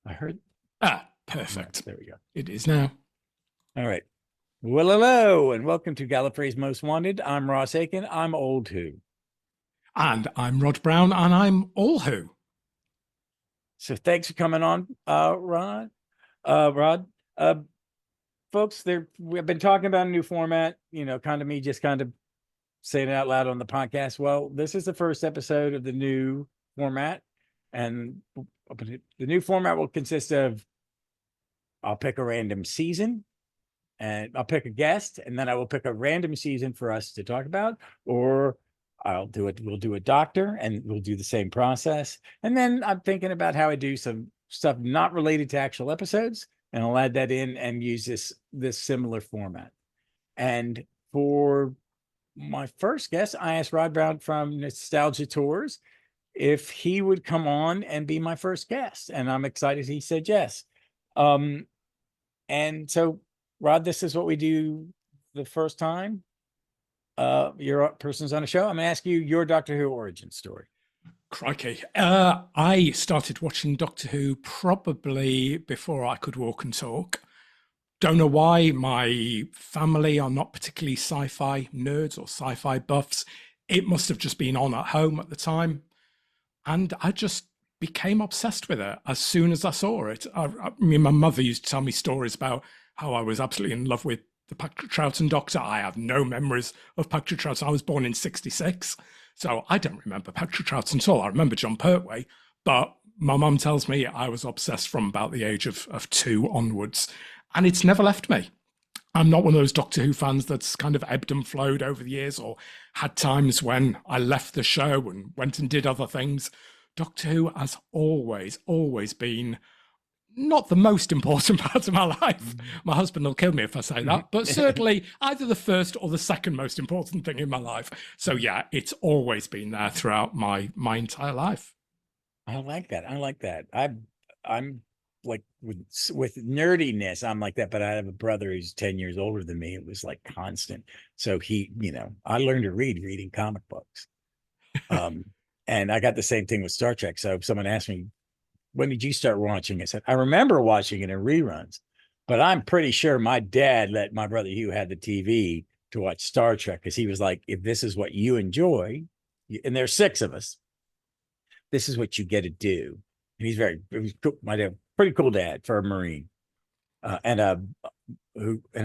I heard. Perfect. There we go. It is now. All right. Well, hello, and welcome to Gallifrey's Most Wanted. I'm Ross Aiken. I'm Old Who. And I'm Rod Brown, and I'm All Who. So thanks for coming on, Rod. Rod. Folks, we've been talking about a new format, kind of me just kind of saying it out loud on the podcast. Well, this is the first episode of the new format, and the new format will consist of I'll pick a random season and I'll pick a guest, and then I will pick a random season for us to talk about, or we'll do a doctor and we'll do the same process. And then I'm thinking about how I do some stuff not related to actual episodes, and I'll add that in and use this similar format. And for my first guest, I asked Rod Brown from Nostalgia Tours if he would come on and be my first guest, and I'm excited he said yes. And so, Rod, this is what we do the first time your person's on a show. I'm going to ask you your Doctor Who origin story. Crikey. I started watching Doctor Who probably before I could walk and talk. Don't know why. My family are not particularly sci-fi nerds or sci-fi buffs. It must have just been on at home at the time. And I just became obsessed with it as soon as I saw it. I mean, my mother used to tell me stories about how I was absolutely in love with the Patrick Troughton Doctor. I have no memories of Patrick Troughton. I was born in 1966, so I don't remember Patrick Troughton at all. I remember John Pertwee, but my mum tells me I was obsessed from about the age of 2 onwards, and it's never left me. I'm not one of those Doctor Who fans that's kind of ebbed and flowed over the years, or had times when I left the show and went and did other things. Doctor Who has always been not the most important part of my life. My husband will kill me if I say that, but certainly either the first or the second most important thing in my life. So yeah, it's always been there throughout my entire life. I like that. I'm like with nerdiness, I'm like that, but I have a brother who's 10 years older than me. It was like constant. So I learned to reading comic books. And I got the same thing with Star Trek. So if someone asked me, when did you start watching? I said, I remember watching it in reruns, but I'm pretty sure my dad let my brother Hugh had the TV to watch Star Trek, because he was like, if this is what you enjoy, and there's 6 of us, this is what you get to do. And he was cool. My dad, pretty cool dad for a Marine, and a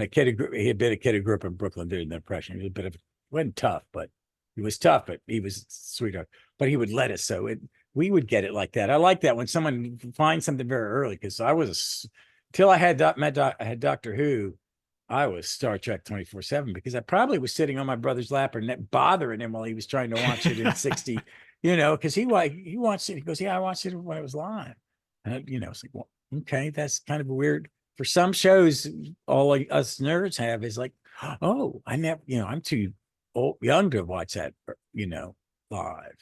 kid. He had been a kid who grew up in Brooklyn during the Depression. He was a bit of, wasn't tough, but he was tough, but he was sweetheart. But he would let us, so we would get it like that. I like that when someone finds something very early, because I was, till I had Doctor Who, I was Star Trek 24/7, because I probably was sitting on my brother's lap or bothering him while he was trying to watch it in 60, because he watched it. He goes, yeah, I watched it when it was live. And it's like, well, okay, that's kind of weird. For some shows, all like us nerds have is like, oh, I never, I'm too young to watch that, live.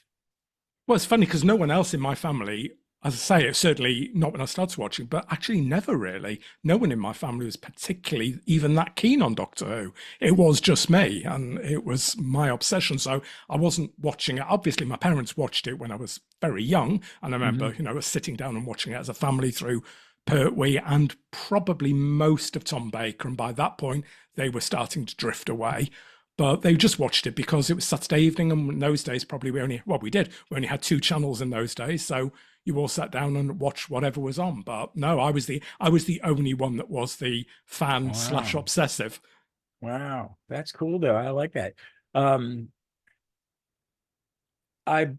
Well, it's funny because no one else in my family, as I say, it's certainly not when I started watching, but actually never really. No one in my family was particularly even that keen on Doctor Who. It was just me, and it was my obsession. So I wasn't watching it. Obviously, my parents watched it when I was very young, and I remember, sitting down and watching it as a family through Pertwee and probably most of Tom Baker. And by that point, they were starting to drift away. But they just watched it because it was Saturday evening, and in those days, probably we only had 2 channels in those days, so you all sat down and watched whatever was on. But no, I was the only one that was the fan / obsessive. Wow, that's cool though. I like that. I like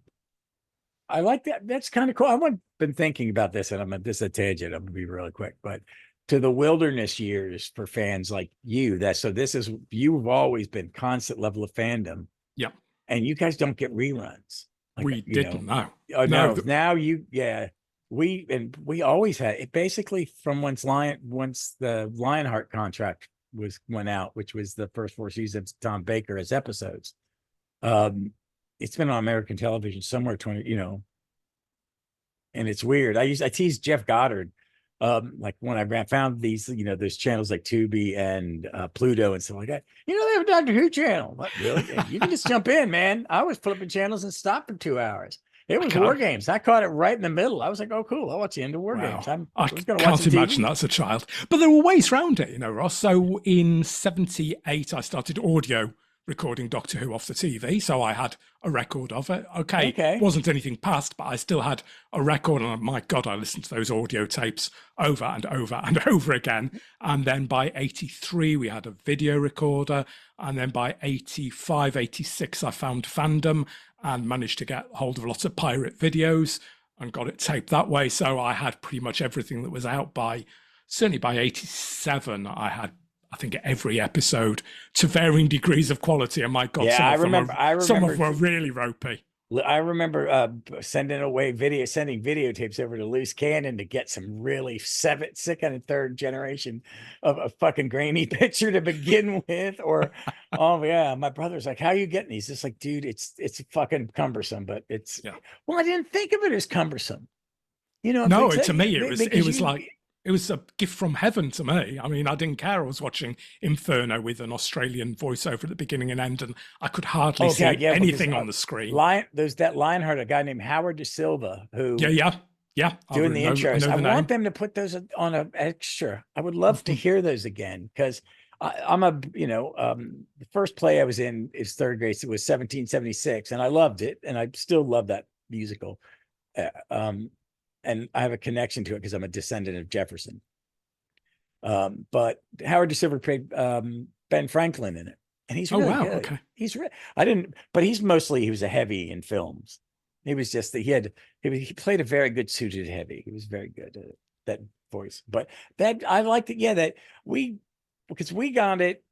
that. That's kind of cool. I've been thinking about this, and this is a tangent. I'm gonna be really quick, but to the wilderness years for fans like you, you've always been constant level of fandom. Yep. And you guys don't get reruns. Like, we didn't know. Oh no. Now we always had it, basically from once the Lionheart contract went out, which was the first 4 seasons of Tom Baker as episodes. It's been on American television somewhere 20, and it's weird. I teased Jeff Goddard. Like when I found these, there's channels like Tubi and Pluto and stuff like that. They have a Doctor Who channel. What, really? You can just jump in, man. I was flipping channels and stopped for 2 hours. It I was War can't. Games. I caught it right in the middle. I was like, oh, cool. I'll watch the end of War Wow. Games. I I was going to watch can't some imagine TV. that as a child. But there were ways around it, Ross. So in 78, I started audio recording Doctor Who off the TV. So I had a record of it. Okay, Okay. wasn't anything past, but I still had a record. And my God, I listened to those audio tapes over and over and over again. And then by 83, we had a video recorder. And then by 85, 86, I found Fandom and managed to get hold of lots of pirate videos and got it taped that way. So I had pretty much everything that was out certainly by 87, I had, I think, every episode to varying degrees of quality. And my God, Yeah, some I of them remember. some of them were really ropey. I remember sending videotapes over to Loose Cannon to get some really second and third generation of a fucking grainy picture to begin with. Or, oh yeah, my brother's like, "How are you getting these?" It's like, dude, it's fucking cumbersome, but it's Yeah. well, I didn't think of it as cumbersome. No, to me it because was like it was a gift from heaven to me. I mean, I didn't care. I was watching Inferno with an Australian voiceover at the beginning and end, and I could hardly see anything on the screen. There's that Lionheart, a guy named Howard De Silva, who Yeah. doing the intros. I want them. them to put those on an extra. I would love to hear those again because I'm the first play I was in is third grade. So it was 1776, and I loved it, and I still love that musical. And I have a connection to it because I'm a descendant of Jefferson. But Howard De Silva played Ben Franklin in it, and he's really good. Okay. He was a heavy in films. He was just that he played a very good suited heavy. He was very good at that voice. But that I liked it. Yeah, because we got it.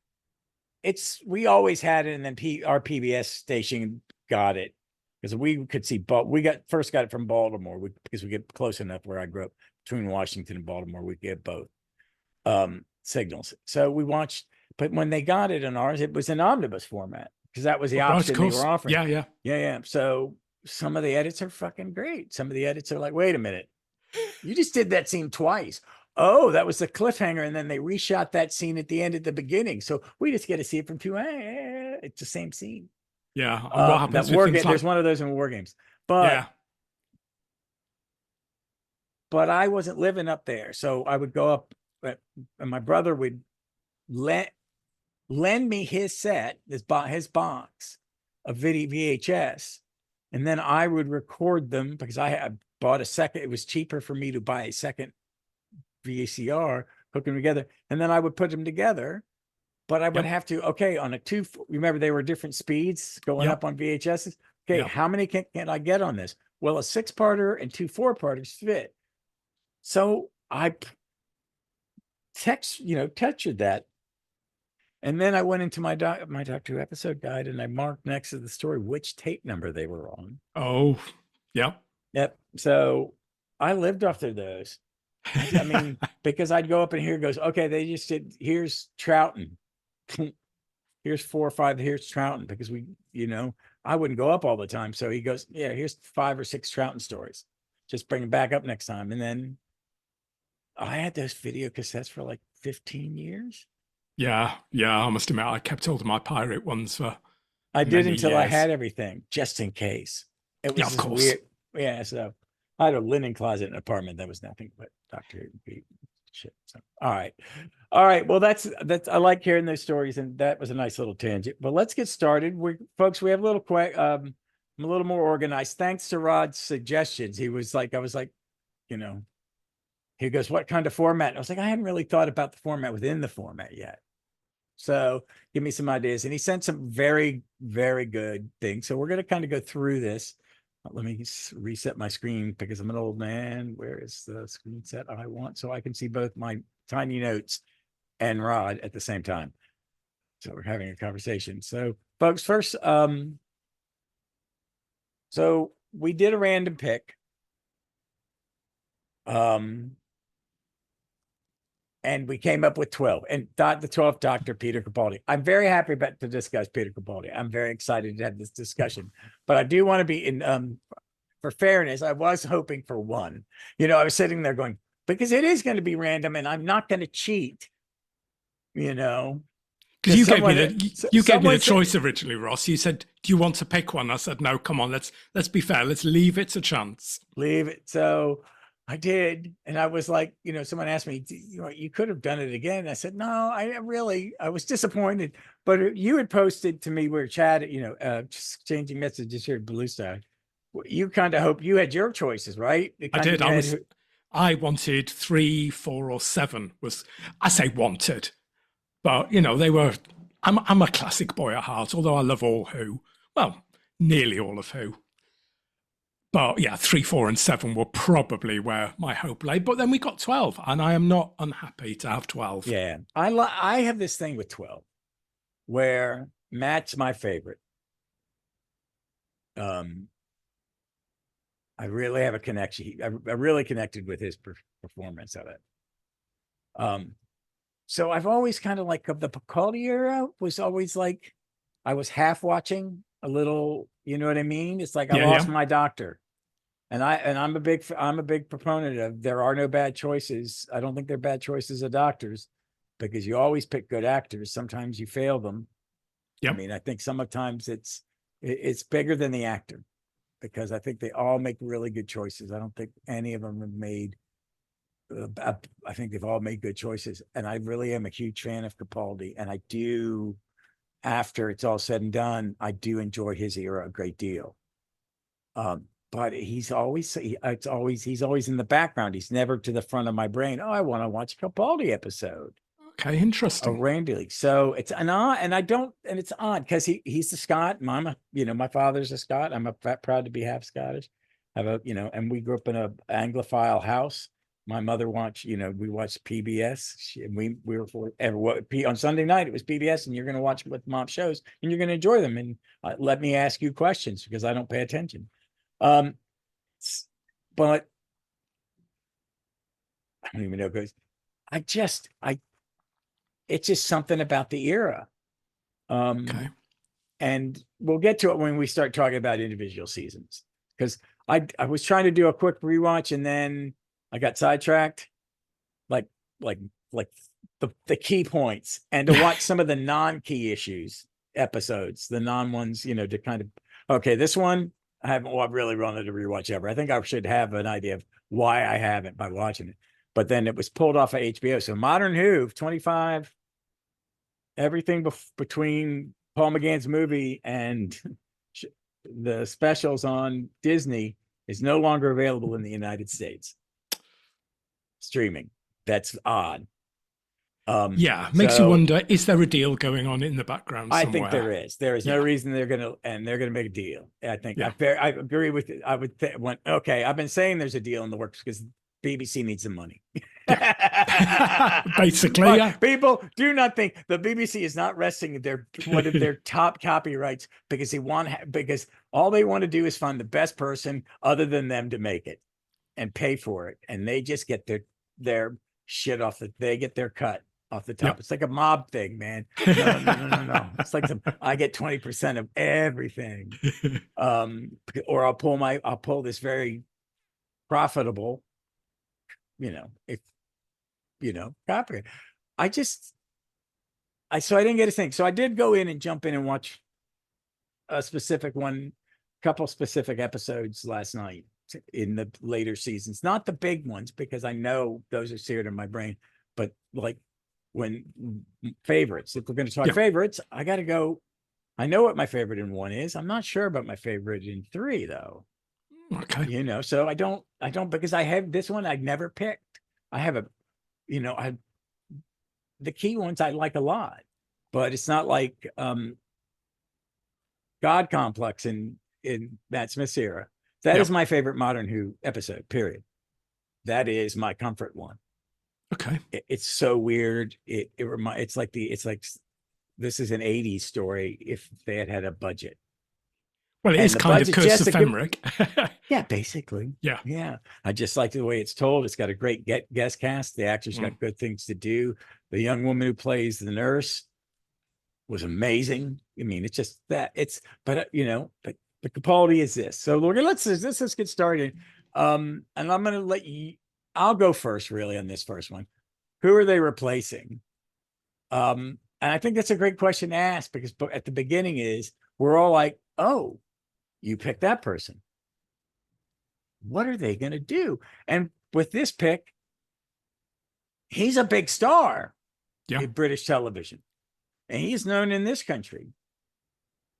We always had it, and then our PBS station got it because we could see. But we first got it from Baltimore because we get close enough where I grew up between Washington and Baltimore. We get both signals. So we watched. But when they got it in ours, it was an omnibus format because that was the option they were offering. Yeah. So some of the edits are fucking great. Some of the edits are like, wait a minute, you just did that scene twice. Oh, that was the cliffhanger, and then they reshot that scene at the end at the beginning. So we just get to see it from two. It's the same scene. Yeah, and what happens with things there's one of those in War Games, but I wasn't living up there, so I would go up, and my brother would lend me his set, his box of VHS, and then I would record them because I bought a second. It was cheaper for me to buy a second VCR, hook them together, and then I would put them together. But I would have to, on a remember they were different speeds going up on VHSs. Okay, how many can I get on this? Well, a 6-parter and 2 4-parters fit. So I textured that. And then I went into my Doctor Who episode guide and I marked next to the story which tape number they were on. Oh, yeah. Yep. So I lived off of those. I mean, because I'd go up and here it goes, okay, they just did, here's Troughton. Here's 4 or 5, here's Troughton, because I wouldn't go up all the time. So he goes, yeah, here's 5 or 6 Troughton stories. Just bring them back up next time. And then I had those video cassettes for like 15 years. Yeah. I must admit, I kept all of my pirate ones for I did until I had everything, just in case. It was of course. weird. Yeah, so I had a linen closet in an apartment that was nothing but Dr. Who shit. So, all right. Well, that's I like hearing those stories, and that was a nice little tangent. But let's get started. Folks, we have a little quick. I'm a little more organized. Thanks to Rod's suggestions. I was like, he goes, "What kind of format?" And I was like, I hadn't really thought about the format within the format yet. So give me some ideas. And he sent some very, very good things. So we're going to kind of go through this. Let me reset my screen because I'm an old man. Where is the screen set I want so I can see both my tiny notes and Rod at the same time? So we're having a conversation. So folks, first, so we did a random pick. And we came up with 12, and the 12th Dr. Peter Calpaldi. I'm very happy to discuss Peter Calpaldi. I'm very excited to have this discussion, but I do want to be for fairness, I was hoping for one. I was sitting there going, because it is going to be random and I'm not going to cheat, Because Because you gave me the someone said, choice originally, Ross. You said, "Do you want to pick one?" I said, "No, come on, let's be fair. Let's leave it a chance." leave it. So I did, and I was like, someone asked me, you could have done it again. I said, no, I was disappointed. But you had posted to me, we were chatting, just changing messages here at Blue Sky. You kind of hope you had your choices, right? I did. I wanted 3, 4, or 7. I say wanted, but they were. I'm a classic boy at heart, although I love all Who. Well, nearly all of Who. But yeah, 3, 4, and 7 were probably where my hope lay. But then we got 12, and I am not unhappy to have 12. Yeah, I have this thing with 12, where Matt's my favorite. I really have a connection. I really connected with his performance of it. So I've always kind of like of the Capaldi era was always like I was half watching a little, you know what I mean? It's like I lost my doctor. And I'm a big proponent of there are no bad choices. I don't think they're bad choices of doctors because you always pick good actors. Sometimes you fail them. Yep. I mean, I think sometimes it's bigger than the actor because I think they all make really good choices. I don't think any of them have made I think they've all made good choices. And I really am a huge fan of Capaldi. And I do, after it's all said and done, I do enjoy his era a great deal. But he's always in the background. He's never to the front of my brain. Oh, I want to watch a Capaldi episode. Okay, interesting. A Randy League. So it's an odd, and it's odd because he's a Scot. My father's a Scot. I'm proud to be half Scottish. And we grew up in a Anglophile house. My mother watched, we watched PBS. We were on Sunday night. It was PBS, and you're going to watch what mom shows, and you're going to enjoy them. And let me ask you questions because I don't pay attention. But I don't even know because it's just something about the era. Okay. And we'll get to it when we start talking about individual seasons because I was trying to do a quick rewatch and then I got sidetracked, like the key points, and to watch some of the non-key episodes, the non-ones, to kind of, okay, this one I haven't really wanted to rewatch ever. I think I should have an idea of why I haven't by watching it. But then it was pulled off of HBO. So Modern Who, 25, everything between Paul McGann's movie and the specials on Disney is no longer available in the United States. Streaming. That's odd. Makes you wonder, is there a deal going on in the background somewhere? I think there is. There is no reason they're going to make a deal. I think I agree with it. I would okay, I've been saying there's a deal in the works because BBC needs some money. Basically, people do not think the BBC is not resting one of their top copyrights because because all they want to do is find the best person other than them to make it and pay for it, and they just get their shit they get their cut off the top. It's like a mob thing, man. No. It's like I get 20% of everything. Or I'll pull this very profitable, copyright. So I didn't get a thing. So I did go in and jump in and watch a couple specific episodes last night in the later seasons, not the big ones, because I know those are seared in my brain, but like when favorites, if we're going to talk favorites, I got to go. I know what my favorite in 1 is. I'm not sure about my favorite in 3 though. Okay. So I don't because I have this one I've never picked. I have the key ones I like a lot, but it's not like God Complex in Matt Smith's era. That is my favorite Modern Who episode, period. That is my comfort one. Okay. It's so weird. It's like this is an 80s story if they had a budget. Well, it is kind of Curse of Fenric. Yeah, basically. Yeah. I just like the way it's told. It's got a great guest cast. The actors got good things to do. The young woman who plays the nurse was amazing. I mean, it's just that but Capaldi is this. So let's get started. And I'm going to let you, I'll go first really on this first one. Who are they replacing? And I think that's a great question to ask, because at the beginning is we're all like, oh, you picked that person. What are they going to do? And with this pick, he's a big star Yeah. in British television, and he's known in this country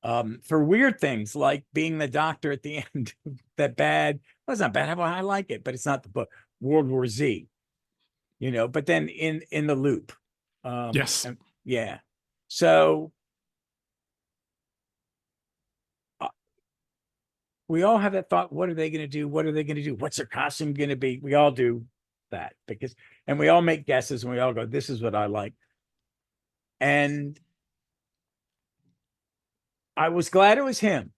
for weird things like being the doctor at the end. That bad, well, it's not bad. I like it, but it's not the book. World War Z, but then in the loop. Yes. Yeah. So we all have that thought, what are they going to do? What are they going to do? What's their costume going to be? We all do that, and we all make guesses, and we all go, this is what I like. And I was glad it was him.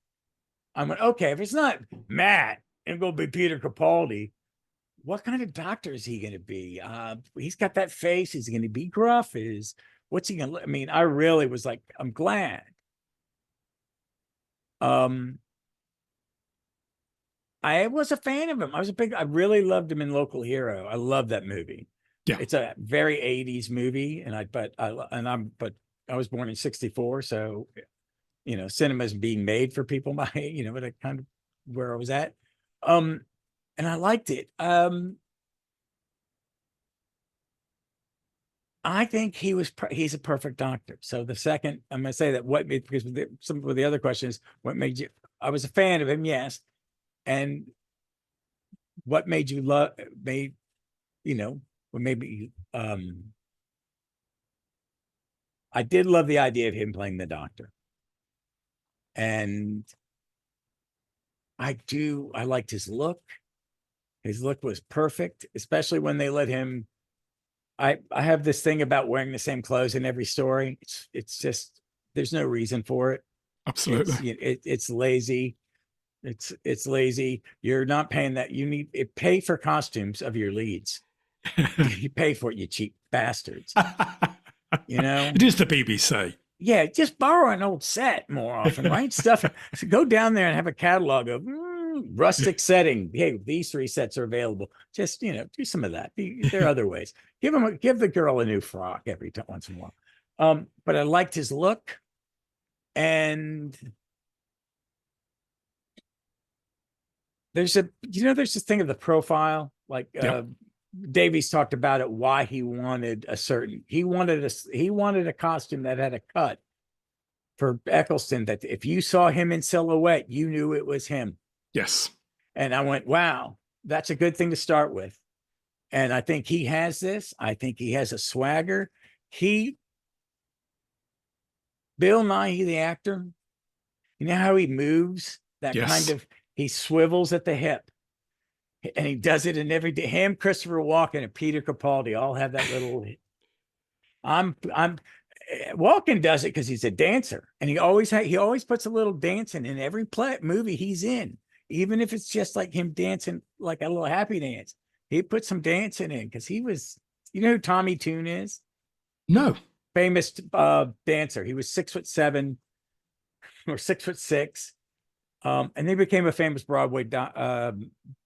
I went, okay, if it's not Matt and go be Peter Capaldi, what kind of doctor is he going to be? He's got that face. Is he going to be gruff? What's he going to? I mean, I really was like, I'm glad. I was a fan of him. I really loved him in Local Hero. I love that movie. Yeah. It's a very 80s movie. But I was born in 64. So, cinema's being made for people my, but I kind of where I was at. And I liked it. I think he's a perfect doctor. So the second, I'm going to say that because some of the other questions, what made you, I was a fan of him. Yes. And what made you what maybe, I did love the idea of him playing the doctor. And I liked his look. His look was perfect, especially when they let him. I have this thing about wearing the same clothes in every story. It's just, there's no reason for it. Absolutely. It's lazy. It's lazy. You're not paying that. You need it. Pay for costumes of your leads. You pay for it, you cheap bastards. It is the BBC. Yeah, just borrow an old set more often, right? So go down there and have a catalog of rustic setting. Hey, these 3 sets are available. Just do some of that. There are other ways. Give the girl a new frock once in a while. But I liked his look, and there's this thing of the profile, like Davies talked about it, why he wanted he wanted a costume that had a cut for Eccleston, that if you saw him in silhouette, you knew it was him. Yes. And I went, wow, that's a good thing to start with. And I think he has this. I think he has a swagger. Bill Nighy, the actor, you know how he moves? That kind of, he swivels at the hip. And he does it in every day. Him, Christopher Walken, and Peter Capaldi all have that little. Walken does it because he's a dancer, and he always puts a little dancing in every movie he's in, even if it's just like him dancing like a little happy dance. He put some dancing in because he was. You know who Tommy Tune is? No. Famous dancer. He was 6'7" or 6'6", and he became a famous Broadway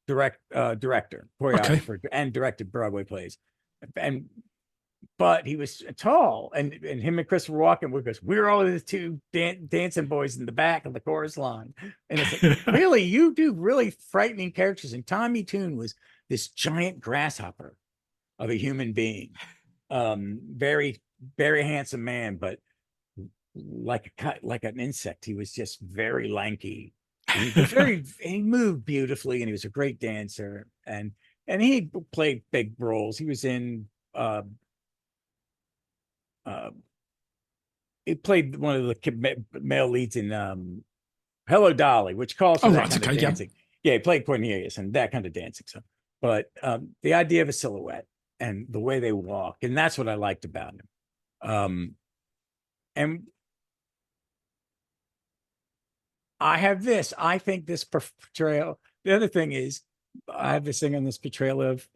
director, choreographer, and directed Broadway plays. But he was tall, and him and Christopher Walken, because we're all the 2 dancing boys in the back of the chorus line. And it's like, really, you do really frightening characters. And Tommy Tune was this giant grasshopper of a human being, very, very handsome man, but like an insect. He was just very lanky. He moved beautifully, and he was a great dancer, and he played big roles. He was in he played one of the male leads in Hello Dolly, which calls for that kind of dancing. Yeah, he played Cornelius and that kind of dancing. So, but the idea of a silhouette and the way they walk, and that's what I liked about him. And I have this. I think this portrayal. The other thing is, I have this thing on this portrayal of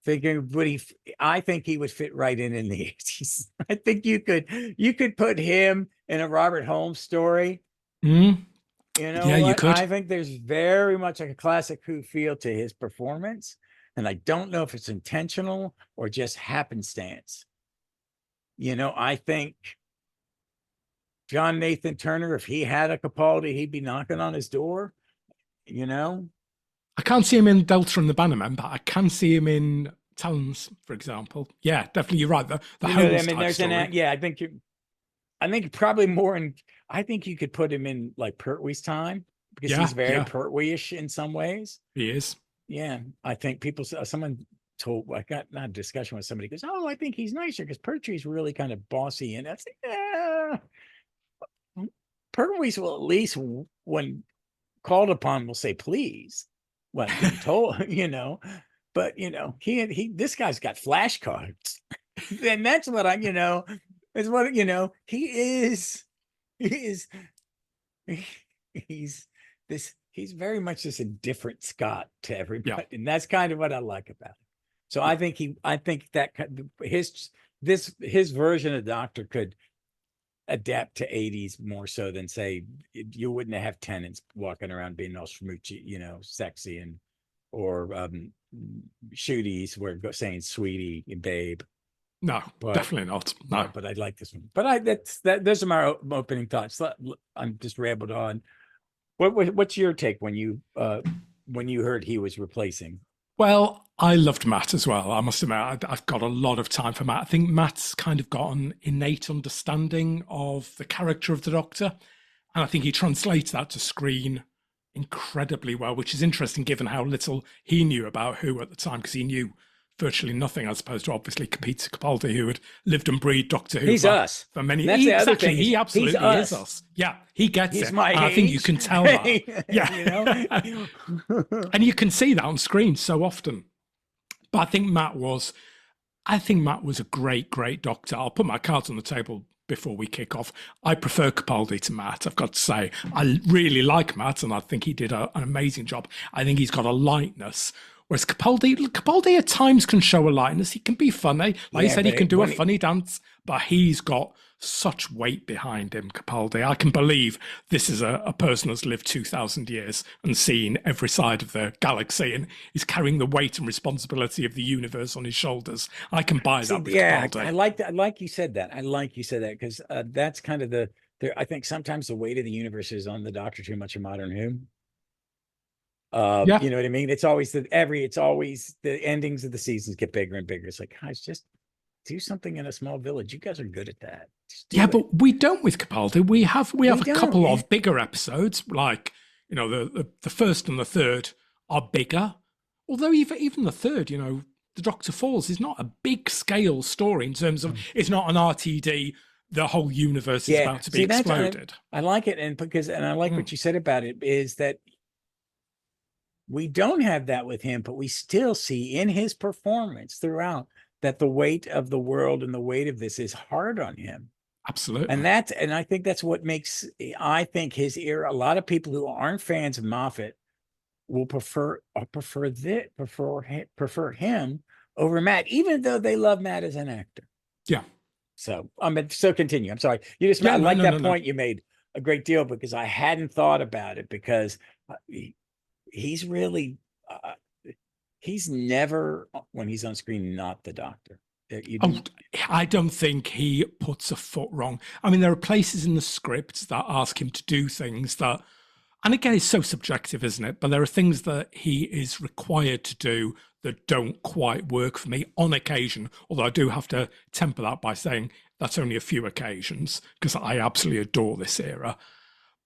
thinking, I think he would fit right in the 80s. I think you could put him in a Robert Holmes story. Yeah, you could. I think there's very much like a classic Who feel to his performance, and I don't know if it's intentional or just happenstance. I think John Nathan Turner, if he had a Capaldi, he'd be knocking on his door. You know, I can't see him in Delta and the Bannermen, but I can see him in Talons, for example. Yeah, definitely. You're right. The I Holmes mean, type there's story. yeah, I think probably more in, I think you could put him in like Pertwee's time because he's Yeah, very yeah, Pertwee-ish in some ways. he is. Yeah, I think someone told, I got not a discussion with somebody goes, oh, I think he's nicer because Pertwee's really kind of bossy, and that's yeah. Pertwee's will at least when called upon will say please when being told, but he this guy's got flashcards, and that's what is what he is he's he's very much just a different Scott to Yeah, everybody, and that's kind of what I like about him. So yeah. I think that his version of Doctor could adapt to 80s more so than say you wouldn't have Tennants walking around being all schmoochy, sexy and or shooties were saying sweetie and babe. No, But definitely not. No. but I like this one. But those are my opening thoughts. I'm just rambled on. What's your take when you heard he was replacing? Well, I loved Matt as well. I must admit, I've got a lot of time for Matt. I think Matt's kind of got an innate understanding of the character of the Doctor. And I think he translates that to screen incredibly well, which is interesting given how little he knew about Who at the time, because he knew virtually nothing as opposed to obviously Peter Capaldi, who had lived and breathed Doctor Who He's us. for many. That's the other thing. He absolutely is us. Yeah, he gets He's it. my and I think you can tell that. Yeah, and you can see that on screen so often. But I think Matt was a great, great Doctor. I'll put my cards on the table before we kick off. I prefer Capaldi to Matt, I've got to say. I really like Matt, and I think he did an amazing job. I think he's got a lightness. Whereas Capaldi at times can show a lightness. He can be funny. Like you said, he can do a funny dance, but he's got such weight behind him, Capaldi. I can believe this is a person that's lived 2,000 years and seen every side of the galaxy and is carrying the weight and responsibility of the universe on his shoulders. I can buy that with Capaldi. I like that. I like you said that. Because that's kind of I think sometimes the weight of the universe is on the Doctor too much in Modern Who. Yeah. You know what I mean? It's always the endings of the seasons get bigger and bigger. It's like, guys, just do something in a small village. You guys are good at that. Yeah, but we don't with Capaldi. We have a couple of bigger episodes, like the first and the third are bigger. Although even the third, the Doctor Falls is not a big scale story in terms of it's not an RTD. The whole universe is about to be exploded. I like it, and I like what you said about it is that we don't have that with him, but we still see in his performance throughout that the weight of the world and the weight of this is hard on him. Absolutely. And I think that's what makes, I think his era, a lot of people who aren't fans of Moffat will prefer him over Matt, even though they love Matt as an actor. Yeah. So continue. I'm sorry. I like that point you made a great deal because I hadn't thought about it because he's really he's never when he's on screen not the Doctor. I don't think he puts a foot wrong. I mean, there are places in the script that ask him to do things that, and again, it's so subjective, isn't it? But there are things that he is required to do that don't quite work for me on occasion. Although I do have to temper that by saying that's only a few occasions because I absolutely adore this era.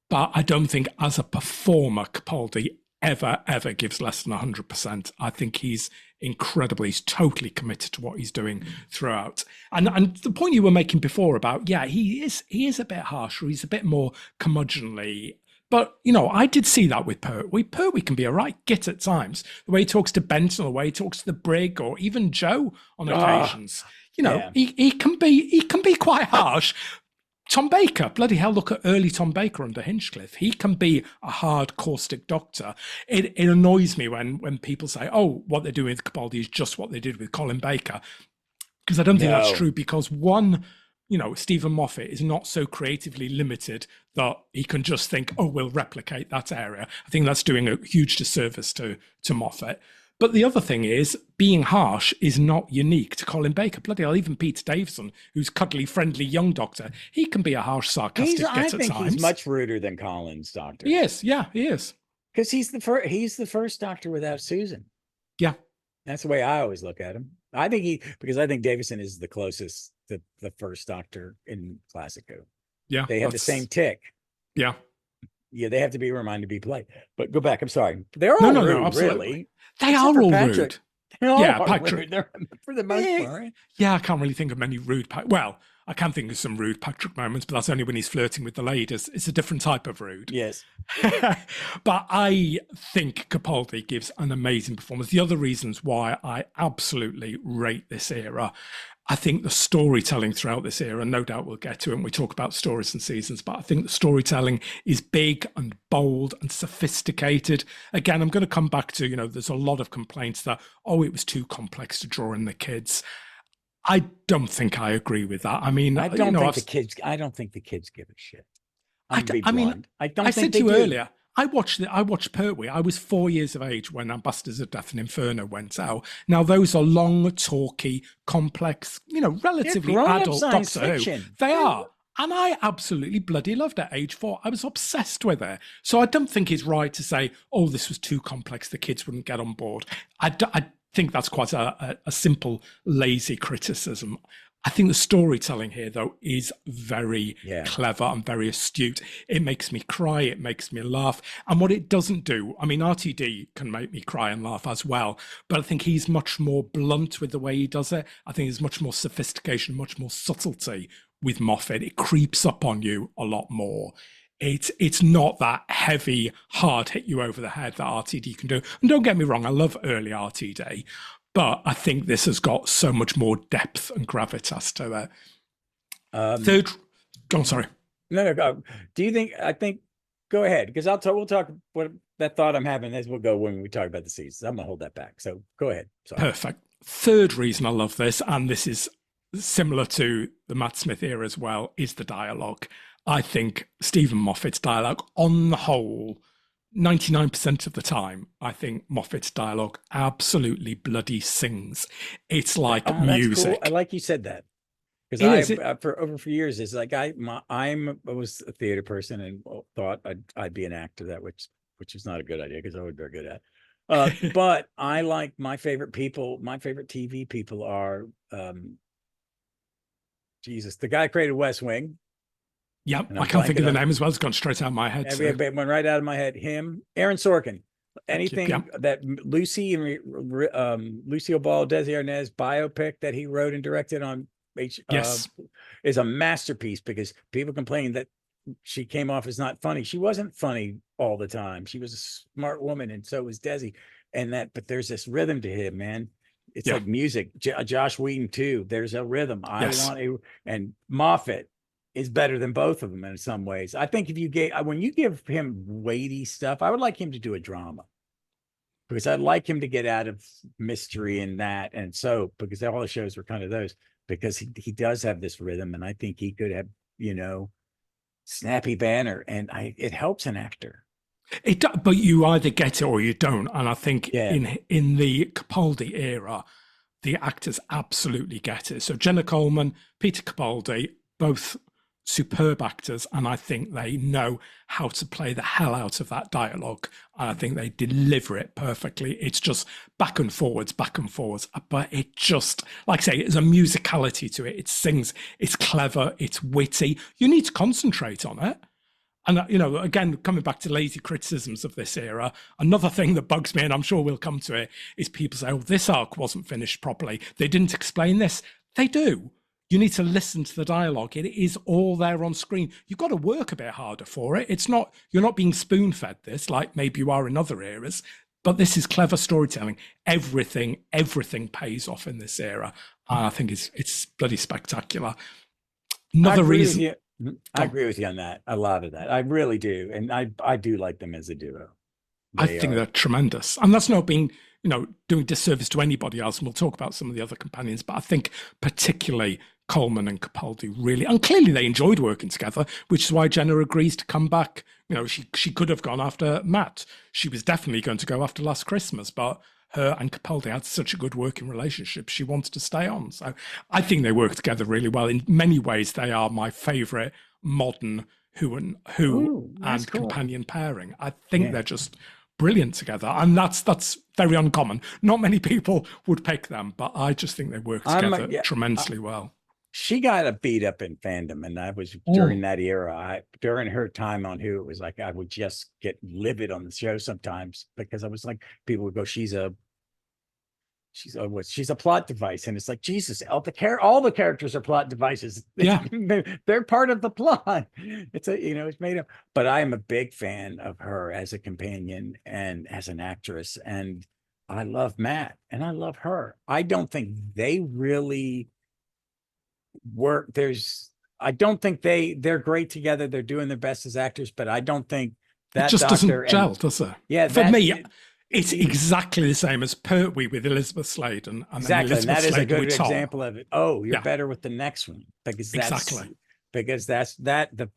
But I don't think as a performer, Capaldi ever gives less than 100%. I think he's incredible. He's totally committed to what he's doing throughout. And the point you were making before about, he is a bit harsher. He's a bit more curmudgeonly. But, I did see that with Pertwee. Pertwee can be a right git at times. The way he talks to Benson, the way he talks to the brig, or even Joe on occasions. He can be quite harsh. Tom Baker, bloody hell, look at early Tom Baker under Hinchcliffe. He can be a hard, caustic Doctor. It annoys me when people say, oh, what they're doing with Capaldi is just what they did with Colin Baker. Because I don't think that's true, because one, Stephen Moffat is not so creatively limited that he can just think, oh, we'll replicate that area. I think that's doing a huge disservice to Moffat. But the other thing is, being harsh is not unique to Colin Baker. Bloody hell, even Peter Davison, who's cuddly, friendly young doctor, he can be a harsh, sarcastic I git at think times. he's much ruder than Colin's doctor. He is, yeah, he is. Because he's the first doctor without Susan. Yeah. That's the way I always look at him. I think Davison is the closest to the first doctor in Classic Who. Yeah. They have the same tick. Yeah. Yeah, they have to be reminded to be polite. But go back. I'm sorry. They're all rude, absolutely. really. They are all rude. Patrick. For the most part. Yeah, I can't really think of many rude. Well, I can think of some rude Patrick moments, but that's only when he's flirting with the ladies. It's a different type of rude. Yes. But I think Capaldi gives an amazing performance. The other reasons why I absolutely rate this era, I think the storytelling throughout this era, no doubt we'll get to it when we talk about stories and seasons, but I think the storytelling is big and bold and sophisticated. Again, I'm going to come back to, there's a lot of complaints that, it was too complex to draw in the kids. I don't think I agree with that. I mean, I don't think the kids give a shit. I said to you earlier, I watched Pertwee. I was 4 years of age when Ambassadors of Death and Inferno went out. Now those are long, talky, complex, relatively adult Doctor Who. They are. And I absolutely bloody loved it at age 4. I was obsessed with it. So I don't think it's right to say, this was too complex, the kids wouldn't get on board. I think that's quite a simple, lazy criticism. I think the storytelling here, though, is very clever and very astute. It makes me cry. It makes me laugh. And what it doesn't do, I mean, RTD can make me cry and laugh as well, but I think he's much more blunt with the way he does it. I think there's much more sophistication, much more subtlety with Moffat. It creeps up on you a lot more. It's not that heavy, hard hit you over the head that RTD can do. And don't get me wrong, I love early RTD, but I think this has got so much more depth and gravitas to it. Third, go on, sorry. No, go. Do you think, go ahead, because we'll talk what that thought I'm having as we'll go when we talk about the seasons. I'm going to hold that back. So go ahead. Sorry. Perfect. Third reason I love this, and this is similar to the Matt Smith era as well, is the dialogue. I think Stephen Moffat's dialogue, on the whole, 99% of the time, I think Moffat's dialogue absolutely bloody sings. It's like music. Cool. I like you said that. Because for years, it's like I was a theater person and thought I'd be an actor, which is not a good idea because I wasn't very good at. But I like my favorite TV people are the guy who created West Wing. Yep, I can't think of the name as well. It's gone straight out of my head. It went right out of my head. Him, Aaron Sorkin. Anything that Lucy Ball, Desi Arnaz biopic that he wrote and directed on is a masterpiece, because people complain that she came off as not funny. She wasn't funny all the time. She was a smart woman, and so was Desi. But there's this rhythm to him, man. It's like music. Josh Whedon too. There's a rhythm. And Moffat is better than both of them in some ways. I think when you give him weighty stuff, I would like him to do a drama, because I'd like him to get out of mystery and that. And so, because all the shows were kind of those, because he does have this rhythm, and I think he could have, snappy banter, and it helps an actor. But you either get it or you don't. And I think in the Capaldi era, the actors absolutely get it. So Jenna Coleman, Peter Capaldi, both superb actors, and I think they know how to play the hell out of that dialogue. And I think they deliver it perfectly. It's just back and forwards, but it just, like I say, there's a musicality to it. It sings, it's clever, it's witty. You need to concentrate on it. And, again, coming back to lazy criticisms of this era, another thing that bugs me, and I'm sure we'll come to it, is people say, this arc wasn't finished properly. They didn't explain this. They do. You need to listen to the dialogue. It is all there on screen. You've got to work a bit harder for it. You're not being spoon-fed this like maybe you are in other eras, but this is clever storytelling. Everything pays off in this era. I think it's bloody spectacular. Another reason. I agree with you on that. A lot of that. I really do. And I do like them as a duo. I think they're tremendous. And that's not being, doing disservice to anybody else. And we'll talk about some of the other companions, but I think particularly Coleman and Capaldi really, and clearly they enjoyed working together, which is why Jenna agrees to come back. She could have gone after Matt. She was definitely going to go after Last Christmas, but her and Capaldi had such a good working relationship. She wanted to stay on. So I think they work together really well. In many ways, they are my favorite modern who that's and cool. companion pairing. I think they're just brilliant together, and that's very uncommon. Not many people would pick them, but I just think they work together tremendously well. She got a beat up in fandom, and I was during that era. During her time on Who, it was like I would just get livid on the show sometimes because I was like, people would go, "She's a plot device," and it's like, Jesus, all the characters are plot devices. They're part of the plot. It's it's made up. But I am a big fan of her as a companion and as an actress, and I love Matt and I love her. I don't think they really work. I don't think they're great together. They're doing their best as actors, but I don't think that it just doesn't gel, does it? Yeah, for me. It's exactly the same as Pertwee with Elizabeth Slade, and exactly, Elizabeth and that is Slade a good example of it. Oh, you're better with the next one because that's the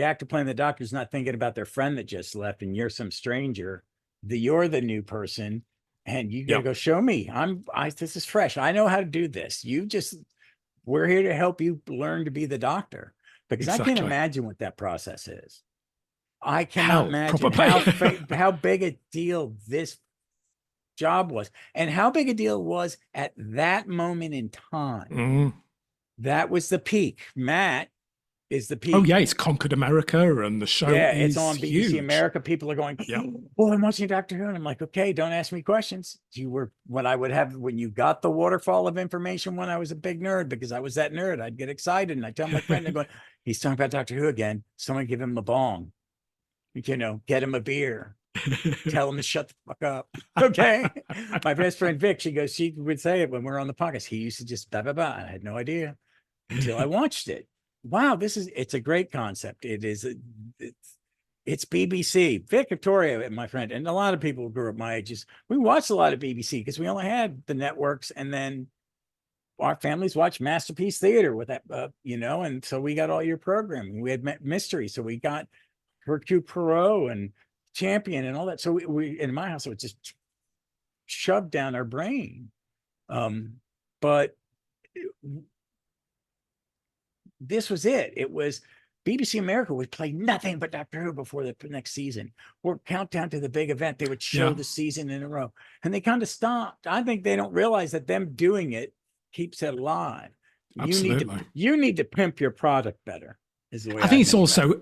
actor playing the doctor is not thinking about their friend that just left, and you're some stranger. You're the new person, and you gotta go show me. This is fresh. I know how to do this. We're here to help you learn to be the doctor because I can't imagine what that process is. I cannot imagine how big a deal this job was and how big a deal it was at that moment in time. That was the peak. Matt is the peak. Oh yeah, it's conquered America, and the show is it's on BBC huge. America. People are going, "Oh, I'm watching Doctor Who," and I'm like, "Okay, don't ask me questions." When you got the waterfall of information when I was a big nerd, because I was that nerd, I'd get excited and I tell my friend, they're going, "He's talking about Doctor Who again. Someone give him a bong. Get him a beer, tell him to shut the fuck up." Okay. My best friend Vic, she would say it when we're on the podcast. He used to just blah, blah, blah. I had no idea until I watched it. Wow, it's a great concept. It's BBC. Vic, Victoria, my friend, and a lot of people who grew up my age, we watched a lot of BBC because we only had the networks, and then our families watched Masterpiece Theater with that, and so we got all your programming. We had mystery, so we got Hercule Poirot and Champion and all that. So we in my house, it was just shoved down our brain. But this was it. It was BBC America would play nothing but Doctor Who before the next season, or countdown to the big event. They would show the season in a row, and they kind of stopped. I think they don't realize that them doing it keeps it alive. Absolutely. You need to pimp your product better. I think it's also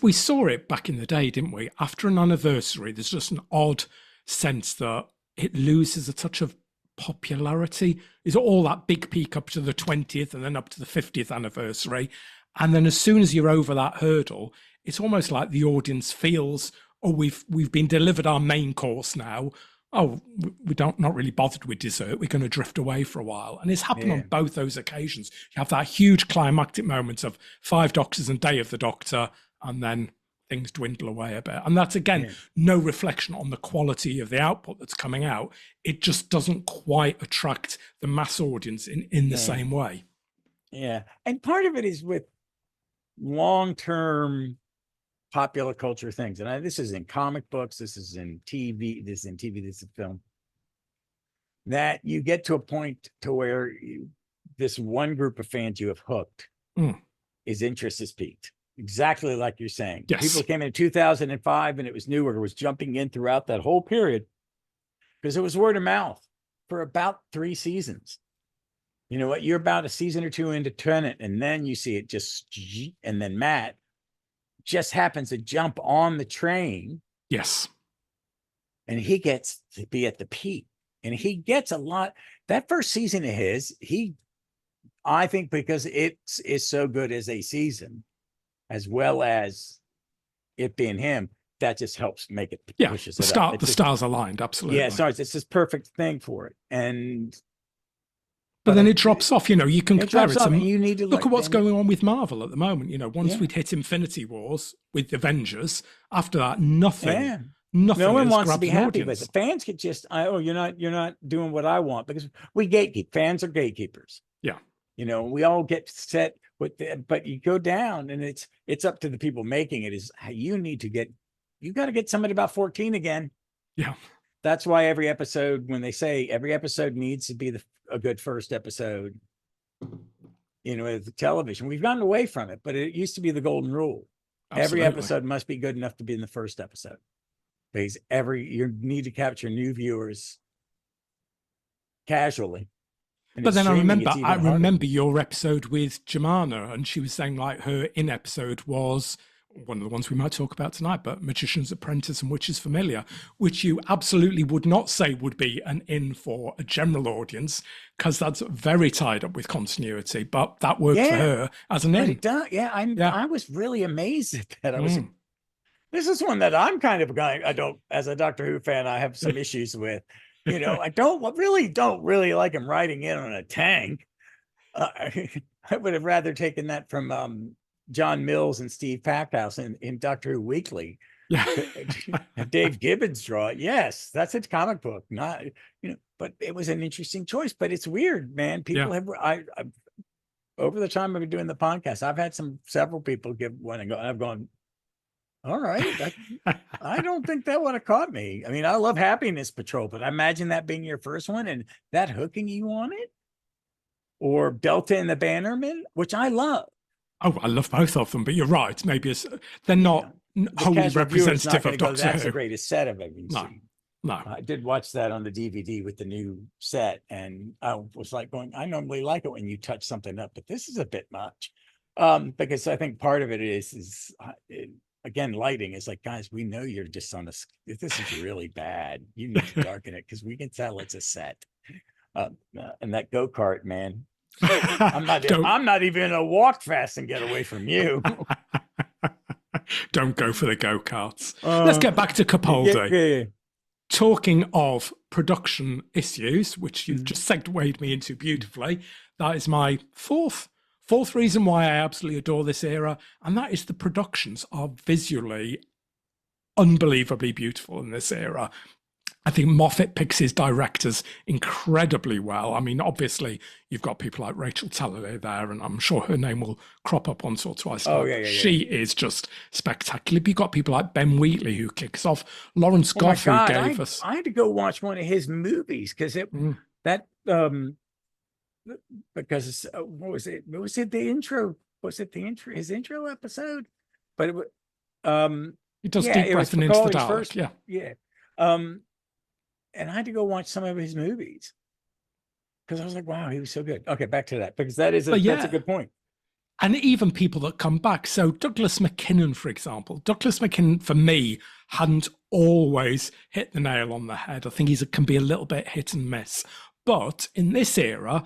we saw it back in the day, didn't we? After an anniversary, there's just an odd sense that it loses a touch of popularity. It's all that big peak up to the 20th and then up to the 50th anniversary. And then as soon as you're over that hurdle, it's almost like the audience feels, oh, we've been delivered our main course now. Oh, we not really bothered with dessert. We're going to drift away for a while. And it's happened on both those occasions. You have that huge climactic moment of 5 Doctors and Day of the Doctor, and then things dwindle away a bit. And that's, again, no reflection on the quality of the output that's coming out. It just doesn't quite attract the mass audience in the same way. Yeah. And part of it is with long-term popular culture things. And this is in comic books, this is in TV, this is film. That you get to a point to where this one group of fans you have hooked, his interest is peaked. Exactly like you're saying. Yes. People came in 2005 and it was new, or it was jumping in throughout that whole period because it was word of mouth for about 3 seasons. You know what? You're about a season or 2 into Tennant, and then you see it and then Matt just happens to jump on the train. Yes. And he gets to be at the peak, and he gets a lot. That first season of his, I think because it is so good as a season, as well as it being him, that just helps make it pushes it up. The stars aligned, absolutely. Yeah, sorry, it's this perfect thing for it. But then it drops off, you can compare it. You need to look at what's going on with Marvel at the moment. Once we'd hit Infinity Wars with Avengers, after that, nothing. No one wants to be happy with it. Fans could just, you're not doing what I want, because we gatekeep. Fans are gatekeepers. Yeah. We all get set with but you go down, and it's up to the people making it. You got to get somebody about 14 again. Yeah. that's why every episode, when they say every episode needs to be a good first episode, with television, we've gotten away from it, but it used to be the golden rule. Absolutely. Every episode must be good enough to be in the first episode, because you need to capture new viewers casually. But then I remember your episode with Jemana, and she was saying like her in episode was one of the ones we might talk about tonight, but Magician's Apprentice and Witch's Familiar, which you absolutely would not say would be an in for a general audience, because that's very tied up with continuity, but that worked for her as an in. I was really amazed at that. This is one that I'm kind of going, as a Doctor Who fan, I have some issues with. I don't really like him riding in on a tank. I would have rather taken that from John Mills and Steve Packhouse in Doctor Who Weekly. Yeah. Dave Gibbons draw it. Yes, that's a comic book, not, but it was an interesting choice. But it's weird, man. People have, over the time I've been doing the podcast, I've had several people give one and go, I've gone, all right. I don't think that would have caught me. I mean, I love Happiness Patrol, but I imagine that being your first one and that hooking you on it. Or Delta and the Bannermen, which I love. Oh, I love both of them, but you're right. Maybe they're not wholly representative of Doctor Who. That's the greatest set I've ever seen. No. I did watch that on the DVD with the new set, and I was like going, I normally like it when you touch something up, but this is a bit much. Because I think part of it is again, lighting is like, guys, we know you're just on this is really bad. You need to darken it because we can tell it's a set. And that go-kart, man. I'm not even gonna walk fast and get away from you. Don't go for the go-karts. Let's get back to Capaldi. Yeah. Talking of production issues, which you've just segued me into beautifully, that is my fourth reason why I absolutely adore this era, and that is the productions are visually unbelievably beautiful in this era. I think Moffat picks his directors incredibly well. I mean, obviously, you've got people like Rachel Talalay there, and I'm sure her name will crop up once or twice. Oh, yeah. She is just spectacular. You've got people like Ben Wheatley, who kicks off, Lawrence Goff, who gave us... I had to go watch one of his movies, because because what was it? Was it the intro? Was it his intro episode? But he does Deep Breath and Into the Dark. Yeah. And I had to go watch some of his movies because I was like, wow, he was so good. Okay, back to that, because that's a good point. And even people that come back. So Douglas McKinnon, for example. Douglas McKinnon, for me, hadn't always hit the nail on the head. I think he can be a little bit hit and miss. But in this era,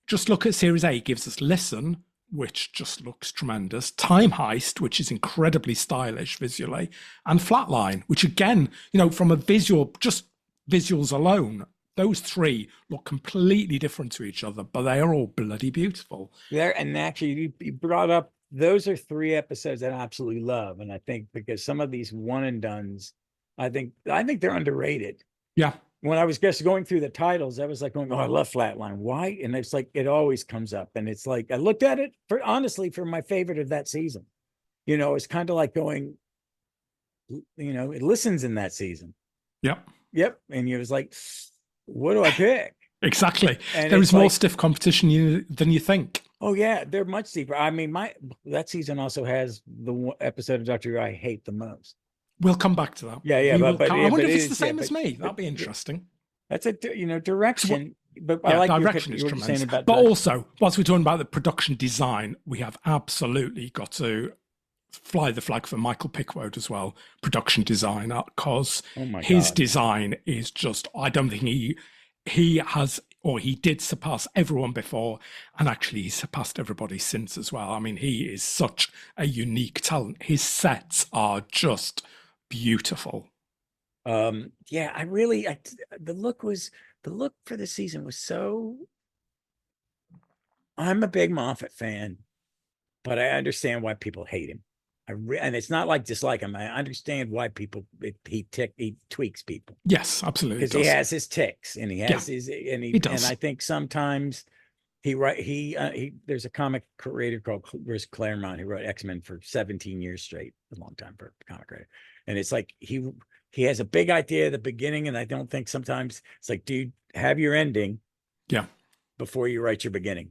just look at Series A. It gives us Listen, which just looks tremendous. Time Heist, which is incredibly stylish visually. And Flatline, which again, from a visuals alone, those three look completely different to each other, but they are all bloody beautiful. And actually, you brought up, those are three episodes that I absolutely love. And I think because some of these one and dones, I think they're underrated. Yeah. When I was just going through the titles, I was like going, oh, I love Flatline. Why? And it's like, it always comes up. And it's like, I looked at it for my favorite of that season. It's kind of like going, it listens in that season. Yep. And it was like, what do I pick? Exactly. There is more stiff competition than you think. Oh, yeah. They're much deeper. I mean, that season also has the episode of Doctor Who I hate the most. We'll come back to that. Yeah. I wonder if it's the same as me. That'd be interesting. That's direction. But I like direction is tremendous. But also, whilst we're talking about the production design, we have absolutely got to fly the flag for Michael Pickwoad as well, production designer, because his design is just, I don't think he has, or he did surpass everyone before, and actually he's surpassed everybody since as well. I mean, he is such a unique talent. His sets are just beautiful. The look for the season was so, I'm a big Moffat fan, but I understand why people hate him. And it's not like dislike him. I understand why he tweaks people. Yes, absolutely. Because he has his ticks, and he has his, and does. And I think sometimes there's a comic creator called Chris Claremont who wrote X-Men for 17 years straight, a long time for a comic writer. And it's like he he has a big idea at the beginning, and I don't think sometimes it's like, dude, have your ending before you write your beginning.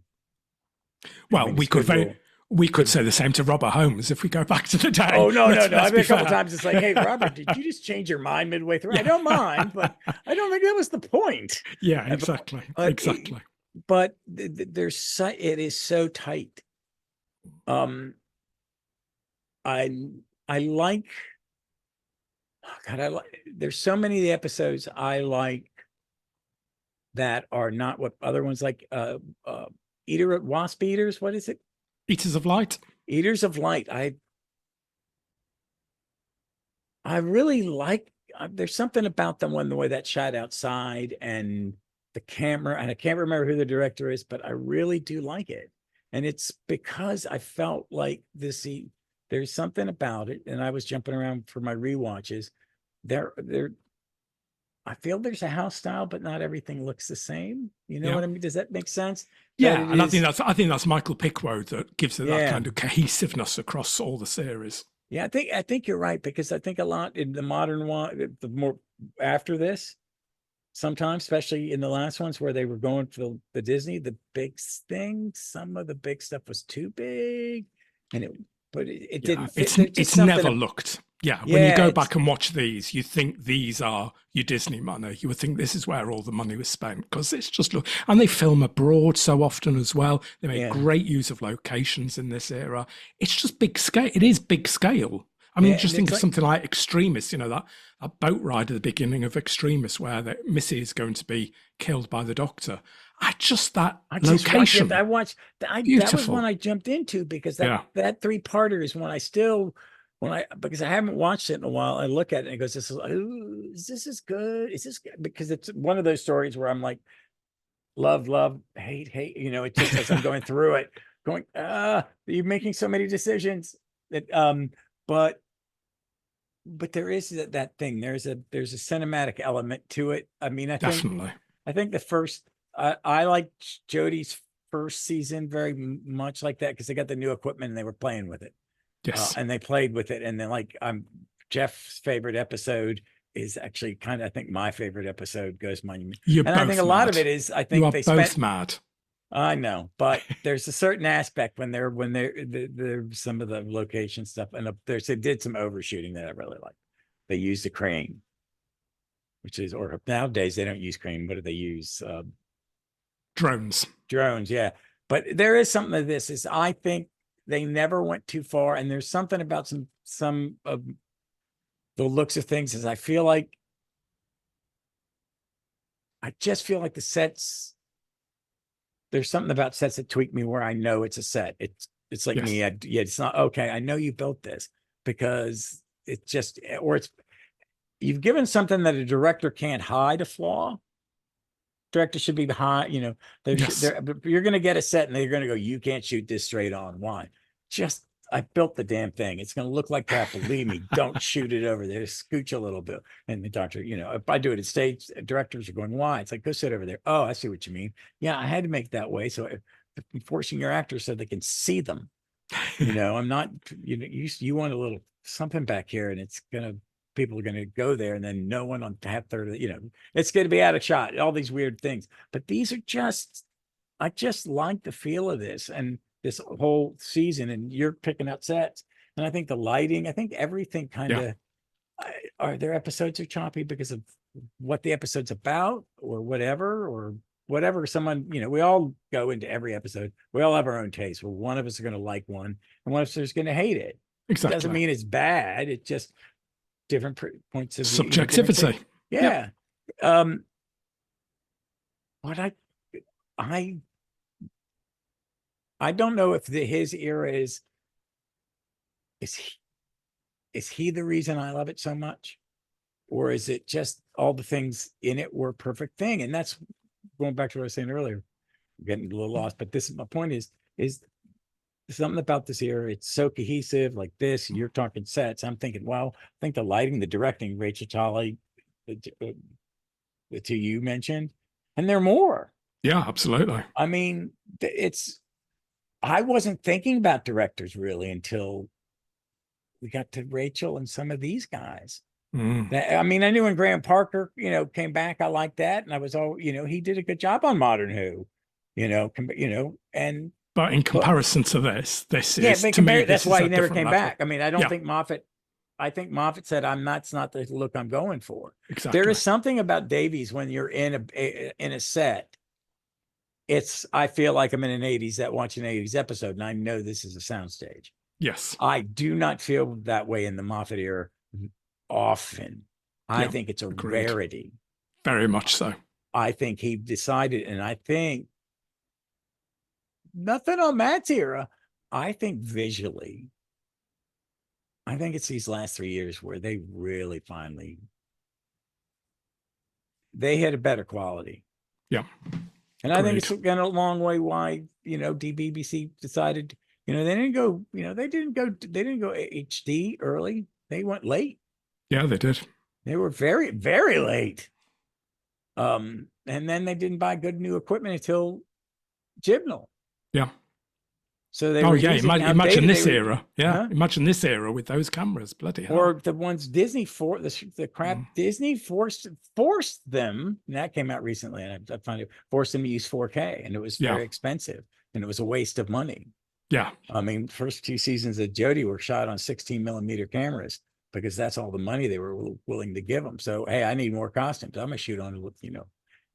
Well, we could say the same to Robert Holmes if we go back to the day. Oh, no. I mean, a couple times it's like, hey, Robert, did you just change your mind midway through? I don't mind, but I don't think that was the point. Yeah, exactly. Exactly. But there's it is so tight. I like, oh God, there's so many of the episodes I like that are not what other ones like. Wasp Eaters, what is it? Eaters of Light. Eaters of Light. I really like. There's something about them when the way that shot outside and the camera, and I can't remember who the director is, but I really do like it. And it's because I felt like there's something about it, and I was jumping around for my rewatches. I feel there's a house style, but not everything looks the same. You know what I mean? Does that make sense? Yeah, and I think that's Michael Pickwoad that gives it that kind of cohesiveness across all the series. Yeah, I think you're right, because I think a lot in the modern one, the more after this, sometimes, especially in the last ones where they were going for the Disney, the big thing, some of the big stuff was too big, and it didn't fit. It's never looked. Yeah, when you go back and watch these, you think these are your Disney money. You would think this is where all the money was spent, because it's just and they film abroad so often as well. They make great use of locations in this era. It's just big scale. It is big scale. I mean, just think of something like Extremis, that boat ride at the beginning of Extremis where Missy is going to be killed by the Doctor. Location. That was one I jumped into, because that 3-parter is one because I haven't watched it in a while. I look at it and it goes, is this good? Is this good? Because it's one of those stories where I'm like, love, hate, it just as I'm going through it, going, you're making so many decisions that, but there is that thing. There's a cinematic element to it. I mean, I think the first, I like Jodie's first season very much like that, because they got the new equipment and they were playing with it. Yes. And they played with it. And then Jeff's favorite episode is actually kind of, I think my favorite episode goes Monument. And I think a lot of it is, I think they both mad. I know, but there's a certain aspect when they're some of the location stuff, and they did some overshooting that I really like. They used a crane, or nowadays they don't use crane. What do they use? Drones. Yeah. But there is something to this. Is I think they never went too far, and there's something about some of the looks of things. Is I just feel like the sets. There's something about sets that tweak me where I know it's a set. It's like me. It's not okay. I know you built this, because it's just, or you've given something that a director can't hide a flaw. Director should be behind, you're going to get a set and they're going to go, you can't shoot this straight on. Why? I built the damn thing. It's going to look like crap. Believe me, don't shoot it over there. Scooch a little bit. And the doctor, if I do it at stage, directors are going, why? It's like, go sit over there. Oh, I see what you mean. Yeah, I had to make it that way. So I'm forcing your actors so they can see them. I'm not, you want a little something back here, and people are going to go there, and then no one on half third, it's going to be out of shot, all these weird things. But these are I just like the feel of this and this whole season, and you're picking out sets. And I think the lighting, I think everything kind of, their episodes are choppy because of what the episode's about or whatever someone, we all go into every episode. We all have our own taste. Well, one of us are going to like one and one of us is going to hate it. Exactly. It doesn't mean it's bad. It's just different points of subjectivity. Yeah. What I don't know if his era is he the reason I love it so much, or is it just all the things in it were a perfect thing? And that's going back to what I was saying earlier. I'm getting a little lost, but my point is something about this era. It's so cohesive, like this. You're talking sets. I'm thinking, well, I think the lighting, the directing, Rachel Tolley, the two you mentioned, and there are more. Yeah, absolutely. I mean, I wasn't thinking about directors really until we got to Rachel and some of these guys. I mean, I knew when Graham Parker, came back, I liked that. And I was he did a good job on Modern Who, and But in but comparison to this yeah, is, to me, that's this is why he a never different came level. back. I mean, I don't Yeah, think I think Moffat said, that's not the look I'm going for. There exactly. is something about Davies when you're in a set. I feel like I'm in an 80s watching an 80s episode, and I know this is a soundstage. Yes. I do not feel that way in the Moffat era often. I Yeah, think it's a agreed. rarity. Very much so. I think he decided, and I think nothing on Matt's era. I think visually, I think it's these last 3 years where they really finally they had a better quality. Yeah. And I think it's gone a long way why, DBBC decided, they didn't go HD early. They went late. Yeah, they did. They were very, very late. And then they didn't buy good new equipment until Gibnall. Yeah. So they were imagine this era. Yeah. Huh? Imagine this era with those cameras. Bloody hell. Or the ones Disney the crap Disney forced them, and that came out recently, and I found it forced them to use 4K, and it was very expensive, and it was a waste of money. Yeah. I mean, first 2 seasons of Jodie were shot on 16mm cameras because that's all the money they were willing to give them. So, hey, I need more costumes. I'm gonna shoot on,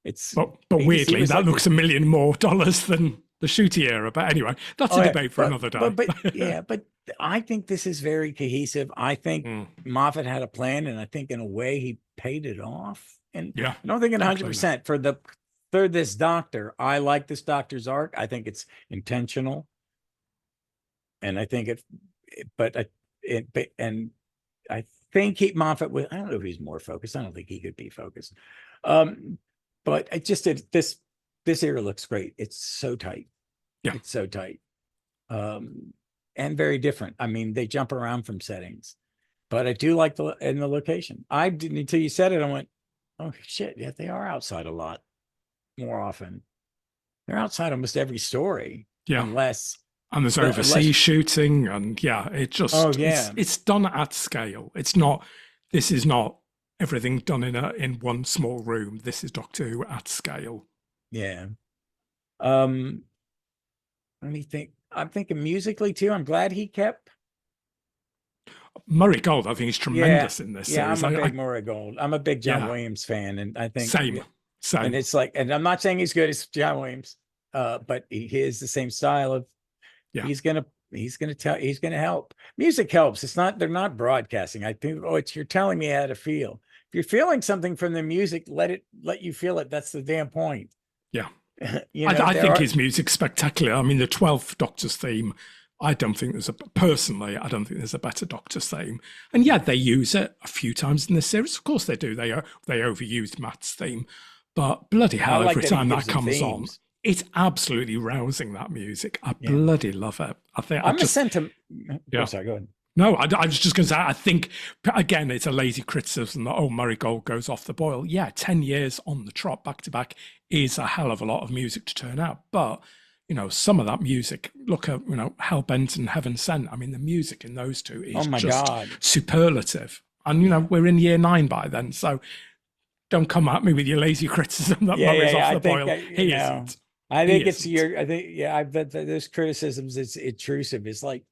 it's. But weirdly, that looks $1 million more than the Shooty era. But anyway, that's a debate for another day. But I think this is very cohesive. I think Moffat had a plan, and I think in a way he paid it off. And I don't think 100% for this Doctor. I like this Doctor's arc. I think it's intentional, and I think I think Moffat was. I don't know if he's more focused. I don't think he could be focused. But it just this era looks great. It's so tight. Yeah, it's so tight. And very different. I mean, they jump around from settings, but I do like the location. I didn't until you said it. I went, oh shit, yeah, they are outside a lot more often. They're outside almost every story. Yeah, and there's overseas shooting, and it's done at scale. It's not. This is not everything done in one small room. This is Doctor Who at scale. Yeah. Let me think. I'm thinking musically too. I'm glad he kept Murray Gold. I think he's tremendous in this. Yeah, series. I'm a big Murray Gold. I'm a big John Williams fan, and I think same. And it's like, and I'm not saying he's good as John Williams, but he is the same style of. Yeah. He's gonna help. Music helps. They're not broadcasting. I think. You're telling me how to feel. If you're feeling something from the music, let you feel it. That's the damn point. Yeah. I think his music's spectacular. I mean, the 12th Doctor's theme, I don't think there's a better Doctor's theme. And yeah, they use it a few times in this series. Of course they do. They overused Matt's theme, but bloody hell, every time that comes on, it's absolutely rousing, that music. I bloody love it. I'm a sentiment. Yeah. Oh, sorry, go ahead. No, I was just going to say, I think, again, it's a lazy criticism that, Murray Gold goes off the boil. Yeah, 10 years on the trot back to back is a hell of a lot of music to turn out. But, some of that music, look at, Hellbent and Heaven Sent. I mean, the music in those two is superlative. And, we're in year 9 by then. So don't come at me with your lazy criticism that Murray's off the boil. He isn't. I think I've bet those criticisms, it's intrusive. It's like,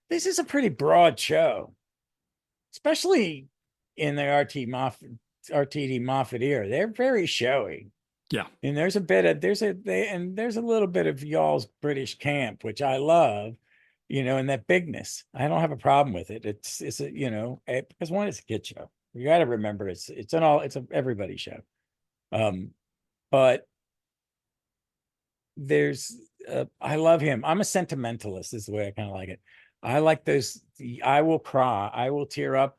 this is a pretty broad show, especially in the RTD Moffat era. They're very showy. Yeah. And there's a little bit of y'all's British camp, which I love, and that bigness. I don't have a problem with it. It's because one, it's a kid show. You got to remember it's an everybody show. But I love him. I'm a sentimentalist is the way I kind of like it. I like those. I will cry. I will tear up.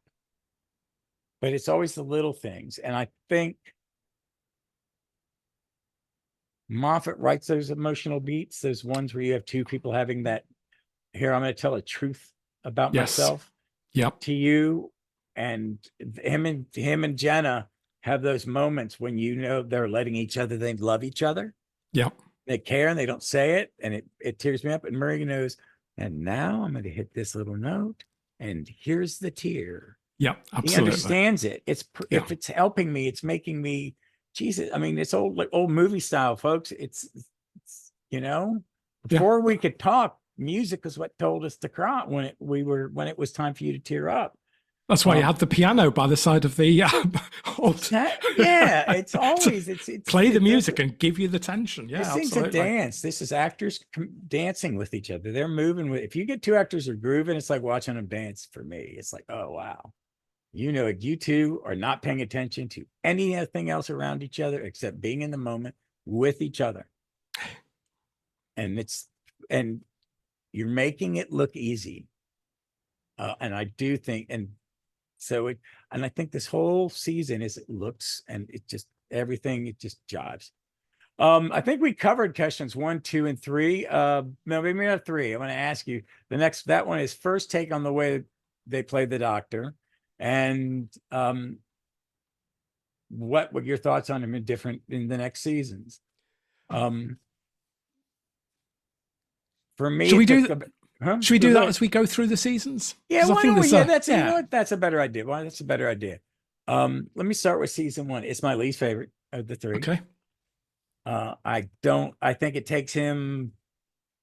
But it's always the little things. And I think Moffat writes those emotional beats, those ones where you have two people having that, here, I'm going to tell a truth about myself to you. And him and Jenna have those moments when they're letting each other, they love each other. Yep. They care and they don't say it. And it tears me up. And Murray knows, and now I'm going to hit this little note. And here's the tear. Yeah, He absolutely. understands it. Yeah, If it's helping me, it's making me, Jesus. I mean, it's old, like old movie style, folks. yeah. Before we could talk, music is what told us to cry when it was time for you to tear up. That's why you Um, have the piano by the side of the old. yeah, it's To always, play the music and give you the tension. this Yeah, thing's a absolutely. dance. This is actors dancing with each other. They're moving with, if you get two actors are grooving, it's like watching them dance for me. It's like, oh, wow. You two are not paying attention to anything else around each other except being in the moment with each other. And and you're making it look easy. And I do think, and I think this whole season it looks and it just jives. I think we covered questions 1, 2, and 3. No, maybe not 3. I want to ask you that one is first take on the way they played the doctor. And what were your thoughts on him in the next seasons? Um, for me, Should we it do? took huh? Should we Go do that ahead. as we go through the seasons? Yeah, Because I why think don't we? there's Yeah, a that's you know yeah. what? That's a better idea. Why that's a better idea. Let me start with season 1. It's my least favorite of the 3. Okay. I think it takes him.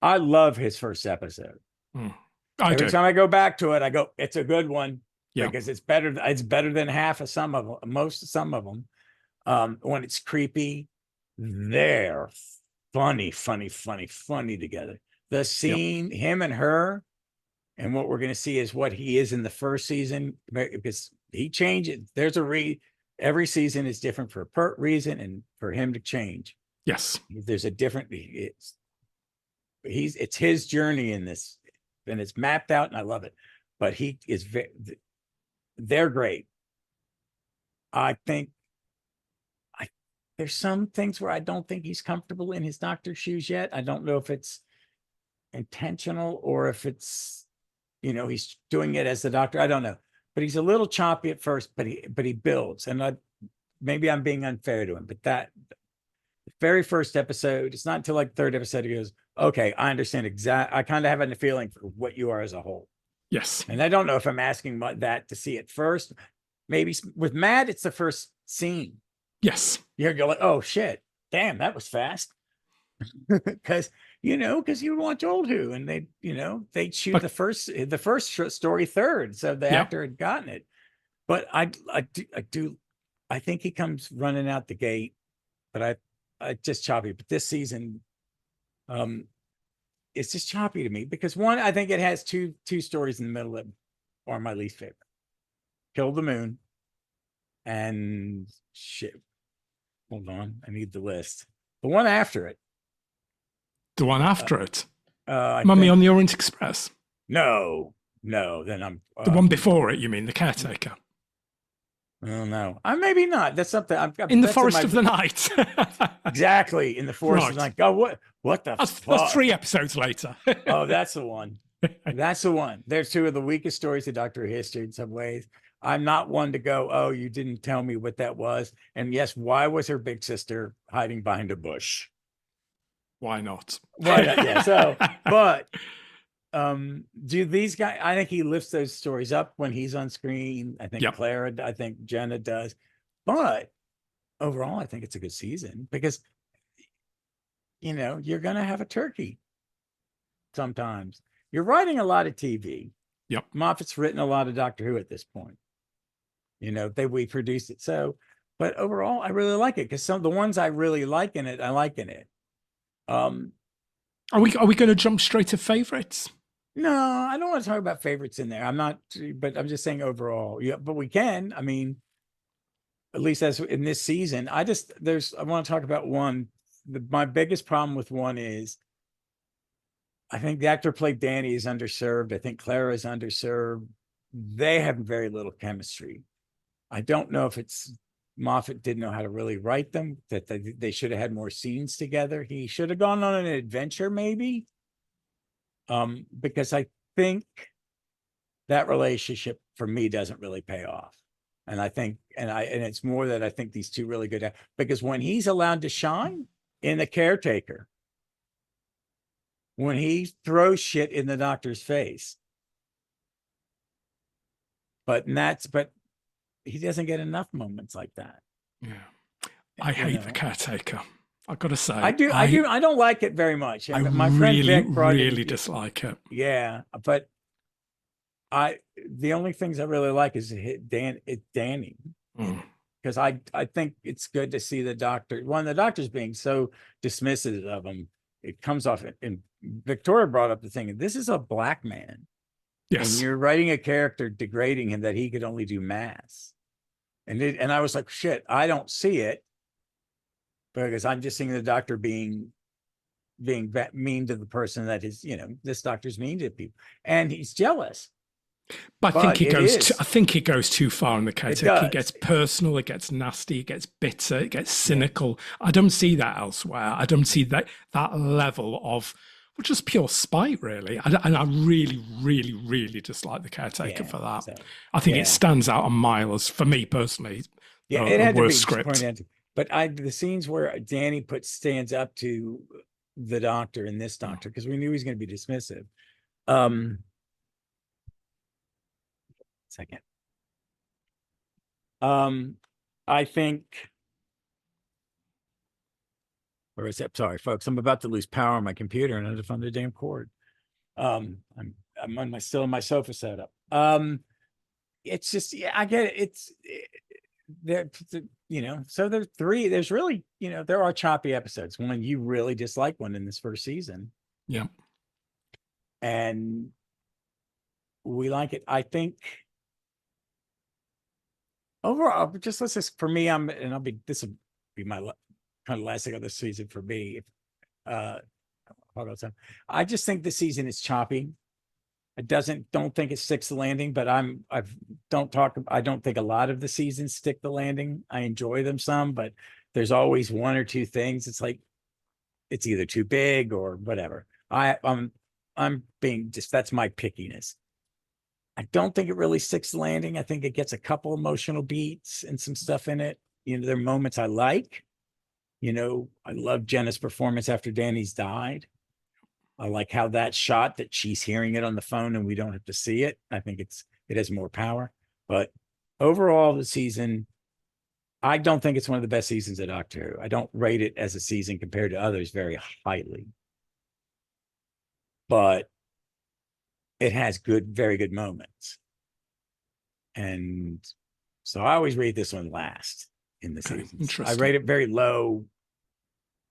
I love his first episode. Mm. I Every do. time I go back to it, I go, it's a good one Yeah. because it's better. It's better than half of some of them, most of some of them. When it's creepy, they're funny together. The Yep. scene, him and her, and what we're going to see is what he is in the first season because he changes. Every season is different for a reason and for him to change. Yes. There's a different, it's his journey in this and it's mapped out and I love it. But they're great. I think there's some things where I don't think he's comfortable in his doctor's shoes yet. I don't know if it's intentional or if it's, he's doing it as the doctor. I don't know, but he's a little choppy at first, but he builds. And maybe I'm being unfair to him, but the very first episode, it's not until like third episode, he goes, okay, I understand I kind of have a feeling for what you are as a whole. Yes. And I don't know if I'm asking that to see it first. Maybe with Matt, it's the first scene. Yes. You're like, oh shit, damn, that was fast. Because you watch Old Who and they'd shoot But the first story third, so the yeah. actor had gotten it. But I think he comes running out the gate, but I just choppy. But this season, it's just choppy to me because one, I think it has two stories in the middle that are my least favorite. Kill the Moon and shit. Hold on, I need the list. The one after it. The one after it. I Mummy think on the Orient Express. no. Then I'm The one before it, you mean, the caretaker? Oh no, maybe not. That's something I've got In the Forest of the Night. exactly in the forest. Right. Like, oh, what the That's fuck? 3 episodes later. Oh, that's the one. That's the one. They're two of the weakest stories of Doctor Who history in some ways. I'm not one to go, oh, you didn't tell me what that was. And yes, why was her big sister hiding behind a bush? Why not? Why not? Yeah. So, but do these guys, I think he lifts those stories up when he's on screen. I think Yep. Clara, I think Jenna does. But overall, I think it's a good season because you're gonna have a turkey sometimes. You're writing a lot of TV. Yep. Moffat's written a lot of Doctor Who at this point. We produced it. So, but overall, I really like it because some of the ones I really like in it, I like in it. Are we going to jump straight to favorites? No, I don't want to talk about favorites in there. I'm not, but I'm just saying overall. Yeah, but we can. I mean, at least as in this season, I want to talk about one. My biggest problem with one is I think the actor played Danny is underserved. I think Clara is underserved. They have very little chemistry. I don't know if it's Moffat didn't know how to really write them, that they should have had more scenes together. He should have gone on an adventure maybe. Because I think that relationship for me doesn't really pay off. And I think, and it's more that I think these two really good, because when he's allowed to shine in The Caretaker, when he throws shit in the doctor's face, but he doesn't get enough moments like that. Yeah. I You hate the know, caretaker. I've got to say, I don't like it very much. I And my friend really, Vic brought really in, dislike it. yeah, but the only things I really like is Danny, Mm. because I think it's good to see the doctor. One, the doctor's being so dismissive of him, it comes off. And Victoria brought up the thing. This is a black man, and Yes. you're writing a character degrading him that he could only do math. And I was like, shit, I don't see it, because I'm just seeing the doctor being mean to the person that is, this doctor's mean to people, and he's jealous. But But it I is, think it goes too far in the it caretaker. It gets does, personal, it gets nasty, it gets bitter, it gets yeah, cynical. I don't see that elsewhere. I don't see that level of, well, just pure spite, really. And I really, really, really dislike the caretaker yeah. for that. So I think it yeah, stands out a mile as, for me personally, yeah, it the had to worst be script. pointed out. But the scenes where Danny stands up to the doctor and this doctor, because we knew he was going to be dismissive. Um, second. I think, where is that? Sorry, folks. I'm about to lose power on my computer and I had to find the damn cord. I'm on still on my sofa setup. It's just, yeah, I get it. It's there, so there's really, there are choppy episodes. One, you really dislike one in this first season, Yeah. and we like it. I think overall, just let's just, for me, this will be my kind of last thing of the season for me. Uh, hold on, I just think the season is choppy. Don't think it sticks the landing, but I don't think a lot of the seasons stick the landing. I enjoy them some, but there's always one or two things. It's like, it's either too big or whatever. I'm being just, that's my pickiness. I don't think it really sticks the landing. I think it gets a couple emotional beats and some stuff in it. There are moments I like. I love Jenna's performance after Danny's died. I like how that shot, that she's hearing it on the phone and we don't have to see it. I think it has more power. But overall, the season, I don't think it's one of the best seasons of Doctor Who. I don't rate it as a season compared to others very highly. But it has very good moments. And so I always rate this one last in the seasons. I Interesting. rate it very low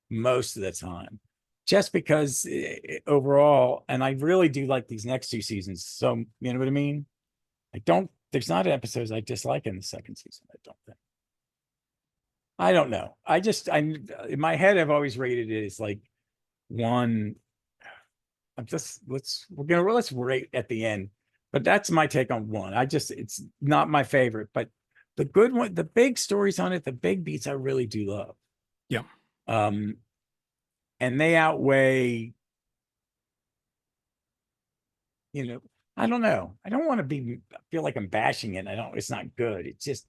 most of the time, just because overall, and I really do like these next two seasons. So, you know what I mean? There's not episodes I dislike in the second season, I don't think. I don't know. In my head, I've always rated it as like one. Let's rate at the end, but that's my take on one. It's not my favorite, but the good one, the big stories on it, the big beats, I really do love. Yeah. And they outweigh, I don't know. I don't want to feel like I'm bashing it. It's not good. It's just,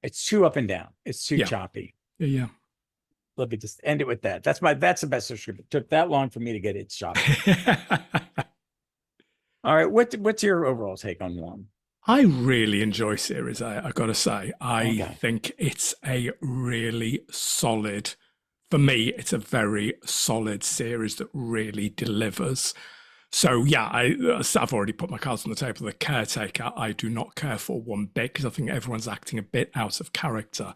it's too up and down. It's too choppy. Yeah. Let me just end it with that. That's the best description. It took that long for me to get it choppy. All right. What's your overall take on one? I really enjoy series A, I gotta say. I Okay. think it's a really solid, for me, it's a very solid series that really delivers. So yeah, I've already put my cards on the table. The caretaker, I do not care for one bit, because I think everyone's acting a bit out of character.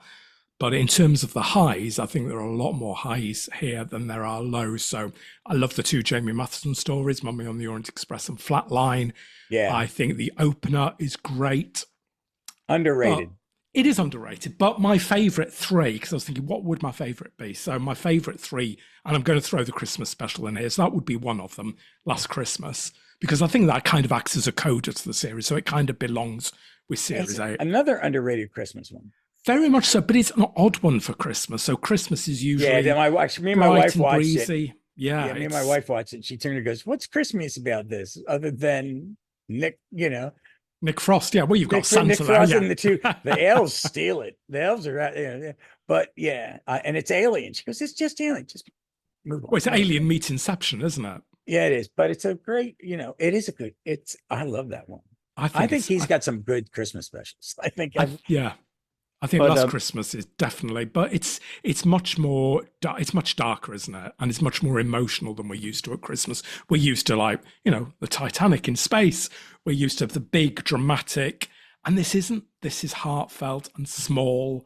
But in terms of the highs, I think there are a lot more highs here than there are lows. So I love the two Jamie Matheson stories, Mummy on the Orient Express and Flatline. Yeah. I think the opener is great. Underrated. It is underrated. But my favorite three, because I was thinking, what would my favorite be? So my favorite three, and I'm going to throw the Christmas special in here. So that would be one of them, Last Christmas, because I think that kind of acts as a coda to the series. So it kind of belongs with series A. Another underrated Christmas one. Very much so, but it's an odd one for Christmas. So Christmas is usually me and my wife watched breezy. It. Yeah, me and my wife watched it. And she turned and goes, "What's Christmas about this other than Nick? Nick Frost." Yeah, well, you've got Santa. Nick Frost yeah. and the elves steal it. The elves are out. But and it's alien. She goes, "It's just alien. Just move on." Well, it's Alien meets Inception, isn't it? Yeah, it is. But it's a great. It is a good. I love that one. I I think think it's he's got some good Christmas specials. I think yeah. I think but Last Christmas is definitely, but it's much more, it's much darker, isn't it? And it's much more emotional than we're used to at Christmas. We're used to, like, the Titanic in space. We're used to the big dramatic, and this isn't. This is heartfelt and small.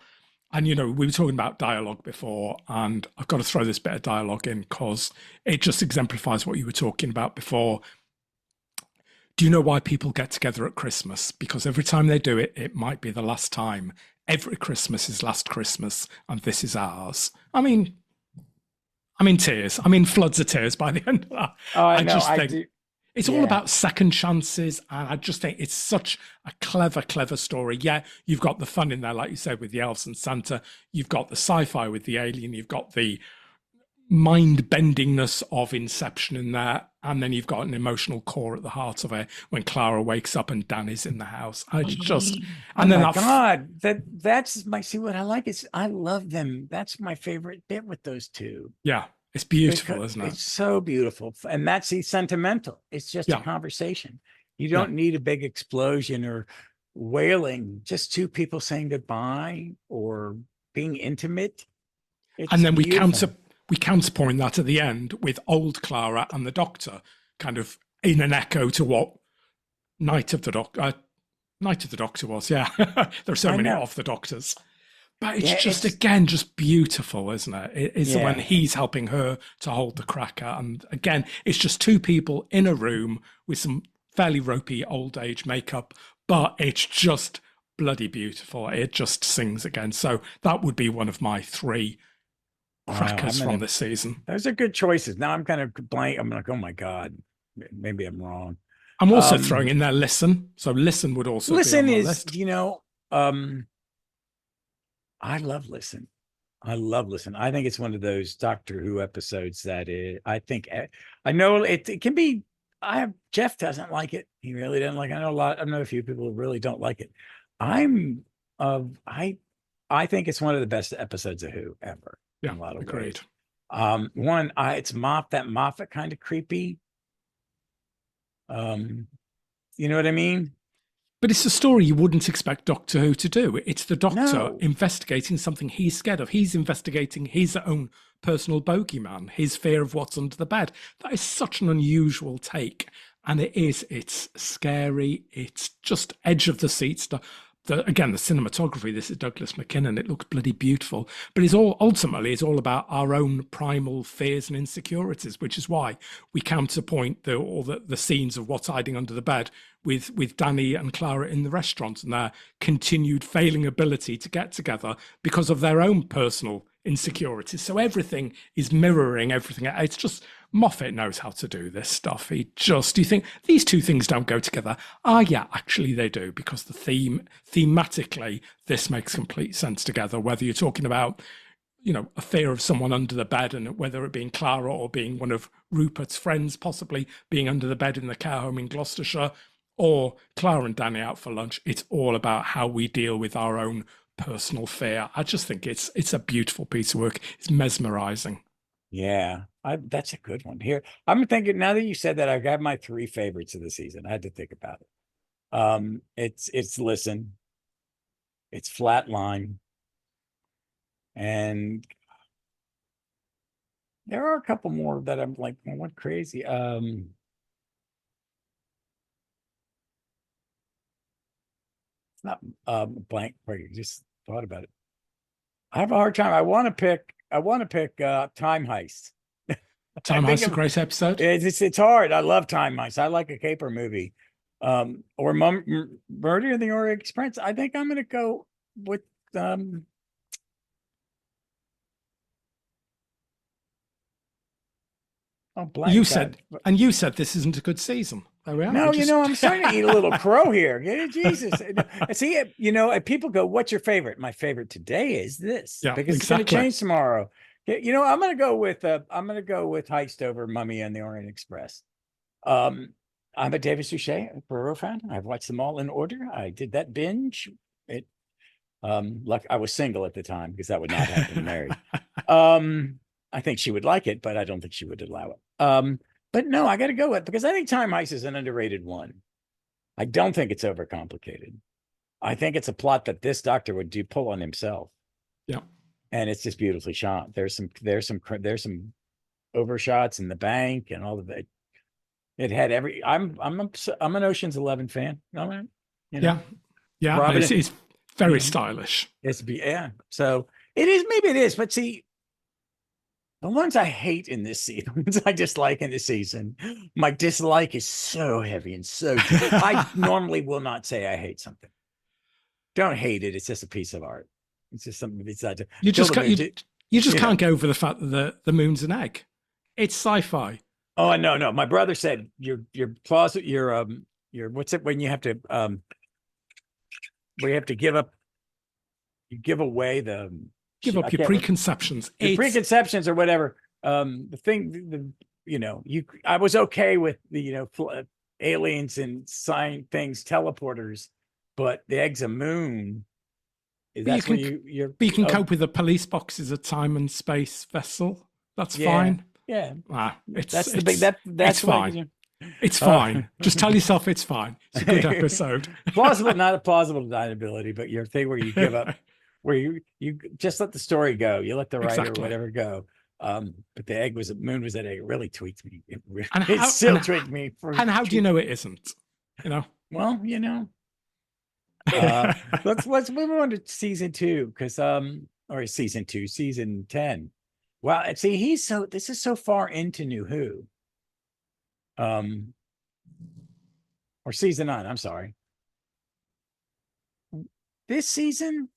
And we were talking about dialogue before, and I've got to throw this bit of dialogue in because it just exemplifies what you were talking about before. Do you know why people get together at Christmas? Because every time they do it, it might be the last time. Every Christmas is last Christmas, and this is ours. I'm in tears. I'm in floods of tears by the end of that. oh, I I know, just I think do. it's all Yeah. about second chances, and I just think it's such a clever, clever story. Yeah, you've got the fun in there, like you said, with the elves and Santa. You've got the sci-fi with the alien. You've got the mind bendingness of Inception in there, and then you've got an emotional core at the heart of it when Clara wakes up and Danny's in the house. I just, Oh and then my that, God. That's my see what I like is I love them. That's my favorite bit with those two. yeah, it's Because beautiful, isn't it? it's so beautiful. And that's the sentimental. It's just a Yeah, conversation. You yeah. don't need a big explosion or wailing, just two people saying goodbye or being intimate. And It's then beautiful. we counterpoint that at the end with old Clara and the Doctor, kind of in an echo to what Night of the Doctor was. Yeah, there are so I many know. of the Doctors. But it's Yeah, just, it's again, just beautiful, isn't it? It's when yeah. he's helping her to hold the cracker. And again, it's just two people in a room with some fairly ropey old age makeup, but it's just bloody beautiful. It just sings again. So that would be one of my three Wow. crackers from this season. Those are good choices. Now I'm kind of blank. I'm like, oh my God, maybe I'm wrong. I'm also throwing Um, in there Listen. So Listen would also be on Listen my is, list. um, I love Listen. I love Listen. I think it's one of those Doctor Who episodes that I think I know it can be. Jeff doesn't like it. He really doesn't like it. I know a few people who really don't like it. I'm I think it's one of the best episodes of Who ever Yeah, in a lot of agreed. ways. It's that Moffat kind of creepy. Um, you know what I mean? But it's a story you wouldn't expect Doctor Who to do. It's the Doctor No. investigating something he's scared of. He's investigating his own personal bogeyman, his fear of what's under the bed. That is such an unusual take. And it's scary. It's just edge of the seat stuff. Again, the cinematography, this is Douglas McKinnon. It looks bloody beautiful. But it's all about our own primal fears and insecurities, which is why we counterpoint all the scenes of what's hiding under the bed with Danny and Clara in the restaurant and their continued failing ability to get together because of their own personal insecurities. So everything is mirroring everything. It's just Moffat knows how to do this stuff. Do you think these two things don't go together? Yeah, actually they do, because thematically, this makes complete sense together, whether you're talking about a fear of someone under the bed, and whether it being Clara or being one of Rupert's friends, possibly being under the bed in the care home in Gloucestershire, or Clara and Danny out for lunch. It's all about how we deal with our own personal fear. I just think it's a beautiful piece of work. It's mesmerizing. Yeah, that's a good one. Here, I'm thinking now that you said that, I've got my three favorites of the season. I had to think about it. It's Listen, it's Flatline, and there are a couple more that I'm like, well, what crazy. It's not blank. Wait, just thought about it. I have a hard time. I want to pick Time Heist. I Time think Heist, a great episode. it's hard. I love Time Heist. I like a caper movie. Or Murder in the Orient Express. I think I'm going to go with oh You blank. said, and you said this isn't a good season. There we are. No, I'm starting to eat a little crow here. Yeah, Jesus. See, people go, "What's your favorite?" My favorite today is this Yeah, because it's going to exactly. change tomorrow. I'm going to go with Heist over Mummy and the Orient Express. I'm a David Suchet Burrow fan. I've watched them all in order. I did that binge. It like I was single at the time because that would not have been married. I think she would like it, but I don't think she would allow it. But no, I got to go with because I think Time Heist is an underrated one. I don't think it's overcomplicated. I think it's a plot that this doctor would pull on himself. Yeah. And it's just beautifully shot. There's some overshots in the bank and all of it. It had I'm an Ocean's 11 fan. Yeah. Yeah. Robin, It's very stylish. Yeah. So it is, maybe it is, but see, the ones I hate in this season, the ones I dislike in this season, my dislike is so heavy and so deep. I normally will not say I hate something. Don't hate it. It's just a piece of art. It's just something besides. You just can't get over the fact that the moon's an egg. It's sci-fi. Oh no. My brother said your closet, your what's it when you have to where you have to give away give up your preconceptions. Your preconceptions or whatever. I was okay with the aliens and sign things, teleporters, but the egg's a moon. That's when you can cope with the police box as a time and space vessel. That's fine. Yeah. That's fine. It's fine. Just tell yourself it's fine. It's a good episode. Plausible, not a plausible deniability, but your thing where you give up, where you just let the story go. You let the writer or whatever go. But the moon was that egg. It really tweaked me. It still tweaked me. And how do you know it isn't? Well, let's move on to season 2 or season 10. Well, see, this is so far into New Who. Or season 9, I'm sorry. This season,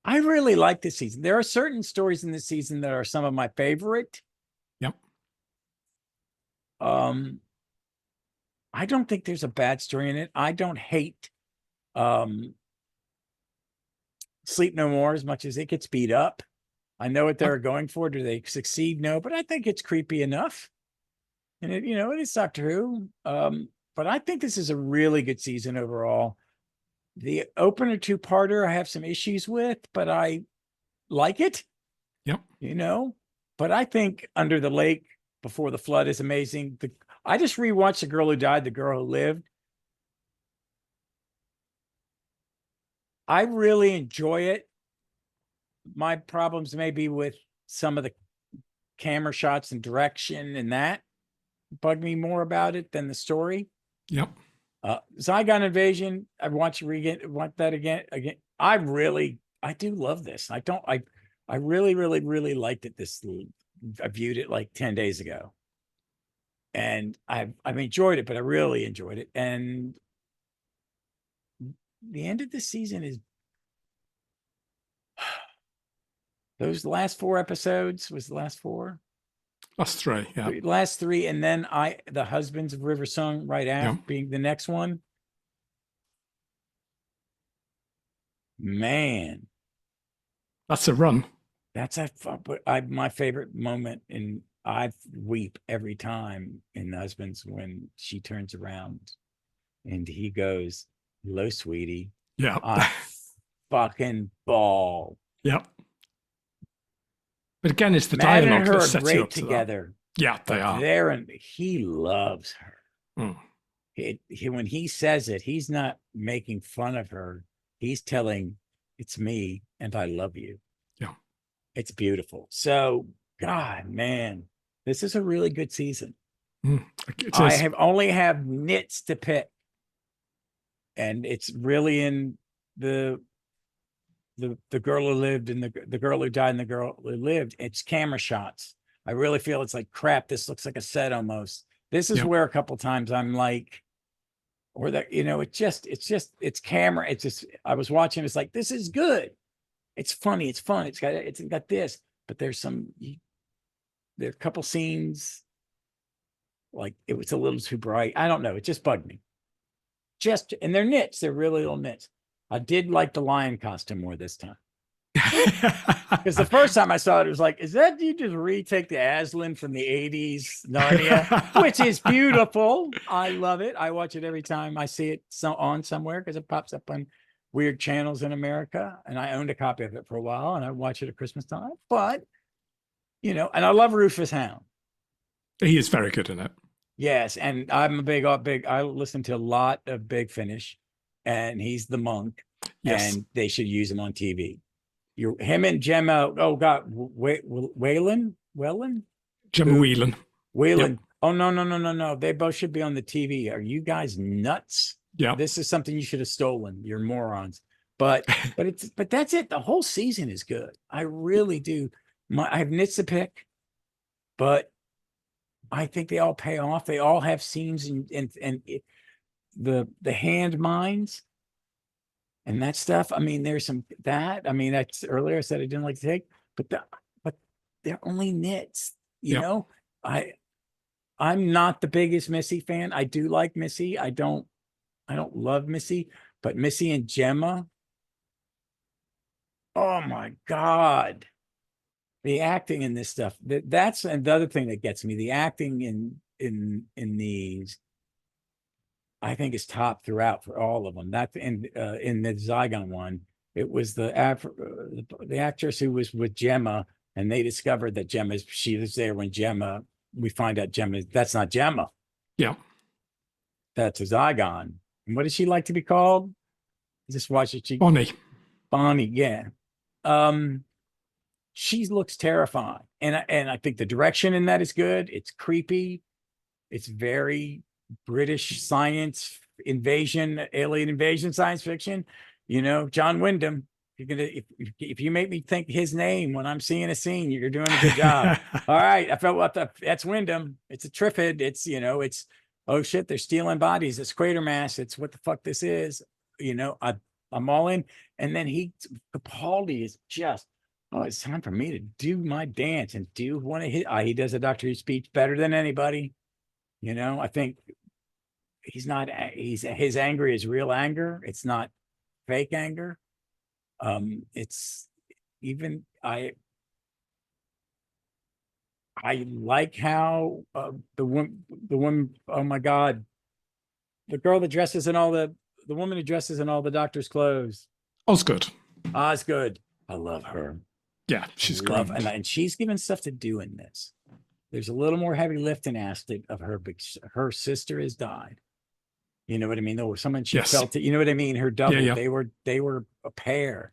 I really like this season. There are certain stories in this season that are some of my favorite. Yep. I don't think there's a bad story in it. I don't hate Sleep No More as much as it gets beat up. I know what they're going for. Do they succeed? No, but I think it's creepy enough. And it is Doctor Who. But I think this is a really good season overall. The opener 2-parter I have some issues with, but I like it. Yep. But I think Under the Lake Before the Flood is amazing. I just rewatched The Girl Who Died, The Girl Who Lived. I really enjoy it. My problems may be with some of the camera shots and direction, and that bug me more about it than the story. Yep. Zygon Invasion, I want that again. I do love this. I really, really, really liked it. I viewed it like 10 days ago. And I've enjoyed it, but I really enjoyed it. And the end of the season is those last 4 episodes was the last 4. Last 3, yeah. Last 3, and then the Husbands of River Song right after being the next one. Man, that's a run. That's my favorite moment, and I weep every time in The Husbands when she turns around and he goes, "Hello, sweetie." Yeah. I fucking bawl. Yep. But again, it's the Matt dialogue and her that are sets great you up together. Yeah, they are. And he loves her. When he says it, he's not making fun of her. He's telling, "It's me, and I love you." Yeah. It's beautiful. So, God, man, this is a really good season. I only have nits to pick, and it's really in the Girl Who Lived and the Girl Who Died and the Girl Who Lived. It's camera shots. I really feel it's like, crap, this looks like a set almost. This is where a couple times I'm like, or that, it's camera. It's just, I was watching, it's like, this is good. It's funny. It's fun. It's got this, but there are a couple scenes like it was a little too bright. I don't know. It just bugged me. And they're nits. They're really little nits. I did like the lion costume more this time. Because the first time I saw it, it was like, is that you just retake the Aslan from the 80s Narnia, which is beautiful. I love it. I watch it every time I see it on somewhere because it pops up on weird channels in America. And I owned a copy of it for a while and I watch it at Christmas time. But, and I love Rufus Hound. He is very good in it. Yes, and I'm a big. I listen to a lot of Big Finish, and he's the monk, Yes, and they should use him on TV. You, him and Gemma. Oh God, Whalen, Gemma who Whelan. Yep, Whalen. Oh no, no, no, no, no. They both should be on the TV. Are you guys nuts? yep. This is something you should have stolen. You're morons. But that's it. The whole season is good. I really do. I have nits to pick, but I think they all pay off. They all have scenes the hand mines and that stuff. I mean, there's some that. I mean, that's earlier I said I didn't like to take, but they're only nits. You Yep. know, I I'm not the biggest Missy fan. I do like Missy. I don't love Missy, but Missy and Gemma. Oh my God. The acting in this stuff. That's another thing that gets me. The acting in these, I think, is top throughout for all of them. That in the Zygon one, it was the actress who was with Gemma, and they discovered that she was there when Gemma. We find out Gemma, that's not Gemma. Yeah. That's a Zygon. And what does she like to be called? Just watch it. Bonnie. Bonnie, yeah. Um, she looks terrifying, and I think the direction in that is good. It's creepy. It's very British science invasion, alien invasion, science fiction. John Wyndham. If you make me think his name when I'm seeing a scene, you're doing a good job. All right, I felt that's Wyndham. It's a Triffid. It's oh shit, they're stealing bodies. It's Quatermass. It's what the fuck this is. I'm all in. And then Capaldi is just, oh, it's time for me to do my dance and do one of his. He does a Doctor Who speech better than anybody. I think his angry is real anger. It's not fake anger. It's even I like how the woman, oh my God, the girl that dresses in all the woman who dresses in all the doctor's clothes. Osgood. Osgood. I love her. Yeah, she's great. And she's given stuff to do in this. There's a little more heavy lifting aspect of her because her sister has died. You know what I mean? There was someone she Yes. felt it. You know what I mean? Her double. Yeah. They were a pair.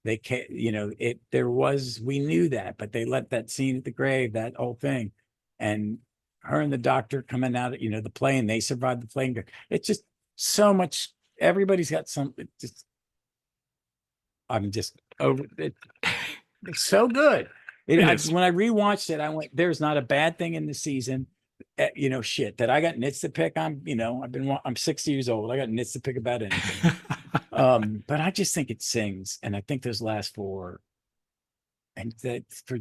They can't. We knew that, but they let that scene at the grave, that whole thing, and her and the doctor coming out. The plane. They survived the plane. It's just so much. Everybody's got some. I'm just over it. It's so good. When I rewatched it, I went, there's not a bad thing in the season. Shit that I got nits to pick. I'm 60 years old. I got nits to pick about anything. But I just think it sings, and I think those last four, and that for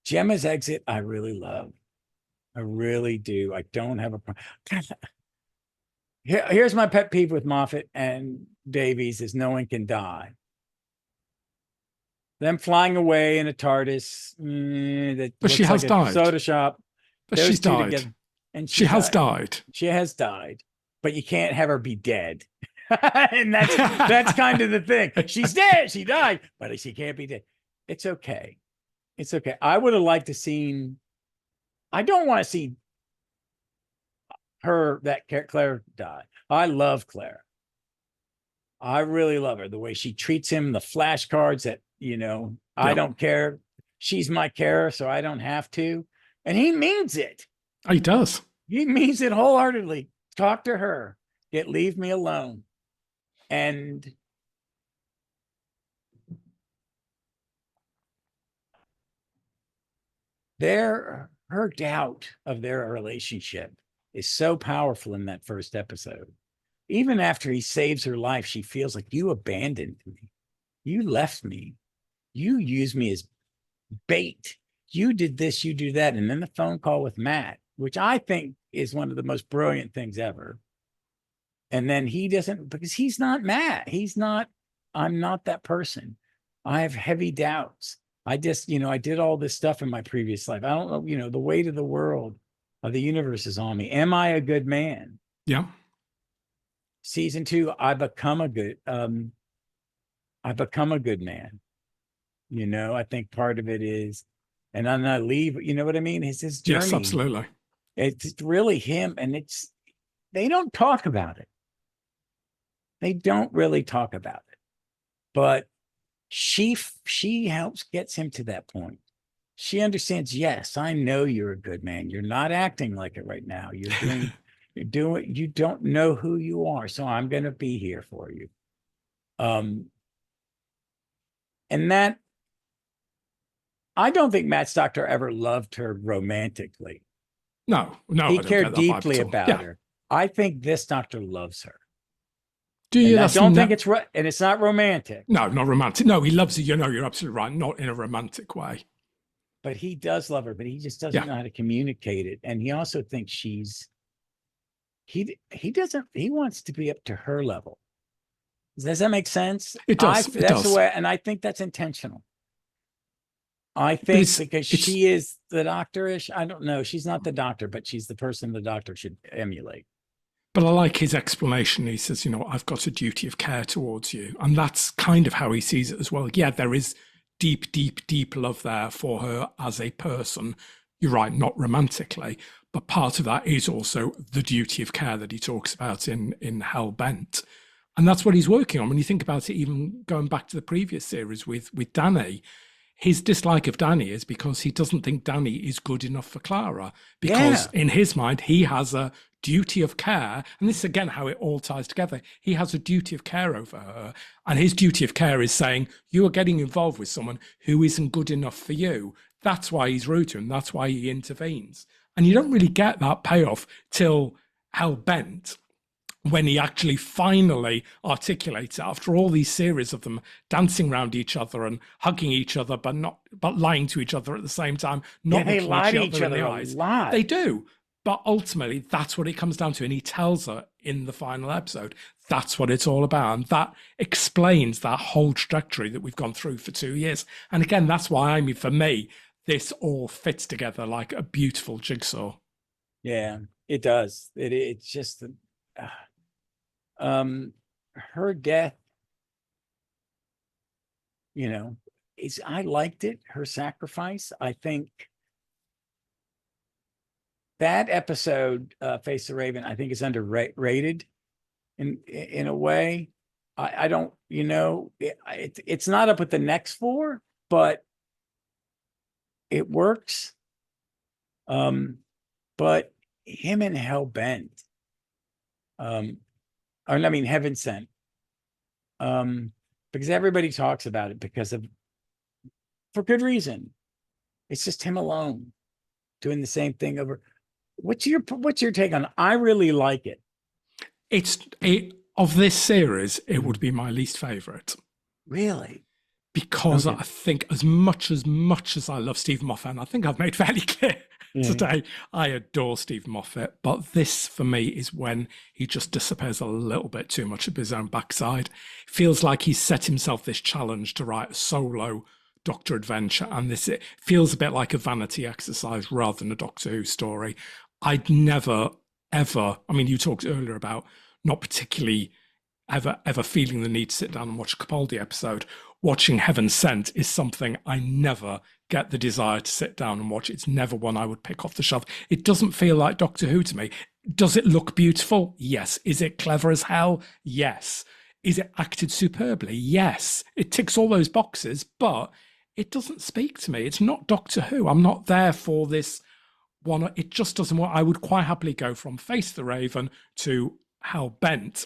Gemma's exit, I really love. I really do. I don't have a problem. Here's my pet peeve with Moffat and Davies is no one can die. Them flying away in a TARDIS. That but she has died. Soda shop. But she's died. Together, and she has died. She has died. But you can't have her be dead. And that's kind of the thing. She's dead. She died, but she can't be dead. It's okay. It's okay. I would have liked to seen. I don't want to see Clara die. I love Clara. I really love her. The way she treats him, the flashcards that, I don't care. She's my carer, so I don't have to. And he means it. He does. He means it wholeheartedly. Talk to her. Leave me alone. And her doubt of their relationship is so powerful in that first episode. Even after he saves her life, she feels like you abandoned me. You left me. You used me as bait. You did this, you do that. And then the phone call with Matt, which I think is one of the most brilliant things ever. And then he doesn't, because he's not Matt. I'm not that person. I have heavy doubts. I just, I did all this stuff in my previous life. I don't know, the weight of the world, of the universe is on me. Am I a good man? Yeah. Season 2, I become a good man. I think part of it is and I'm not leave. You know what I mean? It's his journey. Yes, absolutely. It's really him, and they don't talk about it. They don't really talk about it, but she helps gets him to that point. She understands, yes, I know you're a good man. You're not acting like it right now. You don't know who you are. So I'm going to be here for you. And that, I don't think Matt's doctor ever loved her romantically. No, he cared deeply about her. I think this doctor loves her. Do you? I don't think it's right, and it's not romantic. No, not romantic. No, he loves her. You know, you're absolutely right. Not in a romantic way. But he does love her, but he just doesn't know how to communicate it. And he also thinks he wants to be up to her level. Does that make sense? It does. That's the way, and I think that's intentional. I think because she is the doctor-ish. I don't know. She's not the doctor, but she's the person the doctor should emulate. But I like his explanation. He says, you know, I've got a duty of care towards you. And that's kind of how he sees it as well. Yeah, there is deep, deep, deep love there for her as a person. You're right, not romantically. But part of that is also the duty of care that he talks about in Hell Bent. And that's what he's working on. When you think about it, even going back to the previous series with Danny, his dislike of Danny is because he doesn't think Danny is good enough for Clara. Because in his mind, he has a duty of care. And this is, again, how it all ties together. He has a duty of care over her. And his duty of care is saying, you are getting involved with someone who isn't good enough for you. That's why he's rude to him. That's why he intervenes. And you don't really get that payoff till Hell Bent, when he actually finally articulates it after all these series of them dancing around each other and hugging each other, but lying to each other at the same time, not looking each other in the eyes. They do. But ultimately, that's what it comes down to. And he tells her in the final episode, that's what it's all about. And that explains that whole trajectory that we've gone through for 2 years. And again, that's why, I mean, for me, this all fits together like a beautiful jigsaw. Yeah, it does. It's just her death, you know, I liked it. Her sacrifice. I think that episode, Face the Raven, I think is underrated in a way. I don't, you know, it's not up with the next four, but it works. But him and Hell Bent, Heaven Sent, because everybody talks about it for good reason. It's just him alone doing the same thing over. What's your take on it? I really like it. Of this series, it would be my least favorite. Really? Because I think as much as I love Steve Moffat, and I think I've made fairly clear today, I adore Steve Moffat, but this for me is when he just disappears a little bit too much of his own backside. Feels like he's set himself this challenge to write a solo Doctor adventure, and it feels a bit like a vanity exercise rather than a Doctor Who story. I'd never, ever, I mean, you talked earlier about not particularly ever feeling the need to sit down and watch a Capaldi episode. Watching Heaven Sent is something I never get the desire to sit down and watch. It's never one I would pick off the shelf. It doesn't feel like Doctor Who to me. Does it look beautiful? Yes. Is it clever as hell? Yes. Is it acted superbly? Yes. It ticks all those boxes, but it doesn't speak to me. It's not Doctor Who. I'm not there for this one. It just doesn't work. I would quite happily go from Face the Raven to Hell Bent.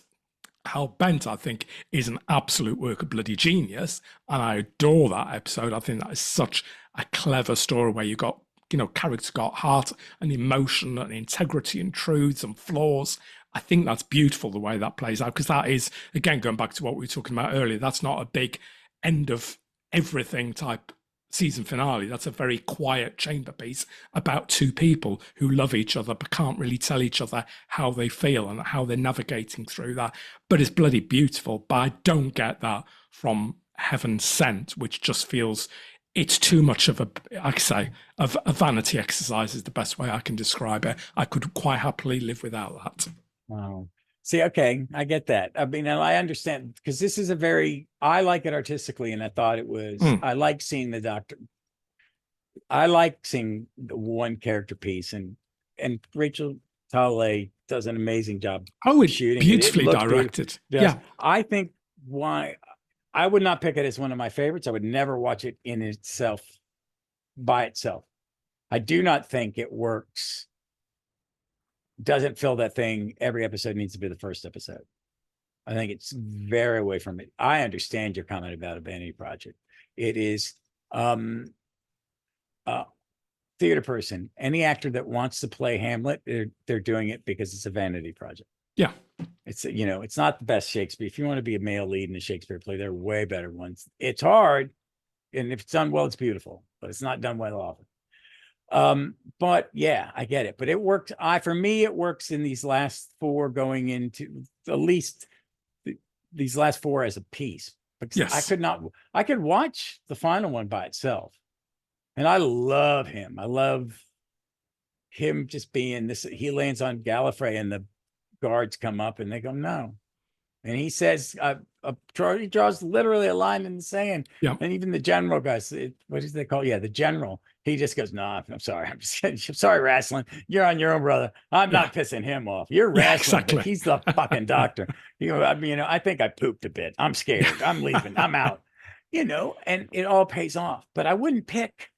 Hell Bent, I think, is an absolute work of bloody genius, and I adore that episode. I think that is such a clever story where you got, you know, characters got heart and emotion and integrity and truths and flaws. I think that's beautiful the way that plays out, because that is, again, going back to what we were talking about earlier, that's not a big end of everything type season finale. That's a very quiet chamber piece about two people who love each other but can't really tell each other how they feel and how they're navigating through that. But it's bloody beautiful. But I don't get that from Heaven Sent, which just feels it's too much of a vanity exercise is the best way I can describe it. I could quite happily live without that. Wow. See, okay, I get that. I mean, I understand, because this is I like it artistically, and I thought it was, I like seeing the Doctor. I like seeing the one character piece, and Rachel Talalay does an amazing job Oh, it's shooting it. It beautifully looks beautiful. directed. It does. Yeah. I think why I would not pick it as one of my favorites. I would never watch it in itself by itself. I do not think it works. Doesn't fill that thing. Every episode needs to be the first episode. I think it's very away from it. I understand your comment about a vanity project. It is theater person, any actor that wants to play Hamlet, they're doing it because it's a vanity project. Yeah. It's, it's not the best Shakespeare. If you want to be a male lead in a Shakespeare play, there are way better ones. It's hard, and if it's done well, it's beautiful, but it's not done well often. But yeah, I get it. But it works. For me, it works in these last four, going into at least these last four as a piece. Because Yes. I could watch the final one by itself. And I love him. I love him just being this. He lands on Gallifrey and the guards come up and they go, no. And he says, he draws literally a line in the sand. Yeah. And even the general goes, what does they call it? Yeah, the general. He just goes, no, I'm sorry. I'm just kidding. I'm sorry, wrestling. You're on your own, brother. I'm not pissing him off. You're wrestling. Exactly. But he's the fucking doctor. I think I pooped a bit. I'm scared. I'm leaving. I'm out. And it all pays off. But I wouldn't pick.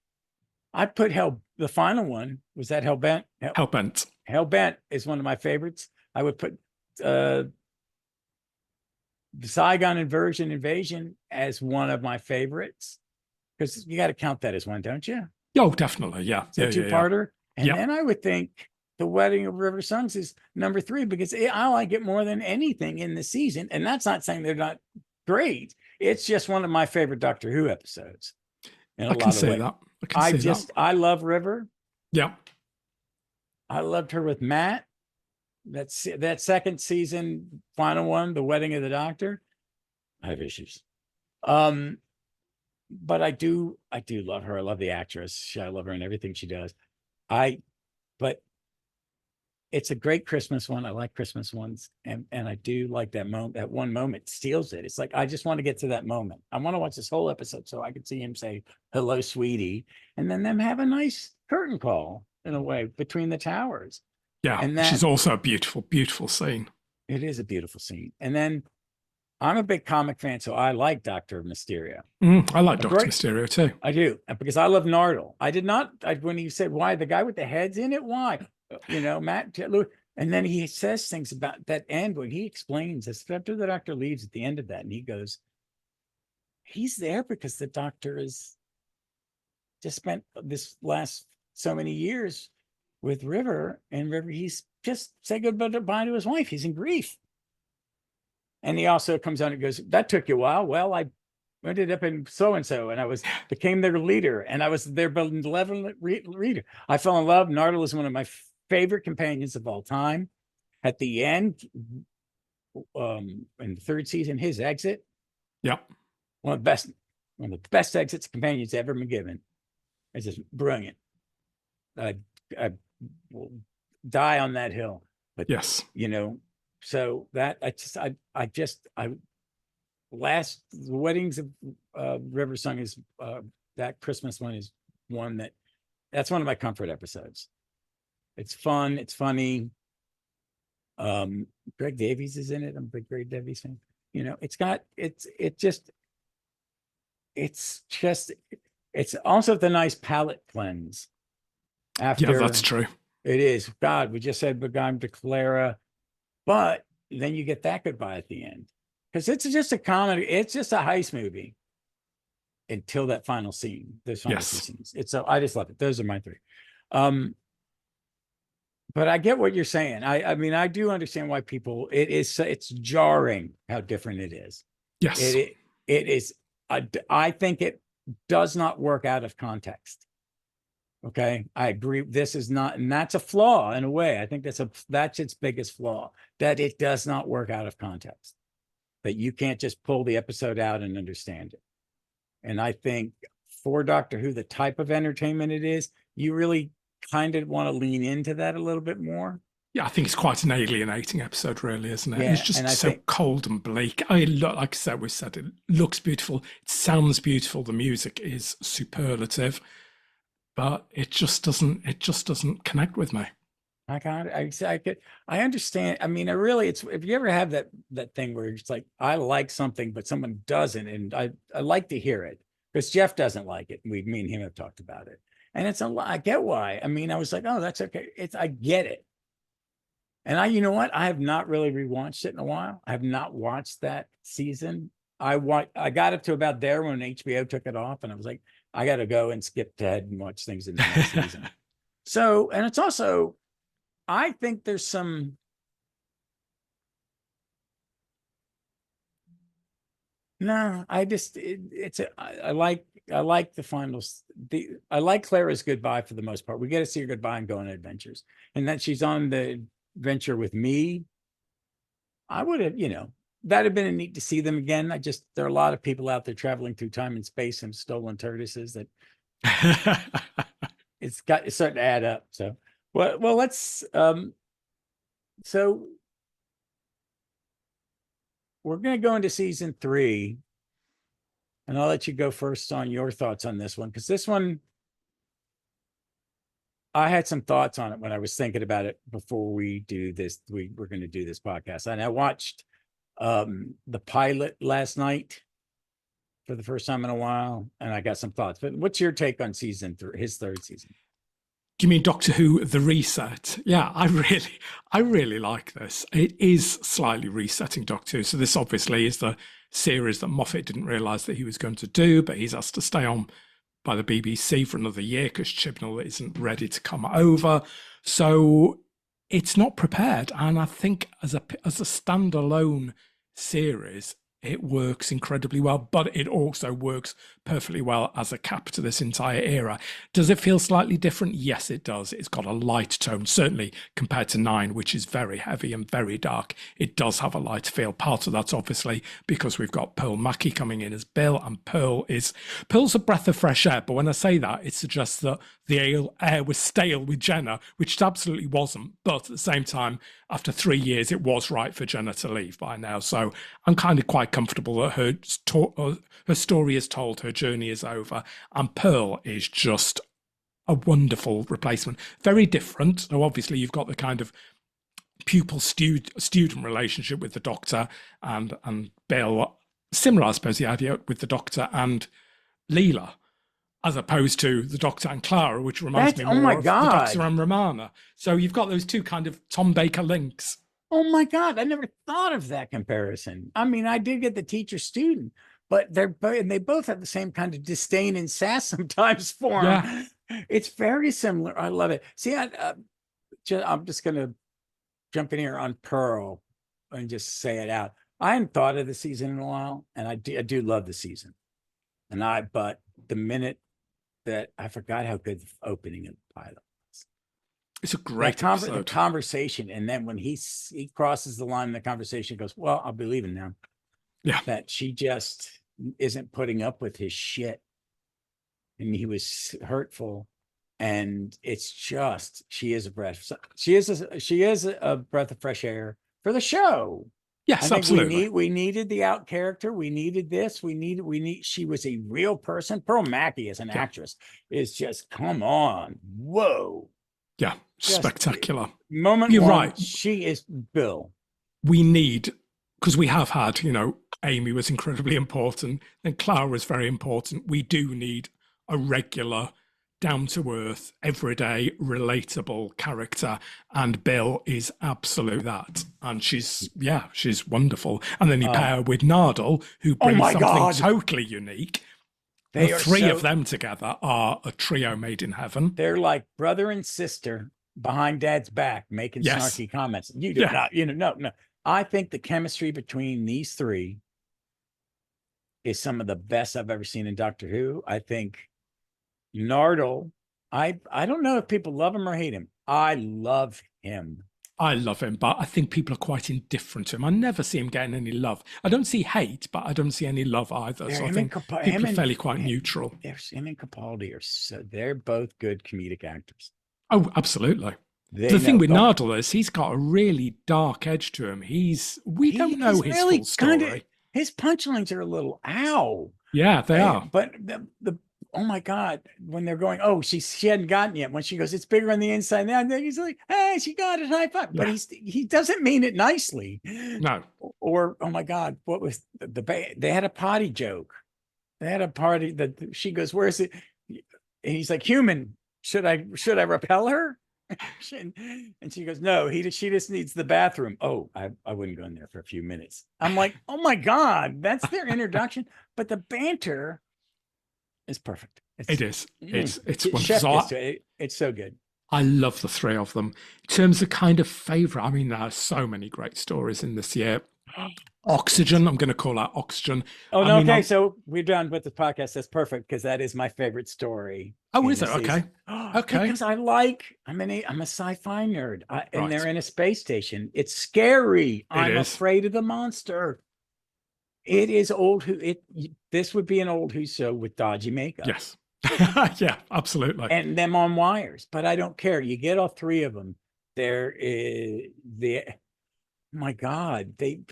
I'd put the final one. Was that Hellbent? Hellbent. Hellbent is one of my favorites. I would put the Saigon Invasion as one of my favorites, because you got to count that as one, don't you? Oh, definitely. Yeah. It's a two-parter. And Yep. then I would think The Wedding of River Songs is number 3, because I like it more than anything in the season. And that's not saying they're not great. It's just one of my favorite Doctor Who episodes. I can say that. I love River. Yeah. I loved her with Matt. That second season, final one, The Wedding of the Doctor. I have issues. But I do love her. I love the actress. I love her and everything she does. But it's a great Christmas one. I like Christmas ones. And I do like that moment. That one moment steals it. It's like, I just want to get to that moment. I want to watch this whole episode so I can see him say, hello, sweetie. And then them have a nice curtain call, in a way, between the towers. Yeah. And which is also a beautiful, beautiful scene. It is a beautiful scene. And then I'm a big comic fan, so I like Dr. Mysterio. I like Dr. Mysterio too. I do, because I love Nardole. I did not, when you said, why, the guy with the heads in it, why? Matt, and then he says things about that end when he explains this after the doctor leaves at the end of that, and he goes, he's there because the doctor has just spent this last so many years with River, and River, he's just said goodbye to his wife. He's in grief. And he also comes on and goes, that took you a while. Well, I ended up in so-and-so, and I became their leader, and I was their benevolent reader. I fell in love. Nardole is one of my favorite companions of all time. At the end, in the 3rd season, his exit. Yep. One of the best exits companions ever been given. It's just brilliant. I will die on that hill. But yes, so that the Weddings of River Song is that Christmas one is one that's one of my comfort episodes. It's fun, it's funny. Greg Davies is in it. I'm a big Greg Davies fan. It's also the nice palate cleanse. Yeah, that's true. It is. God, we just said goodbye to Clara, but then you get that goodbye at the end, because it's just a comedy. It's just a heist movie until that final scene. Those final scenes. I just love it. Those are my 3. But I get what you're saying. I mean, I do understand why people. It's jarring how different it is. Yes, it is. I think it does not work out of context. Okay, I agree. This is not, and that's a flaw in a way. I think that's its biggest flaw, that it does not work out of context, that you can't just pull the episode out and understand it. And I think for Doctor Who, the type of entertainment it is, you really kind of want to lean into that a little bit more. Yeah, I think it's quite an alienating episode, really, isn't it? Yeah, it's just so cold and bleak. Like I said, it looks beautiful. It sounds beautiful. The music is superlative. but it just doesn't connect with me. I got it. I understand. I mean, I really, it's if you ever have that thing where it's like, I like something, but someone doesn't, and I like to hear it because Jeff doesn't like it. Me and him have talked about it, and it's a lot. I get why. I mean, I was like, oh, that's okay. I get it. And you know what? I have not really rewatched it in a while. I have not watched that season. I got up to about there when HBO took it off, and I was like, I got to go and skip ahead and watch things in the next season. So, and it's also, I think there's some. No, I just I like the finals. I like Clara's goodbye for the most part. We get to see her goodbye and go on adventures, and that she's on the adventure with me. I would have, that'd have been neat to see them again. There are a lot of people out there traveling through time and space and stolen tortoises that it's starting to add up. So, well, let's so we're going to go into season 3, and I'll let you go first on your thoughts on this one, because this one, I had some thoughts on it when I was thinking about it before we do this. We were going to do this podcast, and I watched the pilot last night for the first time in a while, and I got some thoughts. But what's your take on season 3, his third season? Do you mean Doctor Who, The Reset? Yeah, I really like this. It is slightly resetting Doctor Who. So this obviously is the series that Moffat didn't realise that he was going to do, but he's asked to stay on by the BBC for another year because Chibnall isn't ready to come over. So it's not prepared. And I think as a standalone series, it works incredibly well, but it also works perfectly well as a cap to this entire era. Does it feel slightly different? Yes, it does. It's got a light tone, certainly compared to 9, which is very heavy and very dark. It does have a light feel. Part of that's obviously because we've got Pearl Mackie coming in as Bill, and Pearl's a breath of fresh air. But when I say that, it suggests that the air was stale with Jenna, which it absolutely wasn't. But at the same time, after 3 years, it was right for Jenna to leave by now. So I'm kind of quite comfortable that her story is told, her journey is over, and Pearl is just a wonderful replacement. Very different. So obviously you've got the kind of pupil-student relationship with the Doctor and Bill. Similar, I suppose, the idea with the Doctor and Leela, as opposed to the Doctor and Clara, which reminds me more of the Doctor and Romana. So you've got those two kind of Tom Baker links. Oh my God, I never thought of that comparison. I mean, I did get the teacher-student, but they both have the same kind of disdain and sass sometimes for them. It's very similar. I love it. See, I'm just going to jump in here on Pearl and just say it out. I hadn't thought of the season in a while, and I do love the season. But the minute that I forgot how good the opening of the pilot was. It's a great episode. The conversation, and then when he crosses the line in the conversation, goes, well, I'll be leaving now. Yeah. That she just isn't putting up with his shit. And he was hurtful. And it's just, she is a breath. She is a breath of fresh air for the show. Yes, absolutely. We needed the out character. We needed this. She was a real person. Pearl Mackie as an actress is just, come on. Whoa. Yeah. Just spectacular. Moment. You're one, right. She is Bill. We need, because we have had, Amy was incredibly important and Clara was very important. We do need a regular, down-to-earth, everyday, relatable character, and Bill is absolute that. And she's wonderful. And then you pair her with Nardole, who brings something totally unique. The three of them together are a trio made in heaven. They're like brother and sister behind Dad's back, making snarky comments. You do not, no. I think the chemistry between these three is some of the best I've ever seen in Doctor Who. I think Nardole, I don't know if people love him or hate him. I love him. I love him, but I think people are quite indifferent to him. I never see him getting any love. I don't see hate, but I don't see any love either. So I think people are fairly quite neutral. Him and Capaldi they're both good comedic actors. Oh, absolutely. The thing with Nardole is he's got a really dark edge to him. We don't know his full story. His punchlines are a little ow. Yeah, they are. But oh my God, when they're going, oh, she hadn't gotten yet. When she goes, it's bigger on the inside now. And then he's like, hey, she got it, high five. But Yeah. he doesn't mean it nicely. No. Or, oh my God, what was they had a potty joke. They had a party that she goes, where's it? And he's like, human, should I repel her? And she goes, no, she just needs the bathroom. Oh, I wouldn't go in there for a few minutes. I'm like, oh my God, that's their introduction. But the banter is perfect. It is. It's Chef wonderful. it's so good. I love the three of them. In terms of kind of favorite, I mean, there are so many great stories in this year. Oxygen, I'm going to call that Oxygen. Oh, no, okay. So we're done with the podcast. That's perfect because that is my favorite story. Oh, is it? Okay. Okay. Because I'm a sci-fi nerd, and they're in a space station. It's scary. I'm afraid of the monster. It is this would be an old Who show with dodgy makeup. Yes. Yeah, absolutely. And them on wires, but I don't care. You get all three of them. My God, the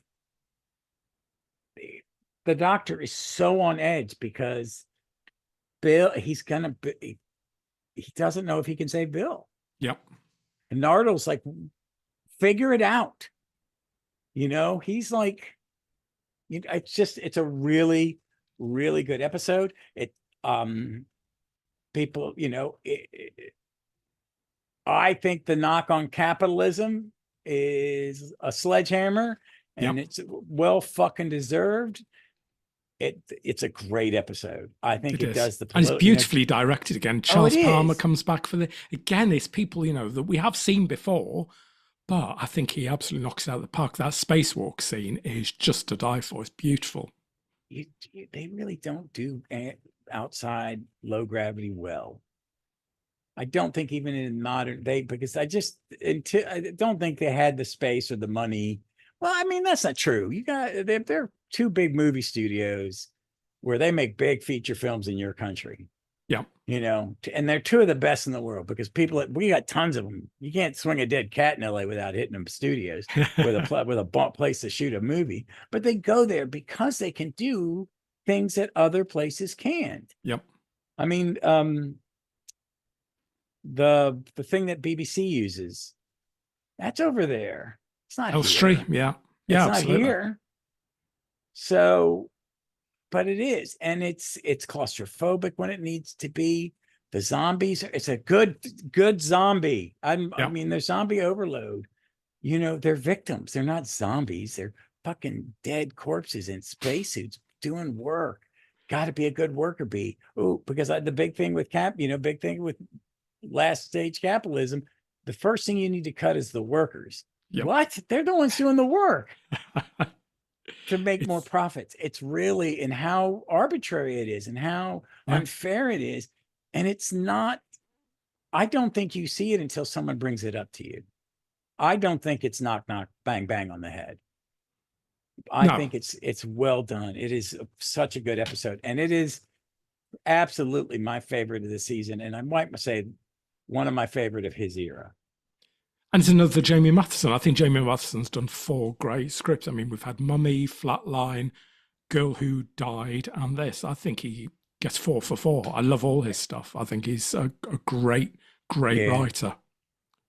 doctor is so on edge because Bill, he doesn't know if he can save Bill. Yep. And Nardole's like, figure it out. He's like, it's a really, really good episode. People, I think the knock on capitalism is a sledgehammer, and it's well fucking deserved. It's a great episode. I think it does and it's beautifully directed again. Charles Palmer comes back for it's people, that we have seen before, but I think he absolutely knocks it out of the park. That spacewalk scene is just to die for. It's beautiful. They really don't do outside low gravity well. I don't think even in modern because I don't think they had the space or the money. Well, I mean, that's not true. They're two big movie studios where they make big feature films in your country. Yeah. And they're two of the best in the world because we got tons of them. You can't swing a dead cat in LA without hitting them studios with a place to shoot a movie, but they go there because they can do things that other places can't. Yep. I mean, the thing that BBC uses, that's over there. It's not Elstree. here. Yeah. Yeah, it's not here. So, but it is, and it's claustrophobic when it needs to be. The zombies, it's a good zombie. I mean, they're zombie overload. They're victims. They're not zombies. They're fucking dead corpses in spacesuits doing work. Got to be a good worker bee. Oh, because the big thing with last stage capitalism, the first thing you need to cut is the workers. Yep. What? They're the ones doing the work to make more profits. It's really in how arbitrary it is and how unfair it is. And it's not, I don't think you see it until someone brings it up to you. I don't think it's knock, knock, bang, bang on the head. I think it's well done. It is such a good episode. And it is absolutely my favorite of the season. And I might say one of my favorite of his era. And it's another Jamie Matheson. I think Jamie Matheson's done 4 great scripts. I mean, we've had Mummy, Flatline, Girl Who Died, and this. I think he gets 4 for 4. I love all his stuff. I think he's a great writer.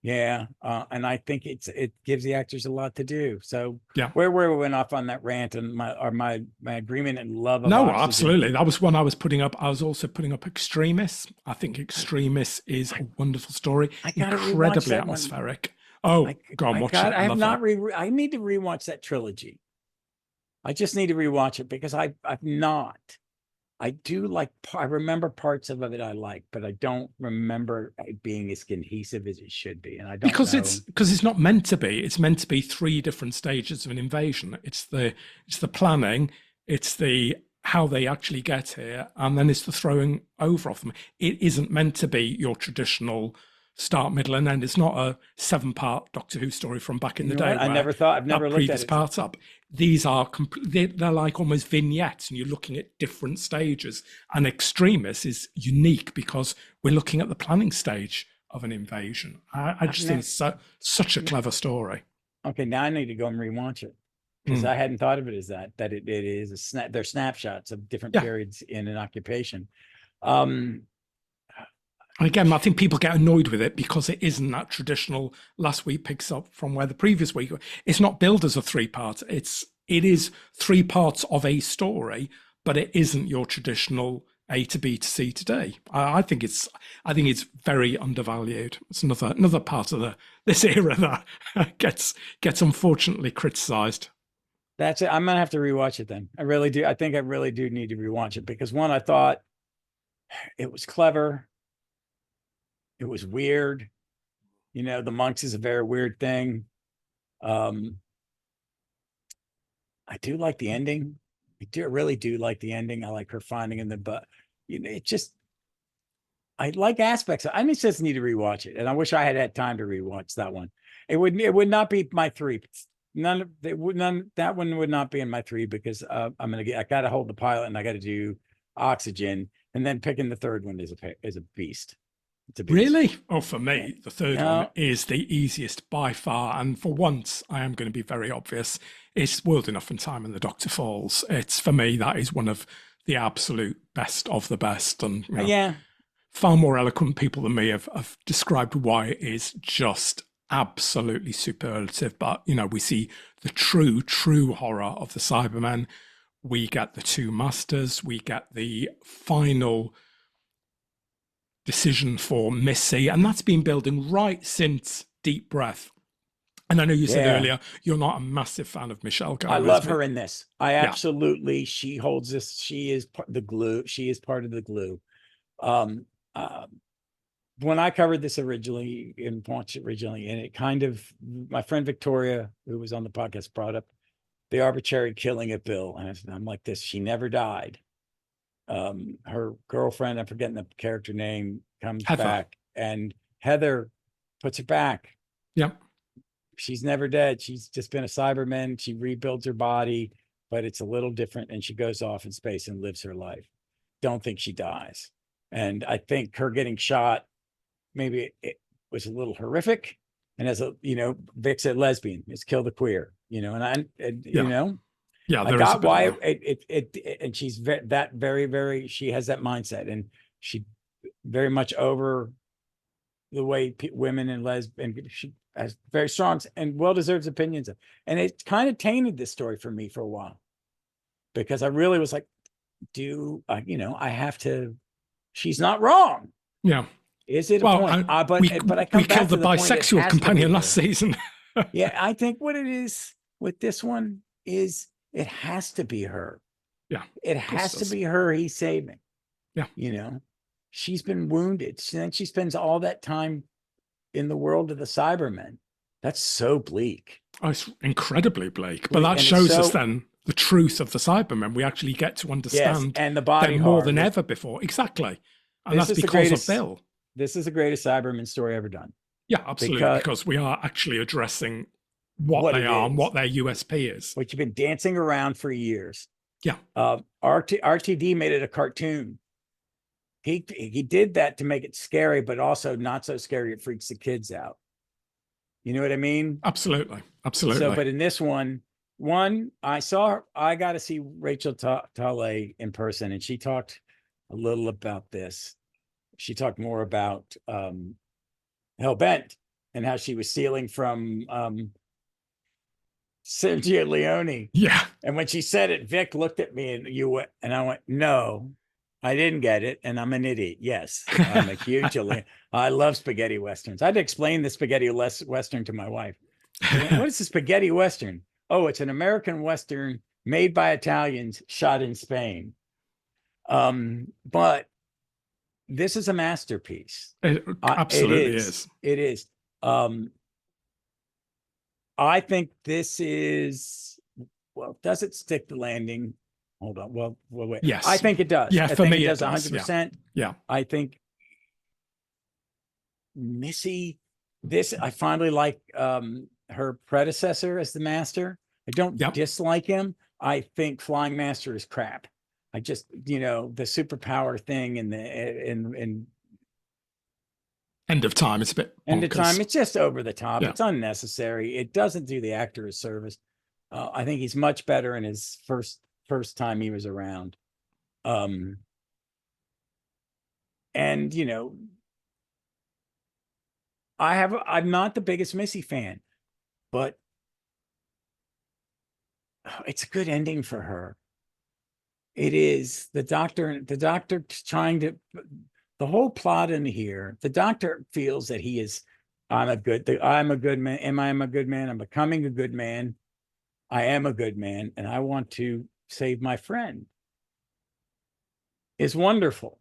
Yeah, and I think it gives the actors a lot to do. So where we went off on that rant and my agreement and love of Oxygen. Absolutely. That was one I was putting up. I was also putting up Extremis. I think Extremis is a wonderful story. Incredibly atmospheric. Oh, go on, watch it. I have not I need to rewatch that trilogy. I just need to rewatch it because I've not. I do I remember parts of it I like, but I don't remember it being as cohesive as it should be. And I don't because it's not meant to be. It's meant to be 3 different stages of an invasion. It's the planning, it's the how they actually get here, and then it's the throwing over of them. It isn't meant to be your traditional start, middle, and end. It's not a 7-part Doctor Who story from back in the day. I've never looked at it. Parts up. These are they're like almost vignettes, and you're looking at different stages. And Extremis is unique because we're looking at the planning stage of an invasion. I just think it's such a clever story. Okay, now I need to go and rewatch it because I hadn't thought of it as that it is they're snapshots of different periods in an occupation. Um, Again, I think people get annoyed with it because it isn't that traditional. Last week picks up from where the previous week. It's not billed as a three-part. It is three parts of a story, but it isn't your traditional A to B to C to D. I think it's very undervalued. It's another part of this era that gets unfortunately criticised. that's it. I'm gonna have to rewatch it then. I really do. I think I really do need to rewatch it because one, I thought it was clever. It was weird. You know, the monks is a very weird thing. Um, I do like the ending. I really do like the ending. I like her finding in the but you know, it just I like aspects. I just need to rewatch it, and I wish I had had time to rewatch that one. It would not be my three. None of it would none that one would not be in my three because I got to hold the pilot and I got to do oxygen, and then picking the third one is a beast. It's a beast. Really? Oh, for me, the third one No, is the easiest by far. And for once, I am going to be very obvious. It's World Enough and Time and the Doctor Falls. It's, for me, that is one of the absolute best of the best. And yeah, far more eloquent people than me have described why it is just absolutely superlative. But, we see the true horror of the Cybermen. We get the two masters. We get the final decision for Missy, and that's been building right since Deep Breath. And I know you said earlier you're not a massive fan of Michelle Gomez. I love her in this. I absolutely. She holds this. She is the glue. She is part of the glue. When I covered this originally and watched it originally, and it kind of my friend Victoria, who was on the podcast, brought up the arbitrary killing of Bill, and I'm like this. She never died. Her girlfriend, I'm forgetting the character name, comes back, and Heather puts her back. Yep. She's never dead. She's just been a Cyberman. She rebuilds her body, but it's a little different, and she goes off in space and lives her life. Don't think she dies. And I think her getting shot, maybe it was a little horrific. And as Vic said, lesbian, it's kill the queer, Yeah, I got why and she's very, she has that mindset, and she very much over the way women and lesbian, she has very strong and well-deserved opinions. And it kind of tainted this story for me for a while because I really was like, I have to, she's not wrong. Yeah. Is it a point? But I come we back killed to the bisexual companion last season. Yeah, I think what it is with this one is it has to be her. Yeah. It has to be her he's saving. Yeah. She's been wounded. Then she spends all that time in the world of the Cybermen. That's so bleak. Oh, it's incredibly bleak. But that shows us then the truth of the Cybermen. We actually get to understand and the body them more than ever before. Exactly. And that's because of Bill. This is the greatest Cyberman story ever done. Yeah, absolutely. Because we are actually addressing what they are and what their USP is. Which you've been dancing around for years. Yeah. RTD made it a cartoon. He did that to make it scary, but also not so scary it freaks the kids out. You know what I mean? Absolutely. So, but in this one, I got to see Rachel Talle in person, and she talked a little about this. She talked more about Hellbent and how she was stealing from Sergio Leone. Yeah. And when she said it, Vic looked at me and I went, no, I didn't get it. And I'm an idiot. Yes. I'm a huge, I love spaghetti Westerns. I had to explain the spaghetti Western to my wife. What is a spaghetti Western? Oh, it's an American Western made by Italians, shot in Spain. But this is a masterpiece. It absolutely is. It is. I think this is, does it stick the landing? Hold on. Well, wait. Yes. I think it does. Yeah, for me, it does 100%. Yeah. I think Missy, I finally like her predecessor as the master. I don't dislike him. I think Flying Master is crap. I just, the superpower thing and End of Time. It's a bit bonkers. End of Time. It's just over the top. Yeah. It's unnecessary. It doesn't do the actor a service. I think he's much better in his first time he was around. And, I'm not the biggest Missy fan, but it's a good ending for her. It is the doctor trying to, the whole plot in here, the doctor feels that I'm a good man. I am a good man. I'm becoming a good man. I am a good man, and I want to save my friend. It's wonderful.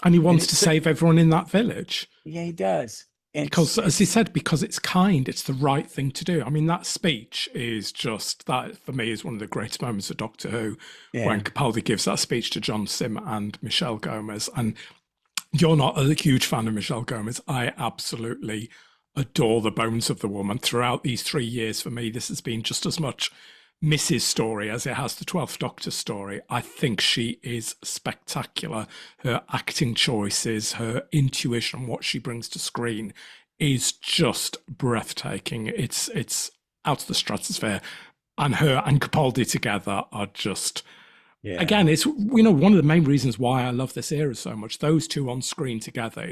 And he wants to save everyone in that village. Yeah, he does. Because, as he said, because it's kind, it's the right thing to do. I mean, that speech is just, that for me is one of the greatest moments of Doctor Who, when Capaldi gives that speech to John Sim and Michelle Gomez. And you're not a huge fan of Michelle Gomez. I absolutely adore the bones of the woman. Throughout these 3 years, for me, this has been just as much Miss's story as it has the 12th Doctor's story. I think she is spectacular. Her acting choices, her intuition, what she brings to screen is just breathtaking. It's out of the stratosphere. And her and Capaldi together are just... Yeah. Again, it's one of the main reasons why I love this era so much. Those two on screen together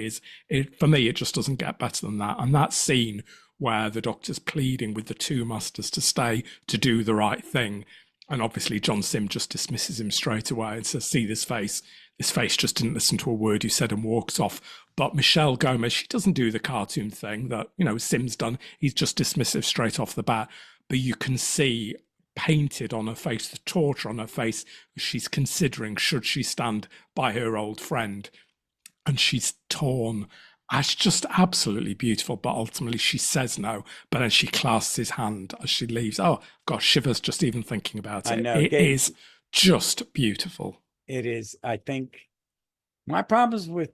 for me, it just doesn't get better than that. And that scene where the Doctor's pleading with the two masters to stay, to do the right thing, and obviously John Sim just dismisses him straight away and says, "See this face? This face just didn't listen to a word you said," and walks off. But Michelle Gomez, she doesn't do the cartoon thing that Sim's done. He's just dismissive straight off the bat. But you can see painted on her face, the torture on her face, she's considering should she stand by her old friend, and she's torn. It's just absolutely beautiful, but ultimately she says no, but then she clasps his hand as she leaves. Oh gosh, shivers just even thinking about it. I know. It is just beautiful. It is. I think my problems with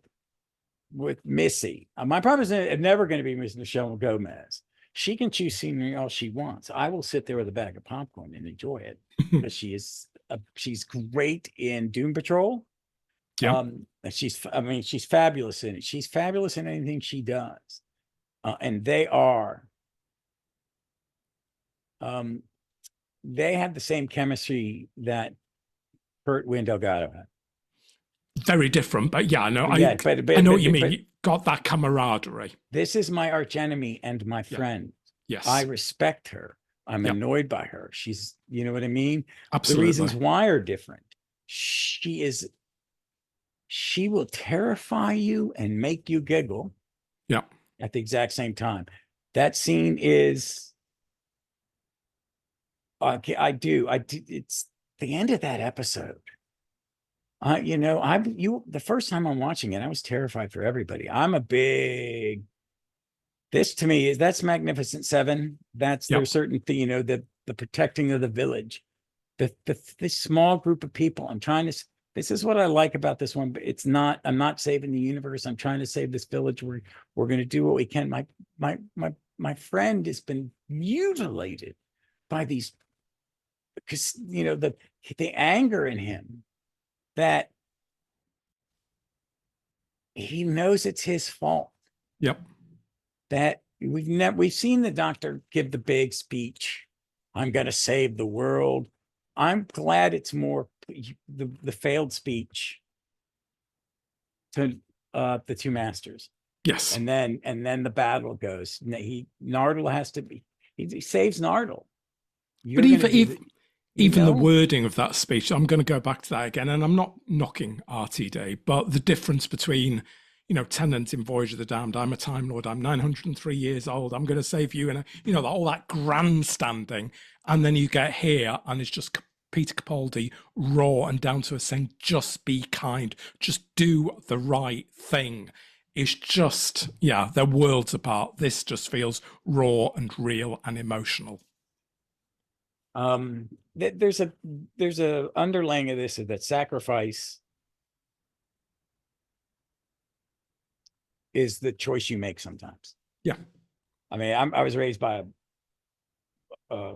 Missy, my problems are never going to be Miss Michelle Gomez. She can choose scenery all she wants. I will sit there with a bag of popcorn and enjoy it because she's great in Doom Patrol. Yeah. She's fabulous in it. She's fabulous in anything she does. And they have the same chemistry that Kurt Wynn Delgado had. Very different, but yeah, I know. I know what you mean. You got that camaraderie. This is my archenemy and my friend. Yes. I respect her. I'm annoyed by her. She's, you know what I mean? Absolutely. The reasons why are different. She will terrify you and make you giggle. Yeah. At the exact same time. That scene is, I do. It's the end of that episode. The first time I'm watching it, I was terrified for everybody. This to me that's Magnificent Seven. That's their certain thing, the protecting of the village, this small group of people. This is what I like about this one, but I'm not saving the universe. I'm trying to save this village. We're going to do what we can. My friend has been mutilated by these, because the anger in him, that he knows it's his fault. Yep. That we've seen the Doctor give the big speech, I'm going to save the world. I'm glad it's more the failed speech to the two masters. Yes. And then the battle goes. Nardole has to be, he saves Nardole. But even the wording of that speech, I'm going to go back to that again, and I'm not knocking RTD, but the difference between, Tennant in Voyage of the Damned, I'm a Time Lord, I'm 903 years old, I'm going to save you, and all that grandstanding, and then you get here, and it's just Peter Capaldi, raw and down to us, saying, just be kind, just do the right thing. It's just, they're worlds apart. This just feels raw and real and emotional. There's a underlying of this, that sacrifice is the choice you make sometimes. Yeah. I mean, I was raised by a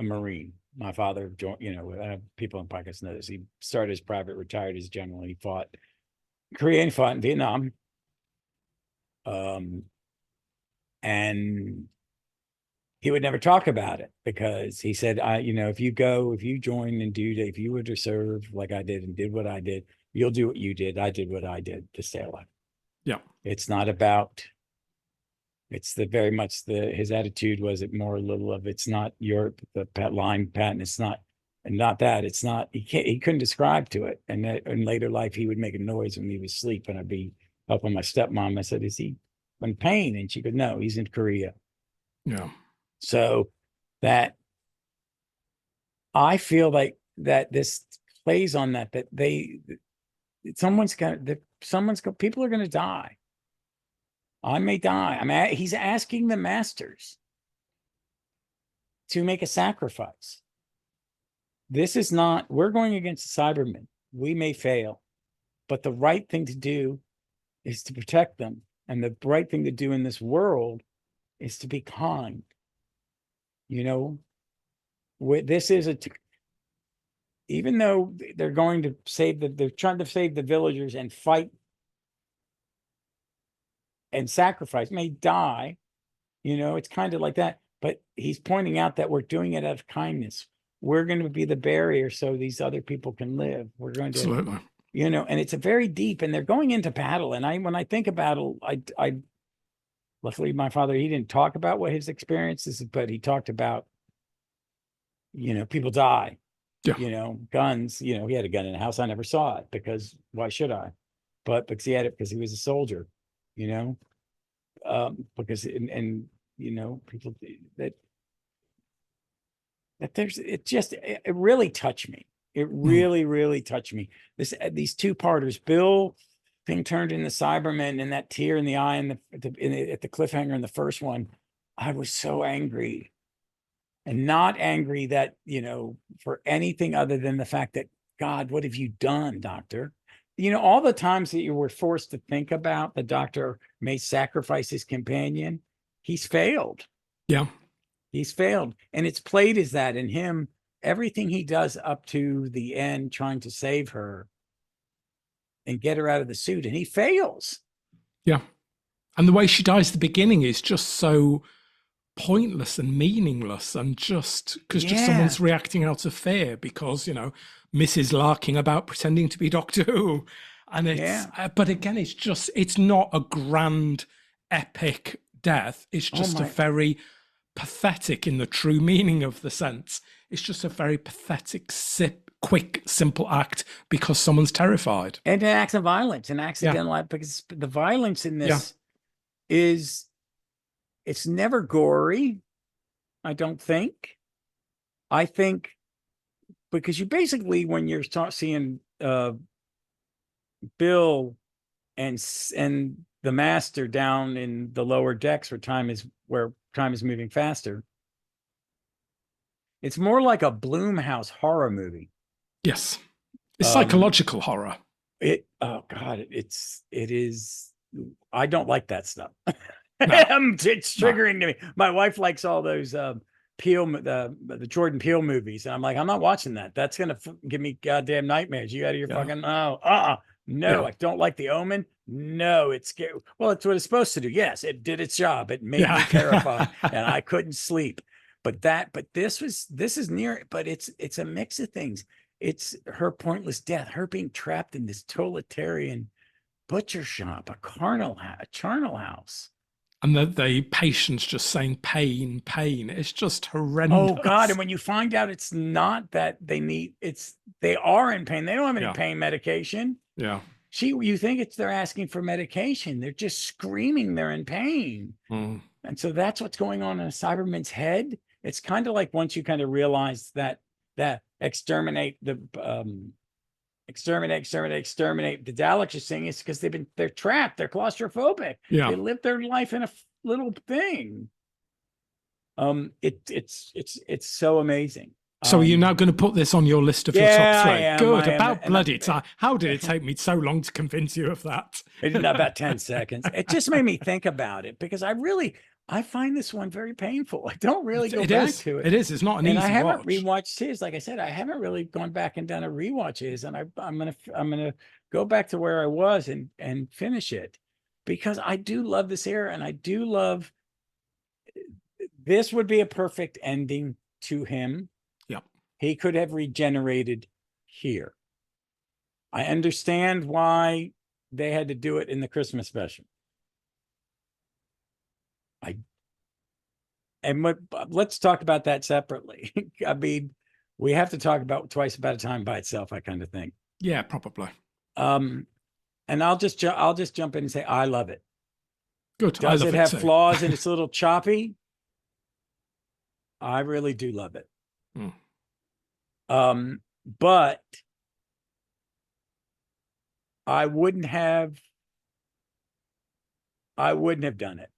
Marine. My father joined, people in Pakistan know this. He started as private, retired as general. He fought in Korea and fought in Vietnam. And he would never talk about it because he said, if you join and if you were to serve like I did and did what I did, You'll do what you did. I did what I did to stay alive. Yeah. It's not about, it's the very much his attitude was it more a little of, it's not the line patent. It's not, and not that it's not, he couldn't describe to it. And that in later life, he would make a noise when he was asleep, and I'd be helping my stepmom. I said, is he in pain? And she gould, no, he's in Korea. Yeah. So that I feel like that this plays on that people are going to die. I may die. He's asking the masters to make a sacrifice. This is not, we're going against the Cybermen. We may fail, but the right thing to do is to protect them. And the right thing to do in this world is to be kind. You know, this is even though they're going to they're trying to save the villagers and fight and sacrifice, may die, you know, it's kind of like that. But he's pointing out that we're doing it out of kindness. We're going to be the barrier so these other people can live. We're going to, Absolutely. you know, and it's a very deep, and they're going into battle. And when I think of battle, I luckily my father, he didn't talk about what his experiences, but he talked about, you know, people die. Yeah. You know, guns, you know, he had a gun in the house. I never saw it because why should I? But because he had it because he was a soldier, you know, because, and you know, people that it really touched me. It really, really touched me. These two-parters, Bill being turned into Cybermen, and that tear in the eye and at the cliffhanger in the first one, I was so angry. And not angry that, you know, for anything other than the fact that, God, what have you done, Doctor? You know, all the times that you were forced to think about the Doctor may sacrifice his companion, he's failed. Yeah. He's failed. And it's played as that in him, everything he does up to the end, trying to save her and get her out of the suit, and he fails. Yeah. And the way she dies at the beginning is just so pointless and meaningless, and just because just someone's reacting out of fear because, you know, Mrs. Larking about pretending to be Doctor Who. And it's, but again, it's not a grand, epic death. It's just a very pathetic, in the true meaning of the sense. It's just a very pathetic, quick, simple act because someone's terrified. And an act of violence, an accidental act, because the violence in this is, it's never gory, I don't think. I think because you basically, when you're seeing Bill and the Master down in the lower decks where time is moving faster, it's more like a Blumhouse horror movie. Yes, it's psychological horror. Oh God, it is. I don't like that stuff. It's triggering to me. My wife likes all those Peele, the Jordan Peele movies, and I'm like, I'm not watching that. That's gonna give me goddamn nightmares. You out of your fucking no, I don't like The Omen. No, it's scary. Well, it's what it's supposed to do. Yes, it did its job. It made me terrified, and I couldn't sleep. But this is near. But it's a mix of things. It's her pointless death, her being trapped in this totalitarian butcher shop, a charnel house. And the patients just saying pain, pain. It's just horrendous. Oh God. And when you find out it's not that they are in pain. They don't have any pain medication. Yeah. You think they're asking for medication. They're just screaming they're in pain. And so that's what's going on in a Cyberman's head. It's kind of like once you kind of realize that exterminate the Daleks are saying it's because they're trapped, they're claustrophobic. They live their life in a little thing. It's so amazing. So are you now going to put this on your list of your top three? Good. About bloody time. How did it take me so long to convince you of that? About 10 seconds. It just made me think about it because I find this one very painful. I don't really go back to it. It is. It's not an easy watch. I haven't rewatched his. Like I said, I haven't really gone back and done a rewatch of his, and I'm gonna go back to where I was and finish it because I do love this era, and I do love. This would be a perfect ending to him. Yep. He could have regenerated here. I understand why they had to do it in the Christmas special. Let's talk about that separately. I mean, we have to talk about Twice About a Time by itself, I kind of think. Yeah, probably. And I'll just jump in and say I love it. Good. Does it have flaws and it's a little choppy? I really do love it. But I wouldn't have done it.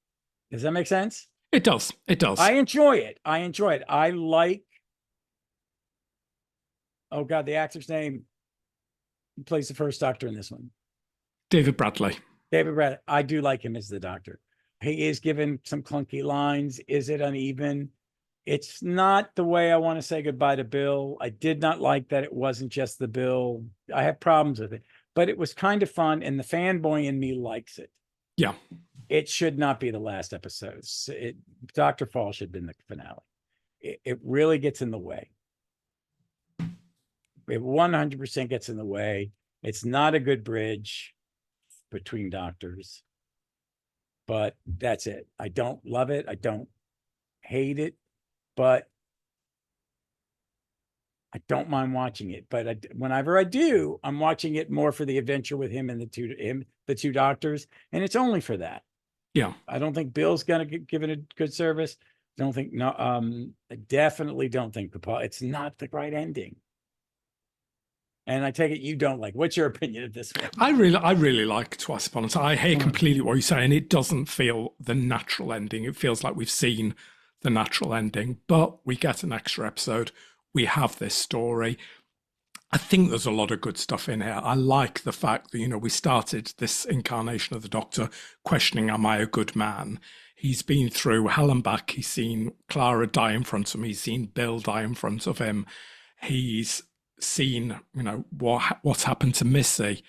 Does that make sense? It does. It does. I enjoy it. I like, oh God, the actor's name. He plays the first Doctor in this one. David Bradley. I do like him as the Doctor. He is given some clunky lines. Is it uneven? It's not the way I want to say goodbye to Bill. I did not like that it wasn't just the Bill. I have problems with it, but it was kind of fun, and the fanboy in me likes it. Yeah. It should not be the last episode. Dr. Fall should have been the finale. It really gets in the way. It 100% gets in the way. It's not a good bridge between Doctors, but that's it. I don't love it. I don't hate it, but I don't mind watching it. But whenever I do, I'm watching it more for the adventure with him and the two Doctors, and it's only for that. Yeah. I don't think Bill's going to give it a good service. I definitely don't think it's not the right ending. And I take it you don't like. What's your opinion of this one? I really like Twice Upon a Time. I hear completely what you're saying. It doesn't feel the natural ending. It feels like we've seen the natural ending, but we get an extra episode. We have this story. I think there's a lot of good stuff in here. I like the fact that, we started this incarnation of the Doctor questioning, am I a good man? He's been through hell and back. He's seen Clara die in front of him. He's seen Bill die in front of him. He's seen, what's happened to Missy.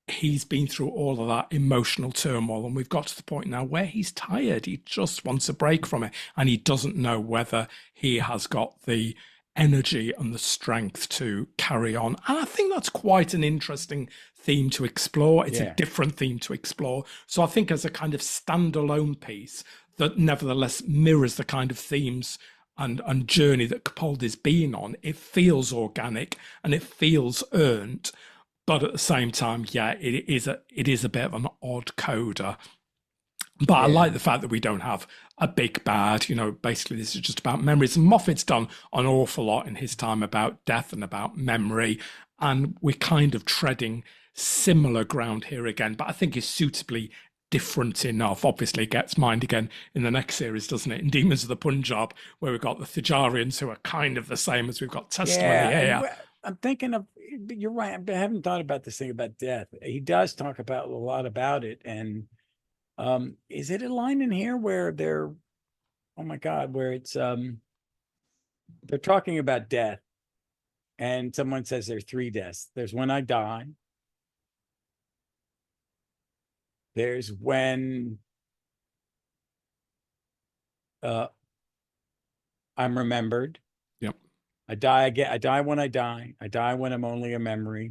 He's been through all of that emotional turmoil, and we've got to the point now where he's tired. He just wants a break from it, and he doesn't know whether he has got the energy and the strength to carry on. And I think that's quite an interesting theme to explore. It's a different theme to explore. So I think as a kind of standalone piece that nevertheless mirrors the kind of themes and journey that Capaldi's been on, it feels organic and it feels earned. But at the same time, it is a bit of an odd coda. But I like the fact that we don't have a big bad, basically this is just about memories. And Moffat's done an awful lot in his time about death and about memory. And we're kind of treading similar ground here again, but I think it's suitably different enough. Obviously it gets mined again in the next series, doesn't it? In Demons of the Punjab, where we've got the Thijarians who are kind of the same as we've got Testimony here. I'm thinking of, you're right, I haven't thought about this thing about death. He does talk about a lot about it, and is it a line in here where they're, oh my God, where it's they're talking about death, and someone says there are 3 deaths. There's when I die. There's when I'm remembered. Yep. I die again. I die when I die. I die when I'm only a memory.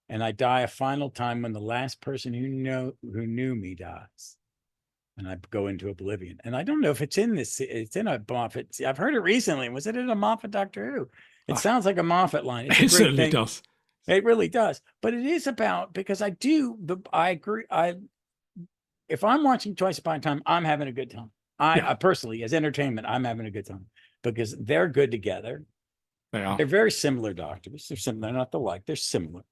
And I die a final time when the last person who knew me dies. And I go into oblivion. And I don't know if it's in this. It's in a Moffat. I've heard it recently. Was it in a Moffat Doctor Who? It sounds like a Moffat line. It's it certainly does. It really does. But it is about, because I agree. If I'm watching Twice Upon a Time, I'm having a good time. I personally, as entertainment, I'm having a good time because they're good together. They are. They're very similar Doctors. They're similar. They're not alike. They're similar.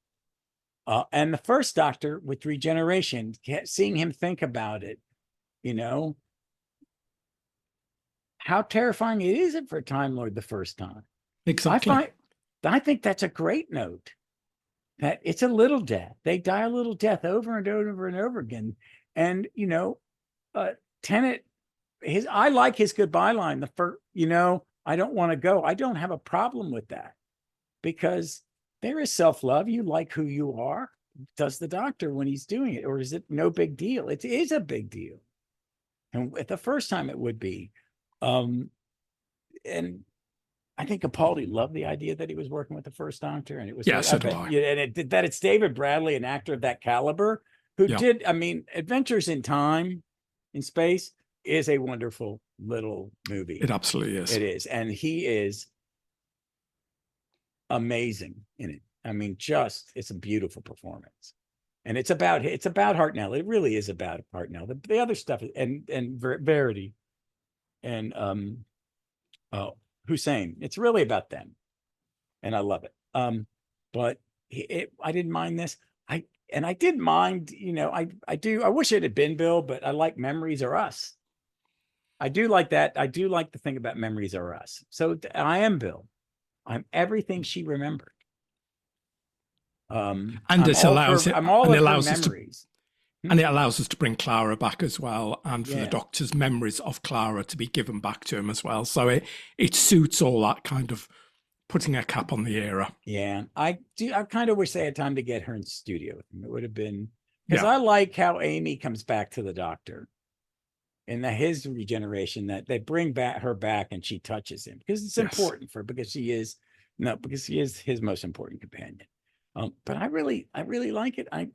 And the first Doctor with Regeneration, seeing him think about it, how terrifying it is for a Time Lord the first time. Exactly. I think that's a great note. That it's a little death. They die a little death over and over and over again. And Tennant, I like his goodbye line. The first, I don't want to go. I don't have a problem with that because there is self-love. You like who you are. Does the Doctor when he's doing it, or is it no big deal? It is a big deal. And at the first time it would be. And I think Capaldi loved the idea that he was working with the first Doctor, and it was Yeah, so I do bet, I. yeah, and it did that. It's David Bradley, an actor of that caliber, who Yeah, did. I mean, Adventures in Time, in Space is a wonderful little movie. it absolutely is. It is, and he is amazing in it. I mean, just it's a beautiful performance, and it's about Hartnell. It really is about Hartnell. The other stuff and Verity and Hussein. It's really about them, and I love it. But I didn't mind this. I didn't mind. You know, I do. I wish it had been Bill, but I like Memories Are Us. I do like that. I do like the thing about Memories Are Us. So I am Bill. I'm everything she remembered. And I'm it all allows it, I'm all and of it her allows us to, memories. and it allows us to bring Clara back as well, and for the Yeah. Doctor's memories of Clara to be given back to him as well. So it suits all that kind of putting a cap on the era. Yeah. I kind of wish they had time to get her in studio with him. It would have been, because Yeah, I like how Amy comes back to the Doctor in his regeneration, that they bring her back and she touches him, because it's yes. important because she is his most important companion. But I really like it. Mark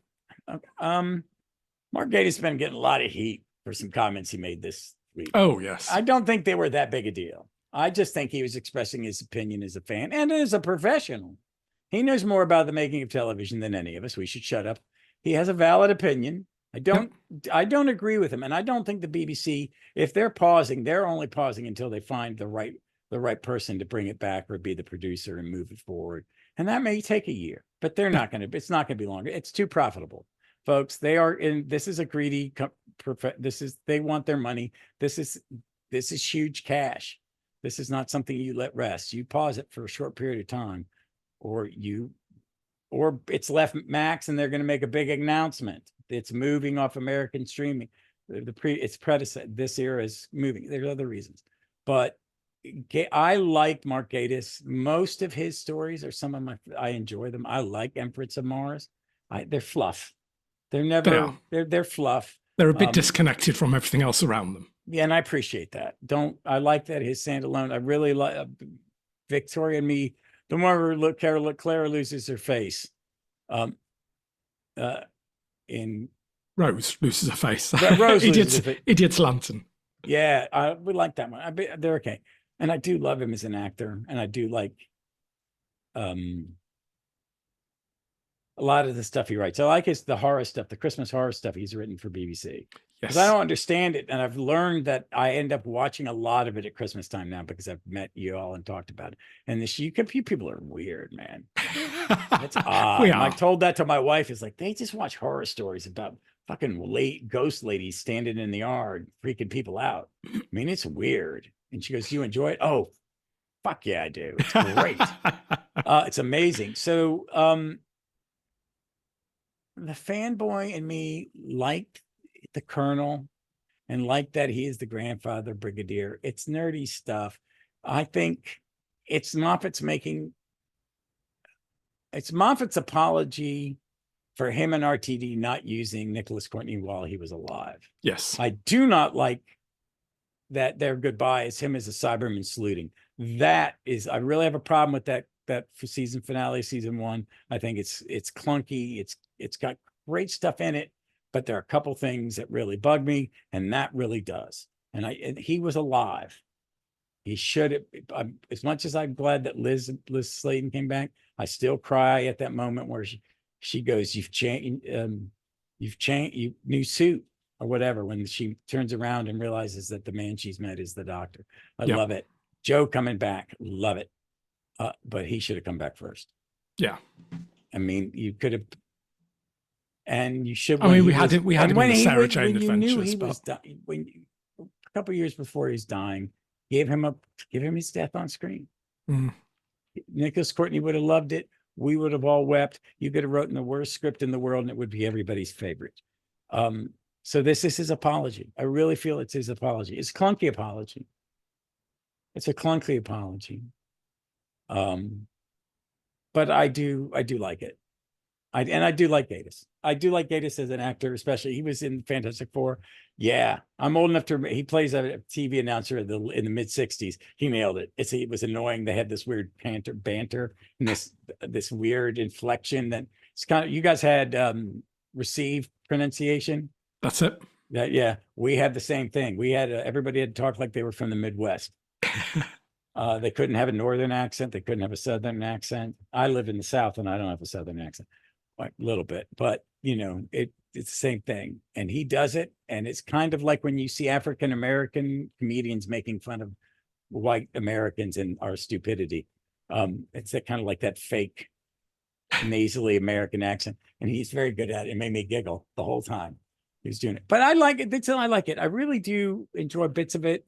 Gatiss has been getting a lot of heat for some comments he made this week. Oh, yes. I don't think they were that big a deal. I just think he was expressing his opinion as a fan and as a professional. He knows more about the making of television than any of us. We should shut up. He has a valid opinion. I don't agree with him. And I don't think the BBC, if they're pausing, they're only pausing until they find the right person to bring it back or be the producer and move it forward. And that may take a year, but it's not going to be longer. It's too profitable. Folks, this is a greedy, they want their money. This is huge cash. This is not something you let rest. You pause it for a short period of time, or it's left max and they're going to make a big announcement. It's moving off American streaming. Its predecessor, this era is moving. There's other reasons, but I like Mark Gatiss. Most of his stories are I enjoy them. I like Empress of Mars. They're fluff. They're fluff. They're a bit disconnected from everything else around them. Yeah, and I appreciate that. I like that his standalone. I really like Victoria and me. The more Clara loses her face. In Rose loses her face. Rose loses her face. Idiot's Lantern. Yeah, we like that one. They're okay, and I do love him as an actor, and I do like a lot of the stuff he writes. I like the horror stuff, the Christmas horror stuff he's written for BBC. Because I don't understand it, and I've learned that I end up watching a lot of it at Christmas time now because I've met you all and talked about it. And you people are weird, man. It's odd. I told that to my wife. It's like they just watch horror stories about fucking ghost ladies standing in the yard freaking people out. I mean, it's weird. And she goes, "You enjoy it?" Oh, fuck yeah, I do. It's great. It's amazing. So the fanboy in me liked the Colonel and liked that he is the grandfather brigadier. It's nerdy stuff. I think it's Moffat's apology for him and RTD not using Nicholas Courtney while he was alive. Yes. I do not like that their goodbye is him as a Cyberman saluting. I really have a problem with that season finale, season 1. I think it's clunky. It's got great stuff in it, but there are a couple things that really bug me, and that really does. And he was alive. He should have. As much as I'm glad that Liz Sladen came back, I still cry at that moment where she goes, "You've changed. You new suit or whatever." When she turns around and realizes that the man she's met is the Doctor. I love it. Joe coming back, love it. But he should have come back first. Yeah. I mean, you could have. And you should. I mean, we had him in the Sarah Jane Adventures. When a couple of years before he's dying, give him his death on screen. Mm. Nicholas Courtney would have loved it. We would have all wept. You could have written the worst script in the world, and it would be everybody's favorite. So this is his apology. I really feel it's his apology. It's a clunky apology. It's a clunky apology. But I do like it. I do like Gatiss. I do like Gatiss as an actor, especially he was in Fantastic Four. Yeah, I'm old enough to. He plays a TV announcer in the mid '60s. He nailed it. It was annoying. They had this weird banter and this weird inflection that it's kind of. You guys had received pronunciation. That's it. Yeah, we had the same thing. We had everybody had to talk like they were from the Midwest. They couldn't have a northern accent. They couldn't have a southern accent. I live in the South and I don't have a southern accent, like a little bit, but it's the same thing. And he does it. And it's kind of like when you see African-American comedians making fun of white Americans and our stupidity. It's that kind of like that fake nasally American accent. And he's very good at it. It made me giggle the whole time he was doing it. But I like it. I like it. I really do enjoy bits of it.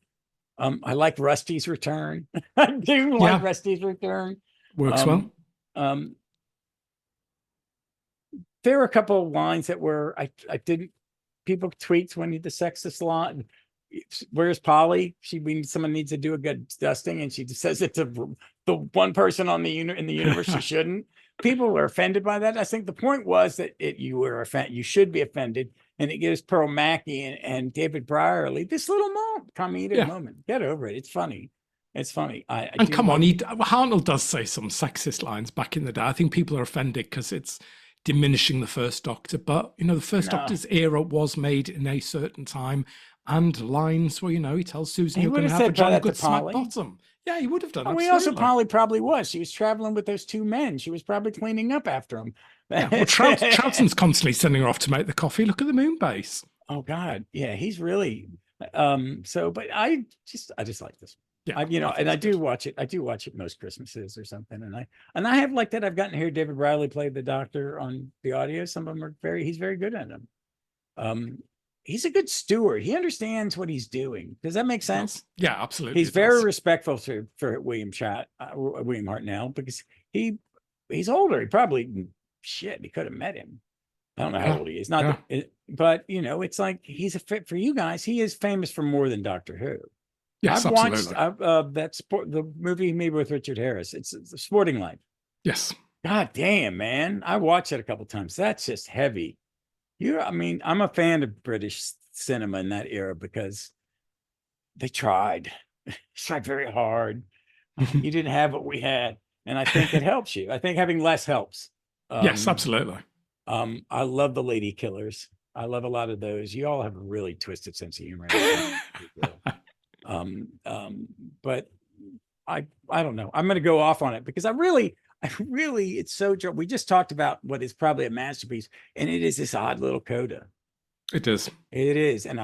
I like Rusty's return. I do like Rusty's return. Works well. There were a couple of lines that were I didn't. People tweets when the sexist line. Where's Polly? Someone needs to do a good dusting, and she just says it to the one person in the universe she shouldn't. People were offended by that. I think the point was that you were offended. You should be offended. And it gives Pearl Mackie and David Brierly this little comedic moment. Get over it. It's funny. It's funny. And come on, Hartnell does say some sexist lines back in the day. I think people are offended because it's diminishing the First Doctor. But, the First Doctor's era was made in a certain time. And lines where, he tells Susan you're going to have a jolly good smack bottom. Yeah, he would have done. Polly probably was. She was traveling with those two men. She was probably cleaning up after them. Yeah, well, Troughton's constantly sending her off to make the coffee. Look at the moon base. Oh God, yeah, he's really. But I just like this. Yeah, and I do watch it. I do watch it most Christmases or something. And I have liked that. I've gotten to hear David Riley play the Doctor on the audio. Some of them are he's very good at them. He's a good steward. He understands what he's doing. Does that make sense? Yeah, absolutely. He's very respectful for William Hartnell because he's older. He probably he could have met him. I don't know how old he is. But it's like he's a fit for you guys. He is famous for more than Doctor Who. Yes, absolutely. I've watched the movie he made with Richard Harris. It's Sporting Life. Yes. God damn, man. I watched it a couple times. That's just heavy. I'm a fan of British cinema in that era because they tried. They tried very hard. You didn't have what we had. And I think it helps you. I think having less helps. Yes, absolutely. I love the Lady Killers. I love a lot of those. You all have a really twisted sense of humor. But I don't know. I'm going to go off on it because I really, it's so. We just talked about what is probably a masterpiece, and it is this odd little coda. It is. It is, and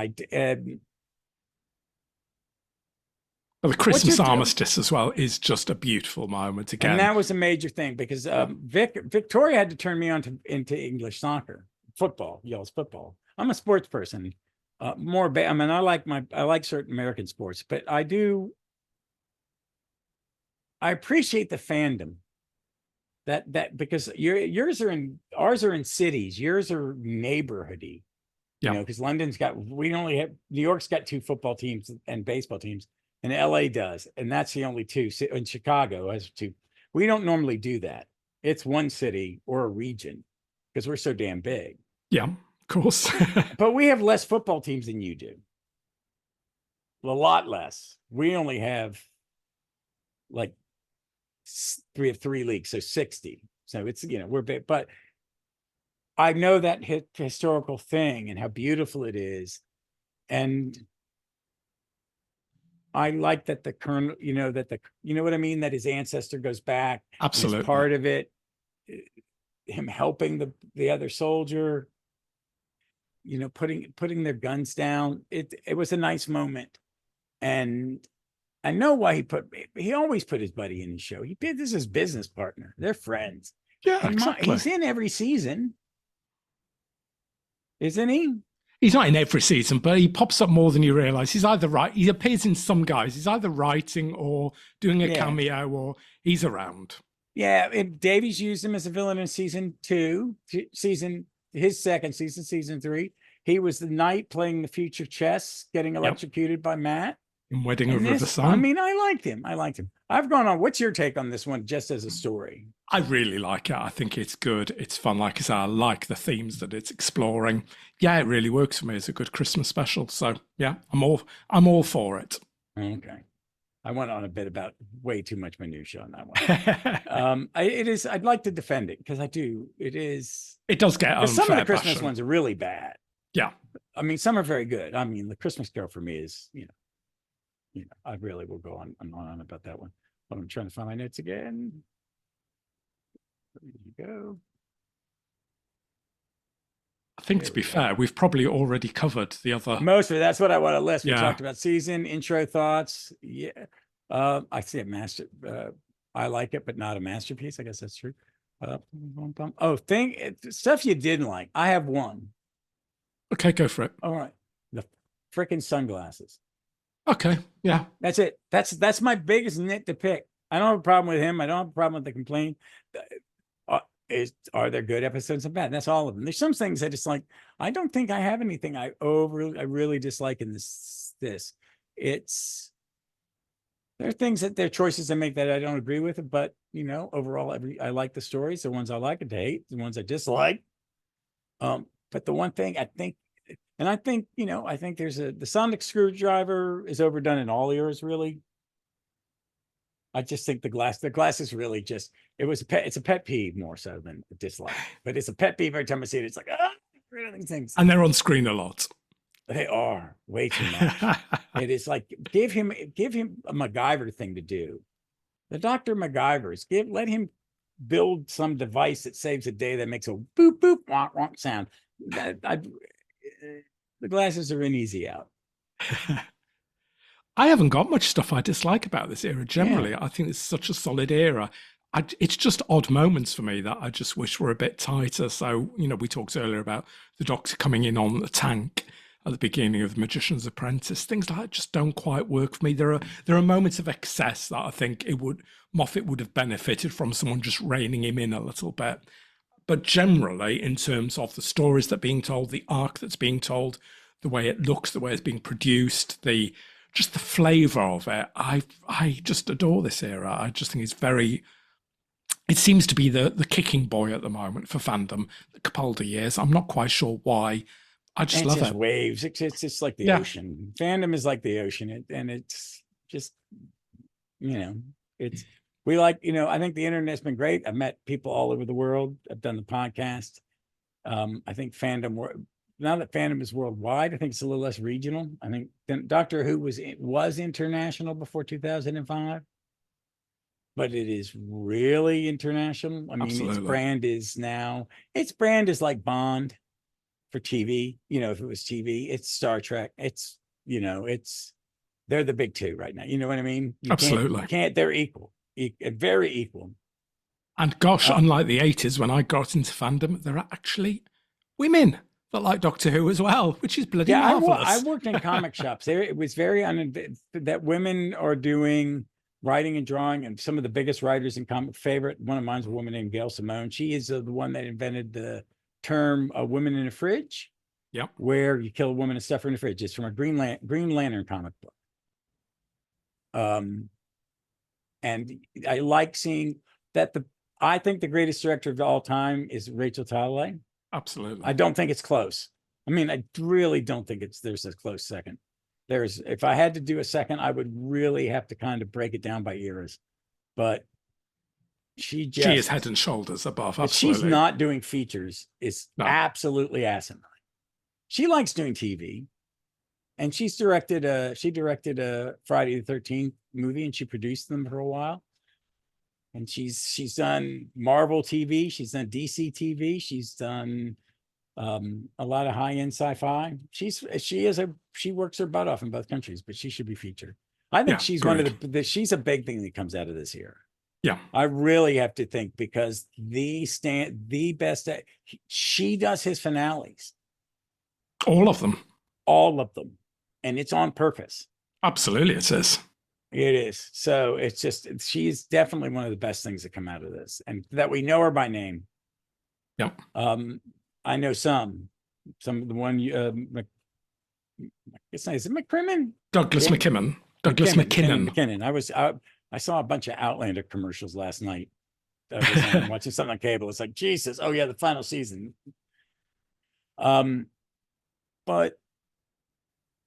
well, the Christmas armistice as well is just a beautiful moment again. And that was a major thing because Victoria had to turn me on into English soccer, football, yells football. I'm a sports person. I like certain American sports, but I appreciate the fandom. That because ours are in cities, yours are neighborhoody. Because London's New York's got 2 football teams and baseball teams, and LA does, and that's the only 2. And Chicago has 2. We don't normally do that. It's one city or a region because we're so damn big. Yeah, of course. But we have less football teams than you do. A lot less. We only have like 3 leagues, so 60. So it's we're big, but I know that historical thing and how beautiful it is, and I like that the colonel, what I mean, that his ancestor goes back. Absolutely, part of it. Him helping the other soldier, putting their guns down. It was a nice moment, and I know why he always put his buddy in his show. This is his business partner. They're friends. Yeah, exactly. He's in every season, isn't he? He's not in every season, but he pops up more than you realize. He appears in some guys. He's either writing or doing a cameo, or he's around. Yeah, Davies used him as a villain in season 2, his second season, season 3. He was the knight playing the future chess, getting electrocuted by Matt. in Wedding And of this, Riverside. I mean, I liked him. I've gone on. What's your take on this one, just as a story? I really like it. I think it's good. It's fun. Like I say, I like the themes that it's exploring. Yeah, it really works for me as a good Christmas special. So yeah, I'm all for it. Okay. I went on a bit about way too much minutia on that one. It is. I'd like to defend it because I do. It is. It does get unfair some of the Christmas bashing. ones are really bad. Yeah. I mean, some are very good. I mean, the Christmas Carol for me is, I really will go on and on about that one. But I'm trying to find my notes again. There you go. I think to be fair, we've probably already covered the other. Most of it. That's what I want to list. We Yeah. talked about season, intro thoughts. Yeah. I see a master. I like it, but not a masterpiece. I guess that's true. Stuff you didn't like. I have one. Okay, go for it. All right. The freaking sunglasses. Okay. Yeah. That's it. That's my biggest nit to pick. I don't have a problem with him. I don't have a problem with the complaint. Are there good episodes and bad? That's all of them. There's some things that it's like, I don't think I have anything I really dislike in this. There are things that there are choices I make that I don't agree with, but overall, I like the stories. The ones I like and hate, the ones I dislike. But the one thing I think there's the sonic screwdriver is overdone in all eras, really. I just think the glass is really just, it's a pet peeve more so than a dislike, but it's a pet peeve every time I see it. It's like, these things. And they're on screen a lot. They are way too much. It is like, give him a MacGyver thing to do. The Dr. MacGyvers, let him build some device that saves a day that makes a boop, boop, wonk, wonk sound. The glasses are an easy out. I haven't got much stuff I dislike about this era generally. Yeah. I think it's such a solid era. It's just odd moments for me that I just wish were a bit tighter. So, we talked earlier about the Doctor coming in on the tank at the beginning of The Magician's Apprentice. Things like that just don't quite work for me. There are moments of excess that I think Moffat would have benefited from someone just reining him in a little bit. But generally, in terms of the stories that are being told, the arc that's being told, the way it looks, the way it's being produced, just the flavor of it, I just adore this era. I just think it seems to be the kicking boy at the moment for fandom, the Capaldi years. I'm not quite sure why. I just love it. Waves. It's just like the ocean. Fandom is like the ocean. And it's just, we like, I think the internet's been great. I've met people all over the world. I've done the podcast. I think now that fandom is worldwide, I think it's a little less regional. I think Doctor Who was international before 2005, but it is really international. I mean, Absolutely. its brand is like Bond for TV. If it was TV, it's Star Trek. It's they're the big two right now. You know what I mean? Absolutely. They're equal, very equal. And gosh, unlike the 80s when I got into fandom, there are actually women that like Doctor Who as well, which is bloody marvelous. I worked in comic shops. It was very that women are doing writing and drawing, and some of the biggest writers in comic one of mine's a woman named Gail Simone. She is the one that invented the term "women in a fridge." Yep. Where you kill a woman and stuff her in the fridge. It's from a Green Lantern comic book. And I like seeing that I think the greatest director of all time is Rachel Talalay. Absolutely. I don't think it's close. I mean, I really don't think there's a close second. If I had to do a second, I would really have to kind of break it down by eras. But she is head and shoulders above. Absolutely. She's not doing features. It's absolutely asinine. She likes doing TV, and she directed a Friday the 13th movie, and she produced them for a while. And she's done Marvel TV, she's done DC TV, she's done a lot of high-end sci-fi. She works her butt off in both countries, but she should be featured. I think she's one of she's a big thing that comes out of this year. Yeah, I really have to think, because she does his finales. All of them, and it's on purpose. Absolutely, it is. It is. So it's just, she's definitely one of the best things that come out of this, and that we know her by name. Yeah. I know some of the one, is it McCrimmon? Douglas McKimmon. Douglas McKinnon. McKinnon. I saw a bunch of Outlander commercials last night. I was watching something on cable. It's like, Jesus, oh yeah, the final season. But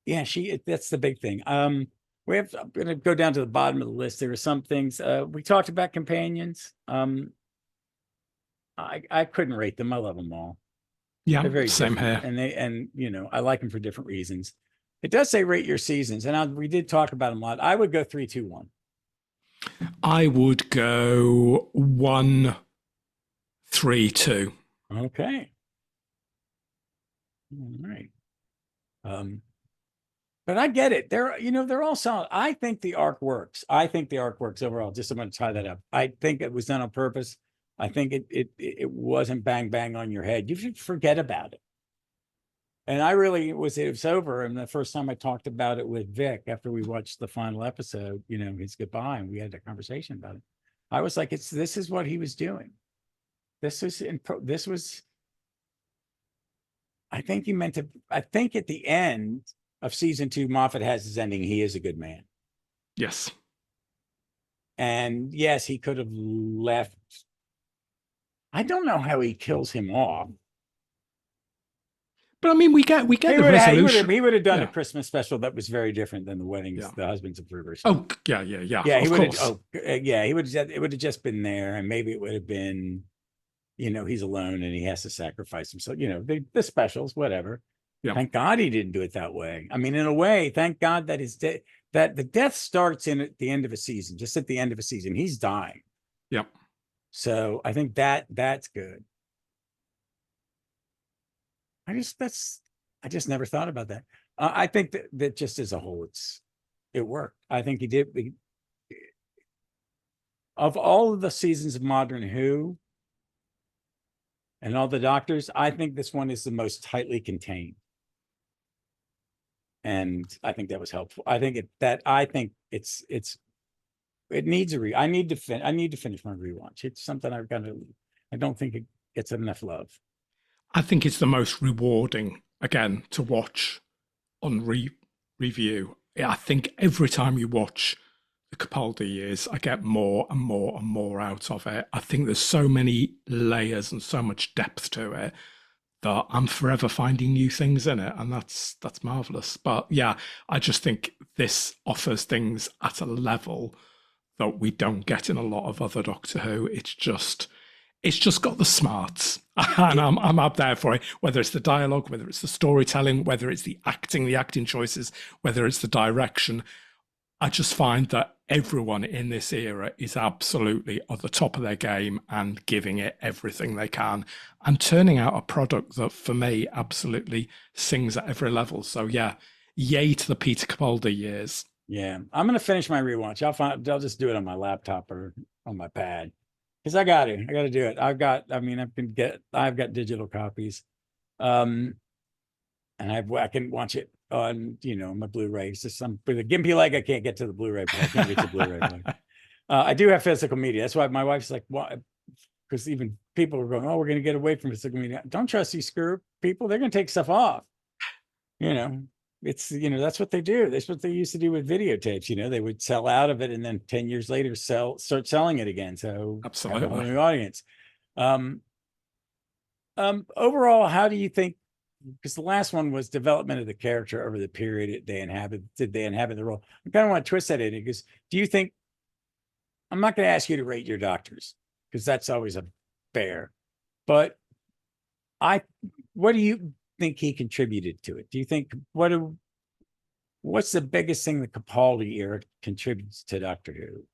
yeah, that's the big thing. I'm going to go down to the bottom of the list. There are some things we talked about companions. I couldn't rate them. I love them all. Yeah, they're very same here. And I like them for different reasons. It does say rate your seasons, and we did talk about them a lot. I would go 3, 2, 1. I would go 1, 3, 2. Okay. All right. But I get it. They're all solid. I think the arc works. Overall. Just I'm going to tie that up. I think it was done on purpose. I think it wasn't bang bang on your head. You should forget about it. And it was over. And the first time I talked about it with Vic after we watched the final episode, his goodbye, and we had a conversation about it. I was like, this is what he was doing. I think at the end of season 2, Moffat has his ending. He is a good man. Yes. And yes, he could have left. I don't know how he kills him off. But I mean, we get the resolution. He would have done a Christmas special that was very different than the weddings, the husbands of Rivers. Oh yeah. Yeah, he would have. He would have. It would have just been there, and maybe it would have been, he's alone and he has to sacrifice himself. The specials, whatever. Yeah. Thank God he didn't do it that way. I mean, in a way, thank God that that the death starts at the end of a season. Just at the end of a season, he's dying. Yep. So I think that's good. I just never thought about that. I think that just as a whole, it worked. I think he did. Of all of the seasons of Modern Who and all the Doctors, I think this one is the most tightly contained. And I think that was helpful. I think it needs I need to finish my rewatch. It's something I don't think it gets enough love. I think it's the most rewarding, again, to watch on review. I think every time you watch the Capaldi years, I get more and more and more out of it. I think there's so many layers and so much depth to it that I'm forever finding new things in it, and that's marvelous. But yeah, I just think this offers things at a level that we don't get in a lot of other Doctor Who. It's just got the smarts, and I'm up there for it. Whether it's the dialogue, whether it's the storytelling, whether it's the acting choices, whether it's the direction, I just find that everyone in this era is absolutely at the top of their game and giving it everything they can and turning out a product that, for me, absolutely sings at every level. So yeah, yay to the Peter Capaldi years. Yeah, I'm going to finish my rewatch. I'll just do it on my laptop or on my pad. Because I got to do it. I've got digital copies. And I can watch it on, my Blu-ray. It's just with a gimpy leg, I can't get to the Blu-ray, but I can't get to the Blu-ray. I do have physical media. That's why my wife's like, "What?" Because even people are going, "Oh, we're going to get away from physical media." Don't trust these screw people. They're going to take stuff off. It's, that's what they do. That's what they used to do with videotapes. They would sell out of it and then 10 years later start selling it again. So absolutely, have a whole new audience. Overall, how do you think? Because the last one was development of the character over the period they inhabit. Did they inhabit the role? I kind of want to twist that in because do you think? I'm not going to ask you to rate your doctors because that's always fair. But what do you think he contributed to it? Do you think what's the biggest thing the Capaldi era contributes to Doctor Who?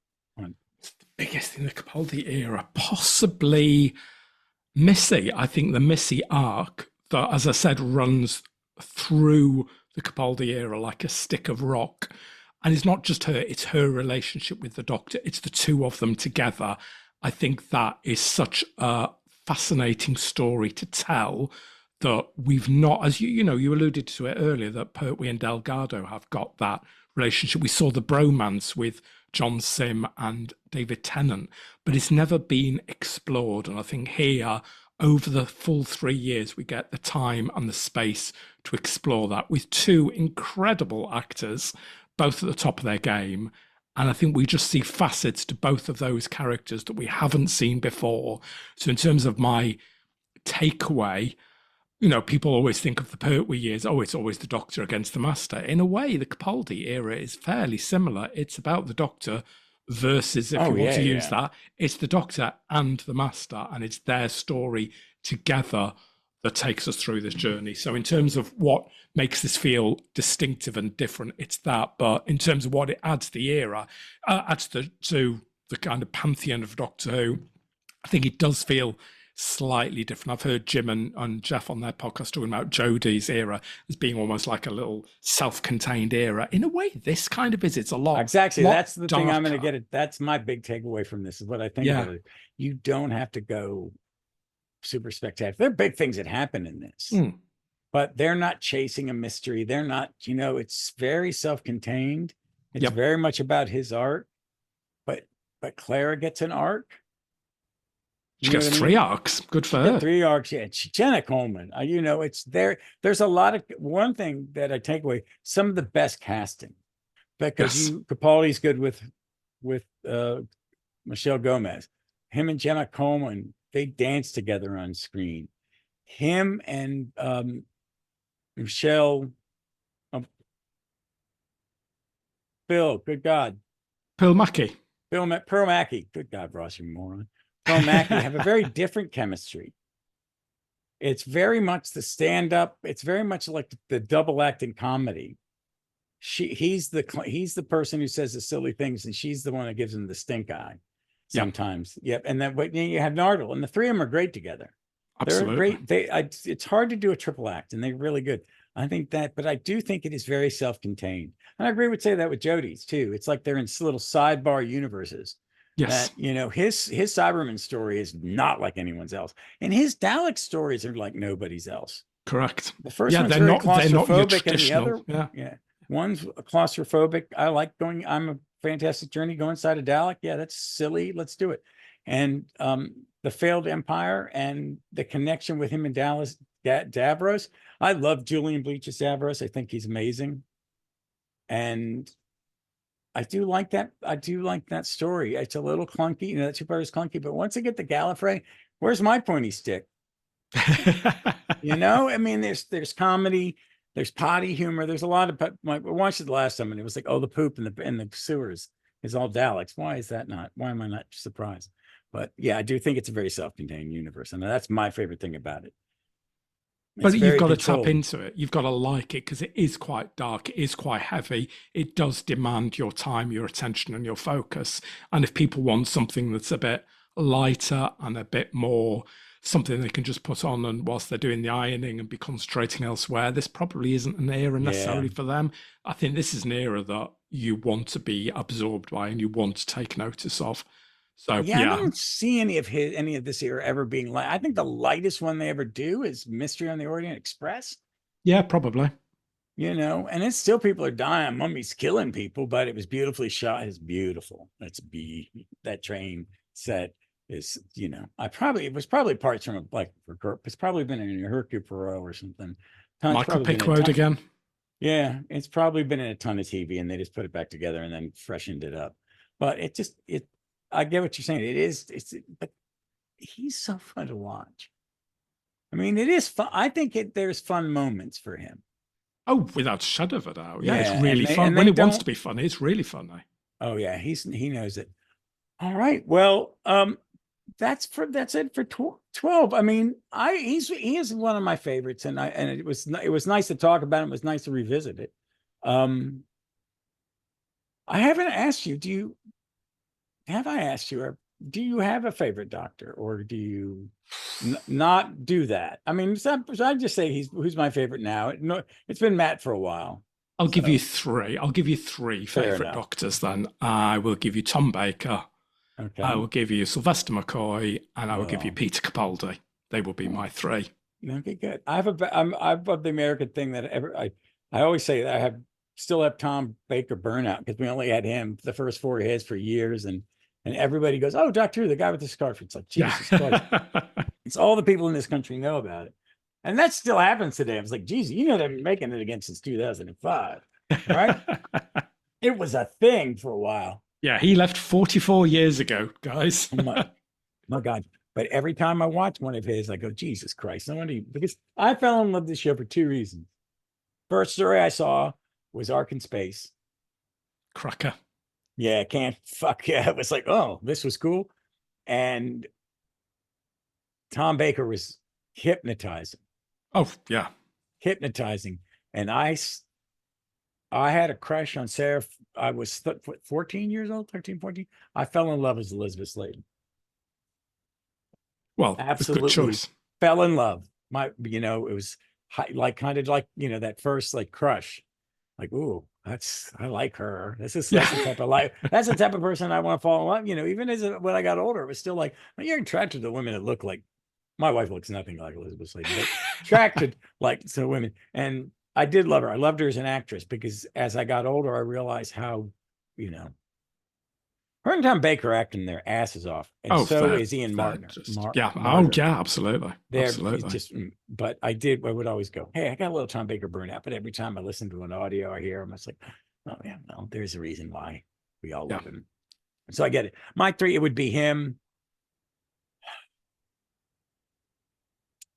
The biggest thing the Capaldi era, possibly Missy. I think the Missy arc that, as I said, runs through the Capaldi era like a stick of rock. And it's not just her, it's her relationship with the Doctor. It's the two of them together. I think that is such a fascinating story to tell that we've not, as you alluded to it earlier, that Pertwee and Delgado have got that relationship. We saw the bromance with John Sim and David Tennant, but it's never been explored. And I think here, over the full 3 years, we get the time and the space to explore that with two incredible actors both at the top of their game. And I think we just see facets to both of those characters that we haven't seen before. So in terms of my takeaway, people always think of the Pertwee years. Oh, it's always the Doctor against the Master. In a way, the Capaldi era is fairly similar. It's about the Doctor versus, if you want to use that, it's the Doctor and the Master, and it's their story together that takes us through this journey. So in terms of what makes this feel distinctive and different, it's that. But in terms of what it adds to the era, to the kind of pantheon of Doctor Who, I think it does feel slightly different. I've heard Jim and Jeff on their podcast talking about Jodie's era as being almost like a little self-contained era. In a way, this kind of is. It's a lot. Exactly. That's the thing I'm going to get it. That's my big takeaway from this is what I think about it. You don't have to go super spectacular. There are big things that happen in this, but they're not chasing a mystery. They're not, it's very self-contained. It's very much about his art, but Clara gets an arc. She gets 3 arcs. Good for her. 3 arcs. Yeah. Jenna Coleman. It's there. There's a lot of one thing that I take away, some of the best casting, because Capaldi's good with Michelle Gomez. Him and Jenna Coleman, they dance together on screen. Him and Michelle, Bill, good God. Pearl Mackie. Pearl Mackie. Good God, Ross, you moron. Pearl Mackie have a very different chemistry. It's very much the stand-up. It's very much like the double acting comedy. He's the person who says the silly things, and she's the one that gives him the stink eye sometimes. Yep. And then you have Nardole, and the 3 of them are great together. Absolutely. They're great. It's hard to do a triple act, and they're really good. I think that, but I do think it is very self-contained. And I agree with say that with Jodie's too. It's like they're in little sidebar universes. Yes. That, his Cyberman story is not like anyone's else. And his Dalek stories are like nobody's else. Correct. The first one's very claustrophobic, and the other, one's claustrophobic. I like going, I'm a fantastic journey, go inside a Dalek. Yeah, that's silly. Let's do it. And the failed empire and the connection with him and Davros. I love Julian Bleach's Davros. I think he's amazing. And I do like that. I do like that story. It's a little clunky, that 2-part is clunky, but once I get to Gallifrey, where's my pointy stick? I mean, there's comedy, there's potty humor, there's a lot of. I watched it the last time, and it was like, oh, the poop in the sewers is all Daleks. Why is that not? Why am I not surprised? But yeah, I do think it's a very self-contained universe, and that's my favorite thing about it. But you've got to tap into it. You've got to like it, because it is quite dark. It is quite heavy. It does demand your time, your attention, and your focus. And if people want something that's a bit lighter and a bit more something they can just put on and whilst they're doing the ironing and be concentrating elsewhere, this probably isn't an era necessarily for them. I think this is an era that you want to be absorbed by and you want to take notice of. So I don't see any of this era ever being light. I think the lightest one they ever do is Mystery on the Orient Express. Yeah, probably. And it's still, people are dying, mummies killing people, but it was beautifully shot. It's beautiful. That train set is, it was probably parts from it's probably been in a Hercule Poirot or something. Michael Pickwood again. Yeah, it's probably been in a ton of TV, and they just put it back together and then freshened it up. But I get what you're saying. But he's so fun to watch. I mean, it is fun. I think there's fun moments for him. Oh, without a shadow of a doubt. Yeah, it's really fun. When it wants to be funny, it's really funny. Oh yeah, he knows it. All right. Well, that's it for 12. I mean, he is one of my favorites, and it was nice to talk about it. It was nice to revisit it. I haven't asked you, have I asked you, or do you have a favorite Doctor, or do you not do that? I mean, I just say who's my favorite now. No, it's been Matt for a while. I'll give you 3. I'll give you 3 favorite Doctors then. I will give you Tom Baker. Okay. I will give you Sylvester McCoy, and I will give you Peter Capaldi. They will be my 3. Okay, good. I've the American thing that I always say that I still have Tom Baker burnout, because we only had him the first 4 hits for years, and everybody goes, oh, Doctor Who, the guy with the scarf. It's like, Jesus Christ. It's all the people in this country know about it. And that still happens today. I was like, geez, they've been making it again since 2005, right? It was a thing for a while. Yeah, he left 44 years ago, guys. Oh my God. But every time I watch one of his, I go, Jesus Christ. No wonder because I fell in love with this show for two reasons. First story I saw was Ark in Space. Cracker. Yeah, can't fuck yeah. It was like, oh, this was cool. And Tom Baker was hypnotizing, Oh, yeah. hypnotizing. And I had a crush on Sarah. I was 14 years old, 13, 14. I fell in love with Elizabeth Sladen. Well, a good Absolutely choice. fell in love. It was like kind of like, that first like crush. Like, ooh, I like her. That's Yeah. the type of life. That's the type of person I want to fall in love. Even when I got older, it was still like, you're attracted to women that look like my wife looks nothing like Elizabeth Sladen, but attracted like to women. And I did love her. I loved her as an actress because as I got older, I realized how, her and Tom Baker acting their asses off, and Oh, so is Ian Martin. Yeah. Oh, Martyr. yeah, absolutely. They're Absolutely. just, but I would always go, hey, I got a little Tom Baker burnout. But every time I listen to an audio, I hear him, it's like, oh yeah, no, there's a reason why we all love him. So I get it. My three, it would be him.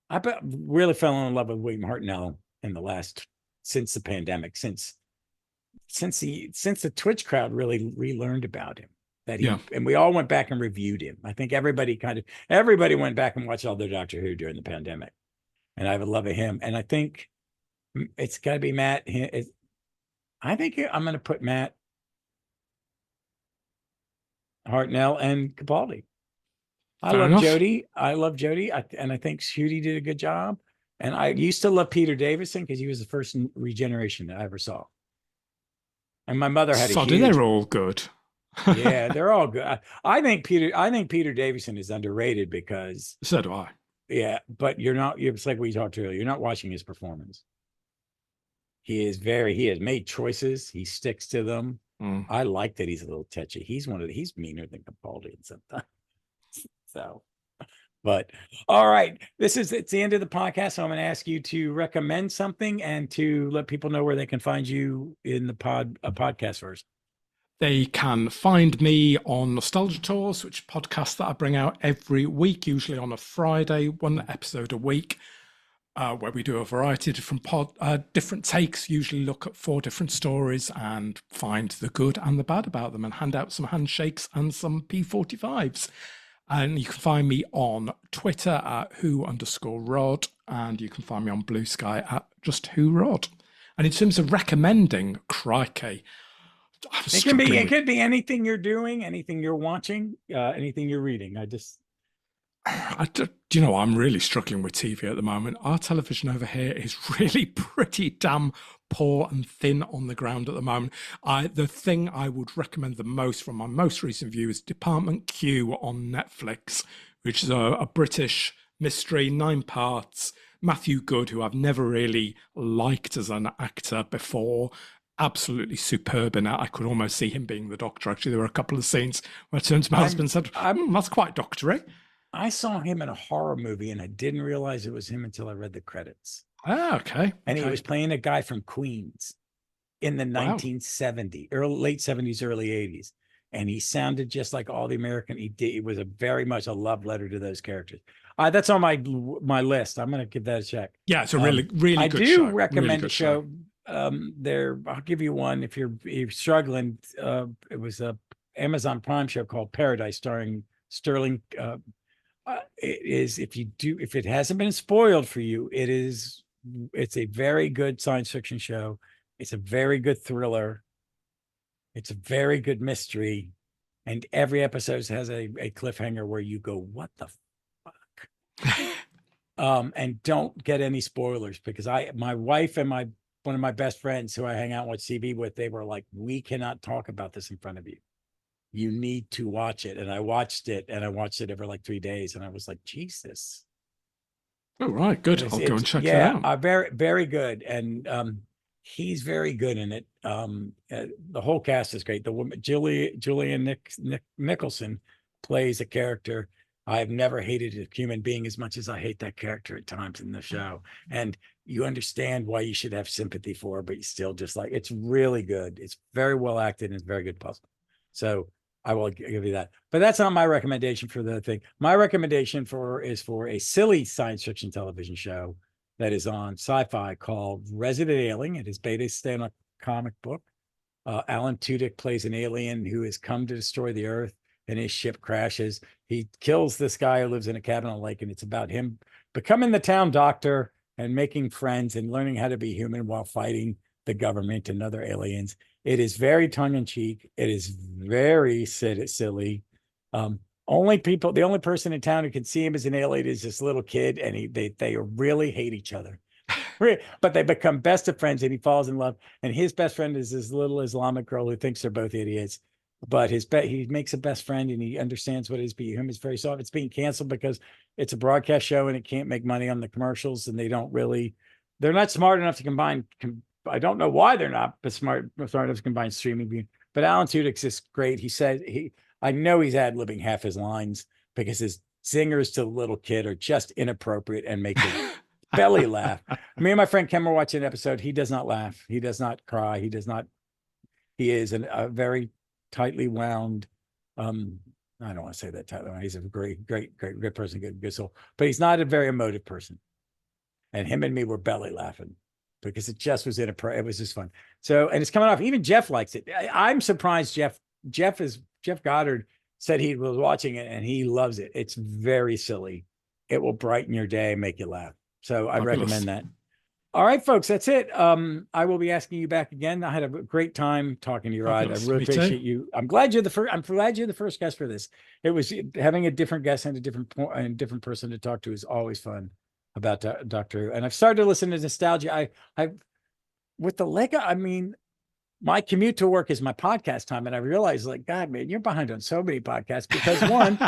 I really fell in love with William Hartnell in the last, since the pandemic, since the Twitch crowd really relearned about him. And we all went back and reviewed him. I think everybody went back and watched all their Doctor Who during the pandemic. And I have a love of him. And I think it's got to be Matt. I think I'm going to put Matt, Hartnell, and Capaldi. I love Jodie. And I think Shooty did a good job. And I used to love Peter Davison because he was the first regeneration that I ever saw. And my mother had they're all good. Yeah, they're all good. I think Peter Davison is underrated because so do I. Yeah, but it's like we talked earlier. You're not watching his performance. He has made choices. He sticks to them. I like that he's a little touchy. He's meaner than Capaldi sometimes. So, but all right, it's the end of the podcast. So I'm going to ask you to recommend something and to let people know where they can find you in the podcast first. They can find me on Nostalgia Tours, which is a podcast that I bring out every week, usually on a Friday, one episode a week, where we do a variety of different takes, usually look at 4 different stories and find the good and the bad about them and hand out some handshakes and some P45s. And you can find me on Twitter at who_rod, and you can find me on Blue Sky at just who_rod. And in terms of recommending, crikey, it could be anything you're doing, anything you're watching, anything you're reading. I'm really struggling with TV at the moment. Our television over here is really pretty damn poor and thin on the ground at the moment. The thing I would recommend the most from my most recent view is Department Q on Netflix, which is a British mystery, 9 parts. Matthew Good, who I've never really liked as an actor before, absolutely superb in it. I could almost see him being the Doctor. Actually, there were a couple of scenes where I turned to my husband and said, that's quite doctory. I saw him in a horror movie and I didn't realize it was him until I read the credits. Ah, okay. And he was playing a guy from Queens in the 1970s, late 70s, early 80s. And he sounded just like all the American. It was very much a love letter to those characters. That's on my list. I'm going to give that a check. Yeah, it's a really good show. I do recommend a show. I'll give you one if you're struggling. It was a Amazon Prime show called Paradise, starring Sterling. If it hasn't been spoiled for you, it's a very good science fiction show. It's a very good thriller. It's a very good mystery, and every episode has a cliffhanger where you go, what the fuck? And don't get any spoilers because my wife and one of my best friends who I hang out and watch TV with, they were like, we cannot talk about this in front of you. You need to watch it. And I watched it over like 3 days. And I was like, Jesus. Oh, right. Good. I'll go and check that out. Very, very good. And he's very good in it. The whole cast is great. The woman, Julian Nicholson, plays a character. I've never hated a human being as much as I hate that character at times in the show. And you understand why you should have sympathy for, but you still just like, it's really good. It's very well acted and it's very good puzzle. So I will give you that. But that's not my recommendation for the thing. My recommendation is for a silly science fiction television show that is on Sci-Fi called Resident Alien. It is based on a comic book. Alan Tudyk plays an alien who has come to destroy the Earth, and his ship crashes. He kills this guy who lives in a cabin on a lake, and it's about him becoming the town doctor and making friends and learning how to be human while fighting the government and other aliens. It is very tongue-in-cheek. It is very silly. The only person in town who can see him as an alien is this little kid, and they really hate each other. But they become best of friends, and he falls in love. And his best friend is this little Islamic girl who thinks they're both idiots. But he makes a best friend, and he understands what it is. Him is very soft. It's being canceled because it's a broadcast show and it can't make money on the commercials, and they're not smart enough to combine. I don't know why they're not, but smart enough to combine streaming. But Alan Tudyk's is great. I know he's ad-libbing half his lines because his singers to the little kid are just inappropriate and make him belly laugh. Me and my friend Ken were watching an episode. He does not laugh. He does not cry. He is a very tightly wound, I don't want to say that tightly wound. He's a great person, good soul, but he's not a very emotive person. And him and me were belly laughing because it just was it was just fun. So, and it's coming off. Even Jeff likes it. I'm surprised Jeff Goddard said he was watching it and he loves it. It's very silly. It will brighten your day, make you laugh. So I recommend that. All right, folks, that's it. I will be asking you back again. I had a great time talking to you, Rod. I really appreciate you. I'm glad you're the first guest for this. It was having a different guest and a different person to talk to is always fun about Doctor Who. And I've started to listen to nostalgia. I with the Lego, I mean, my commute to work is my podcast time. And I realized, like, God, man, you're behind on so many podcasts because one,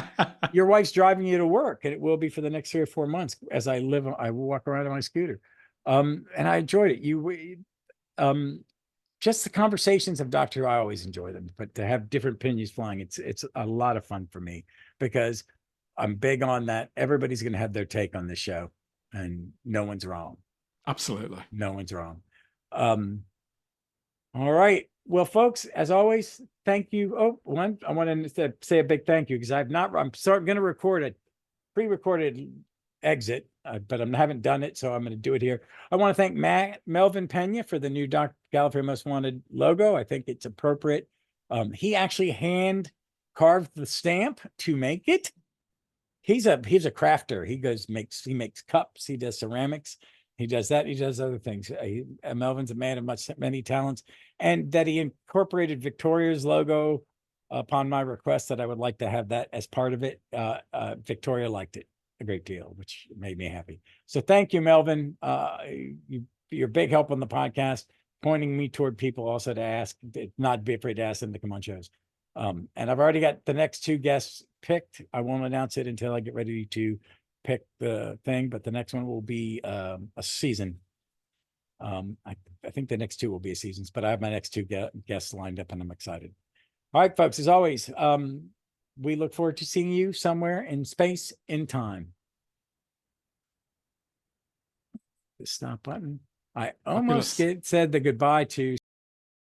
your wife's driving you to work, and it will be for the next 3 or 4 months as I walk around on my scooter. And I enjoyed it. Just the conversations of Doctor Who, I always enjoy them, but to have different opinions flying, it's a lot of fun for me because I'm big on that. Everybody's going to have their take on this show, and no one's wrong. Absolutely. No one's wrong. All right. Well, folks, as always, thank you. I want to say a big thank you because I'm going to record a pre-recorded exit, but I haven't done it, so I'm going to do it here. I want to thank Melvin Pena for the new Gallifrey Most Wanted logo. I think it's appropriate. He actually hand carved the stamp to make it. He's a crafter. He makes cups. He does ceramics. He does that. He does other things. Melvin's a man of many talents, and that he incorporated Victoria's logo upon my request that I would like to have that as part of it. Victoria liked it a great deal, which made me happy. So thank you, Melvin. You're a big help on the podcast, pointing me toward people also to ask, not be afraid to ask them to come on shows. And I've already got the next 2 guests picked. I won't announce it until I get ready to pick the thing, but the next one will be a season. I think the next 2 will be a seasons, but I have my next 2 guests lined up and I'm excited. All right, folks, as always, we look forward to seeing you somewhere in space, in time. The stop button. I almost said the goodbye to